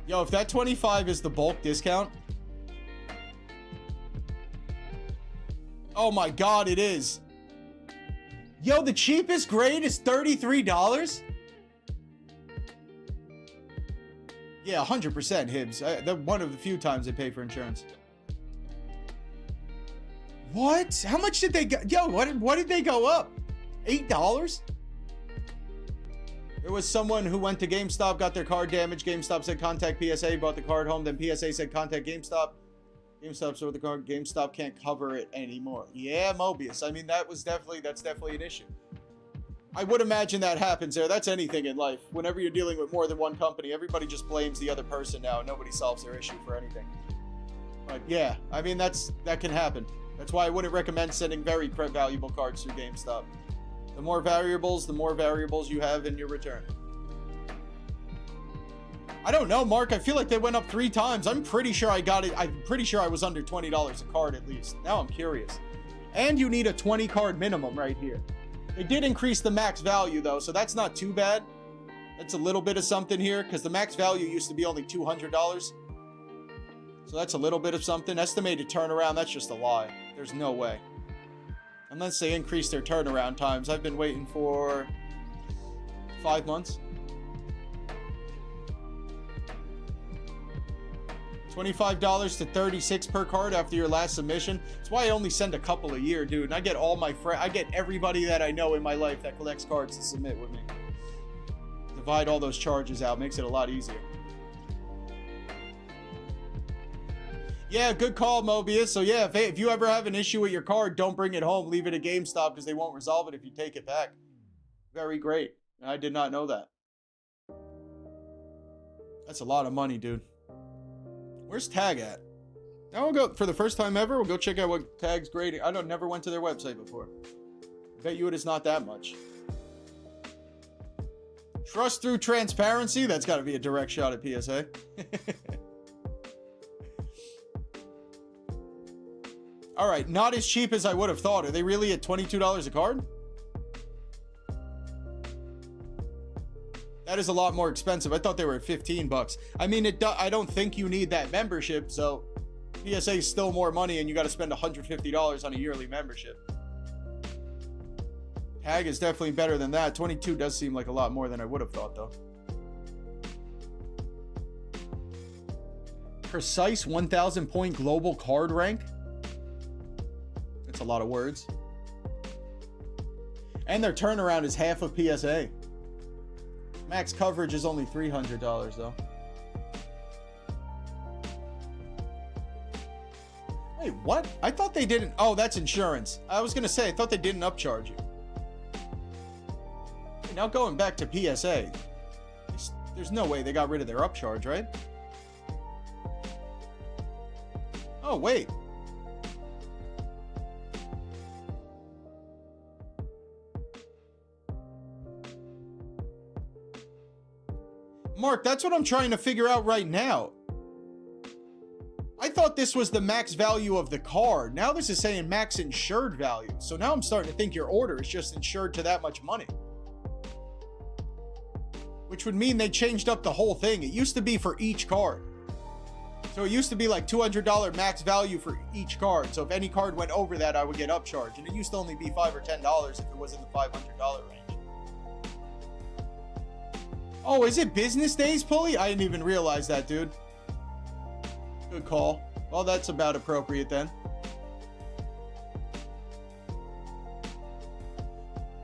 Yo, if that 25 is the bulk discount... Oh my god, it is. Yo, the cheapest grade is $33? Yeah, 100% Hibs. That's one of the few times they pay for insurance. What? How much did they go? Yo, what did they go up? $8? There was someone who went to GameStop, got their card damaged. GameStop said contact PSA, brought the card home. Then PSA said contact GameStop. GameStop sold the card. GameStop can't cover it anymore. Yeah, Mobius. I mean, that's definitely an issue. I would imagine that happens there. That's anything in life. Whenever you're dealing with more than one company, everybody just blames the other person now. Nobody solves their issue for anything. But yeah, I mean, that can happen. That's why I wouldn't recommend sending very valuable cards through GameStop. The more variables you have in your return. I don't know, Mark. I feel like they went up 3 times. I'm pretty sure I got it. I'm pretty sure I was under $20 a card at least. Now I'm curious. And you need a 20 card minimum right here. They did increase the max value though, so that's not too bad. That's a little bit of something here because the max value used to be only $200. So that's a little bit of something. Estimated turnaround, that's just a lie. There's no way. Unless they increase their turnaround times. I've been waiting for 5 months. $25 to $36 per card after your last submission. That's why I only send a couple a year, dude. And I get all my friends. I get everybody that I know in my life that collects cards to submit with me. Divide all those charges out. Makes it a lot easier. Yeah, good call, Mobius. So yeah, if you ever have an issue with your card, don't bring it home. Leave it at GameStop because they won't resolve it if you take it back. Very great. I did not know that. That's a lot of money, dude. Where's Tag at? Now we'll go, for the first time ever, we'll go check out what Tag's grading. I never went to their website before. Bet you it is not that much. Trust through transparency? That's got to be a direct shot at PSA. All right, not as cheap as I would have thought. Are they really at $22 a card? That is a lot more expensive. I thought they were at 15 bucks. I mean, I don't think you need that membership, so PSA is still more money and you got to spend $150 on a yearly membership. Tag is definitely better than that. 22 does seem like a lot more than I would have thought, though. Precise 1,000 point global card rank. That's a lot of words. And their turnaround is half of PSA. Max coverage is only $300, though. Wait, what? I thought they didn't. Oh, that's insurance. I was going to say, I thought they didn't upcharge you. Now going back to PSA, there's no way they got rid of their upcharge, right? Oh, wait. Mark, that's what I'm trying to figure out right now. I thought this was the max value of the card. Now this is saying max insured value. So now I'm starting to think your order is just insured to that much money. Which would mean they changed up the whole thing. It used to be for each card. So it used to be like $200 max value for each card. So if any card went over that, I would get upcharged. And it used to only be $5 or $10 if it was in the $500 range. Oh, is it business days, Pulley? I didn't even realize that, dude. Good call. Well, that's about appropriate then.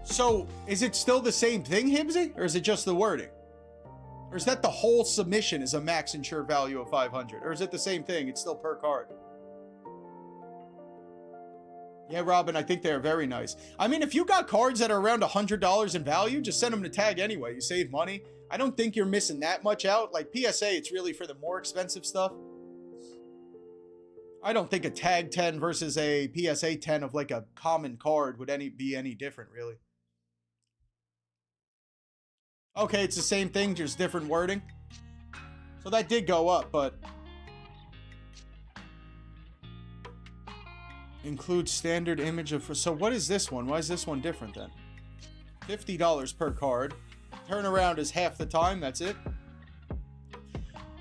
So, is it still the same thing, Hibbsy? Or is it just the wording? Or is that the whole submission is a max insured value of 500? Or is it the same thing? It's still per card. Yeah, Robin, I think they're very nice. I mean, if you got cards that are around $100 in value, just send them to Tag anyway. You save money. I don't think you're missing that much out. Like PSA, it's really for the more expensive stuff. I don't think a Tag 10 versus a PSA 10 of like a common card would be any different, really. Okay, it's the same thing, just different wording. So that did go up, but... Include standard image of... So what is this one? Why is this one different then? $50 per card. Turnaround is half the time, that's it.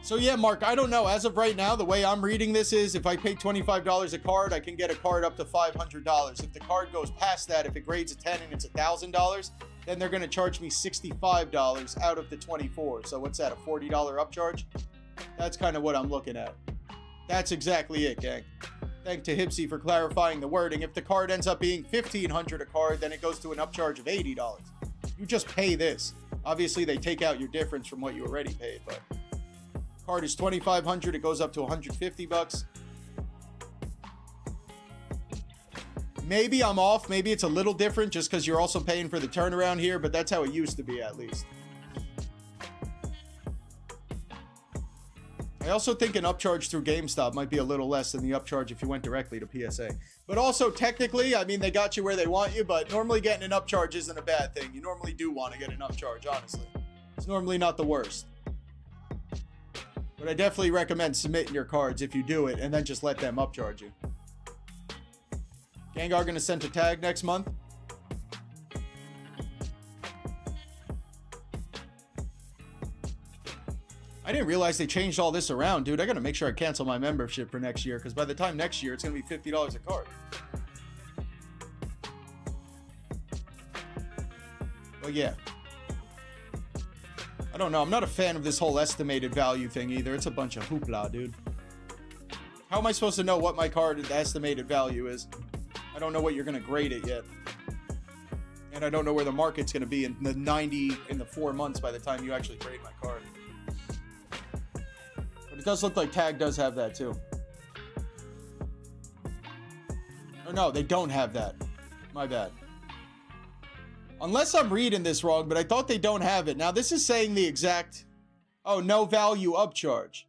So yeah, Mark, I don't know. As of right now, the way I'm reading this is if I pay $25 a card, I can get a card up to $500. If the card goes past that, if it grades a 10 and it's $1,000, then they're going to charge me $65 out of the 24. So what's that, a $40 upcharge? That's kind of what I'm looking at. That's exactly it, gang. Thank to Hipsy for clarifying the wording. If the card ends up being $1,500 a card, then it goes to an upcharge of $80. You just pay this. Obviously, they take out your difference from what you already paid, but card is $2,500. It goes up to $150. Maybe I'm off. Maybe it's a little different just because you're also paying for the turnaround here, but that's how it used to be at least. I also think an upcharge through GameStop might be a little less than the upcharge if you went directly to PSA. But also, technically, I mean, they got you where they want you, but normally getting an upcharge isn't a bad thing. You normally do want to get an upcharge, honestly. It's normally not the worst. But I definitely recommend submitting your cards if you do it, and then just let them upcharge you. Gengar gonna send to Tag next month. I didn't realize they changed all this around, dude. I gotta make sure I cancel my membership for next year, because by the time next year, it's gonna be $50 a card. But yeah. I don't know. I'm not a fan of this whole estimated value thing either. It's a bunch of hoopla, dude. How am I supposed to know what my card estimated value is? I don't know what you're going to grade it yet. And I don't know where the market's going to be in the 4 months by the time you actually grade my card. But it does look like Tag does have that too. Or no, they don't have that. My bad. Unless I'm reading this wrong, but I thought they don't have it. Now this is saying the exact... Oh, no value upcharge.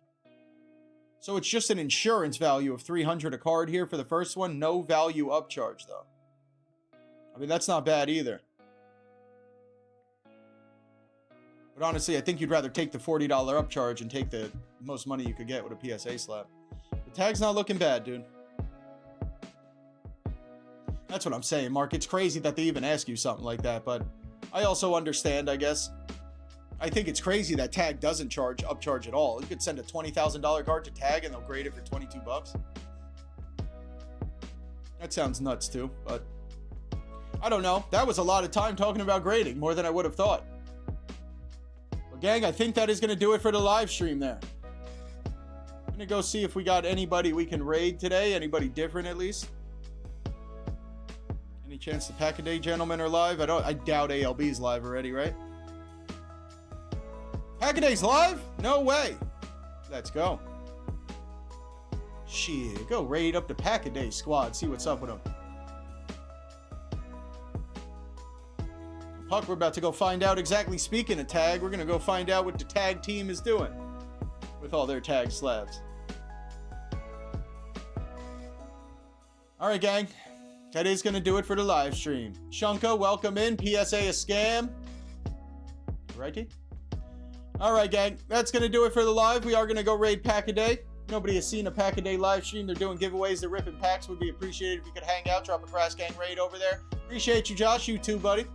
So it's just an insurance value of $300 a card here for the first one. No value upcharge, though. I mean, that's not bad either. But honestly, I think you'd rather take the $40 upcharge and take the most money you could get with a PSA slab. The Tag's not looking bad, dude. That's what I'm saying, Mark. It's crazy that they even ask you something like that, but I also understand, I guess. I think it's crazy that Tag doesn't upcharge at all. You could send a $20,000 card to Tag and they'll grade it for $22. That sounds nuts too, but I don't know. That was a lot of time talking about grading, more than I would have thought. Well, gang, I think that is going to do it for the live stream there. I'm going to go see if we got anybody we can raid today. Anybody different, at least. Any chance the Pack-A-Day gentlemen are live? I doubt ALB's live already, right? Pack-A-Day's live? No way. Let's go. Shit, go raid up the Pack-A-Day squad. See what's up with them. Puck, we're about to go find out exactly. Speaking of tag, we're going to go find out what the tag team is doing with all their tag slabs. All right, gang. That is going to do it for the live stream. Shunka, welcome in. PSA a scam. Righty? All right, gang. That's going to do it for the live. We are going to go raid Pack-A-Day. Nobody has seen a Pack-A-Day live stream. They're doing giveaways. They're ripping packs. Would be appreciated if you could hang out. Drop a Grass Gang raid over there. Appreciate you, Josh. You too, buddy.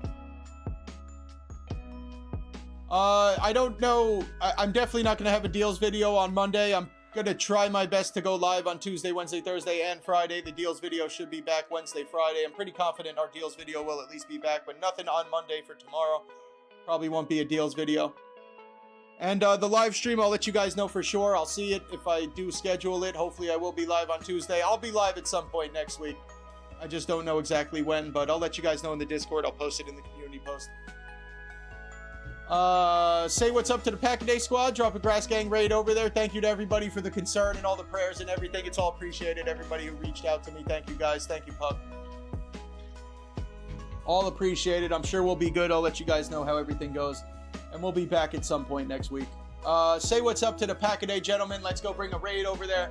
I don't know. I'm definitely not going to have a deals video on Monday. I'm going to try my best to go live on Tuesday, Wednesday, Thursday, and Friday. The deals video should be back Wednesday, Friday. I'm pretty confident our deals video will at least be back, but nothing on Monday for tomorrow. Probably won't be a deals video. And the live stream, I'll let you guys know for sure. I'll see it if I do schedule it. Hopefully I will be live on Tuesday. I'll be live at some point next week. I just don't know exactly when, but I'll let you guys know in the Discord. I'll post it in the community post. Say what's up to the Pack-A-Day squad. Drop a Grass Gang raid over there. Thank you to everybody for the concern and all the prayers and everything. It's all appreciated. Everybody who reached out to me. Thank you, guys. Thank you, Puck. All appreciated. I'm sure we'll be good. I'll let you guys know how everything goes. And we'll be back at some point next week. Say what's up to the Pack-A-Day gentlemen. Let's go bring a raid over there.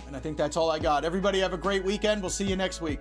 And I think that's all I got. Everybody have a great weekend. We'll see you next week.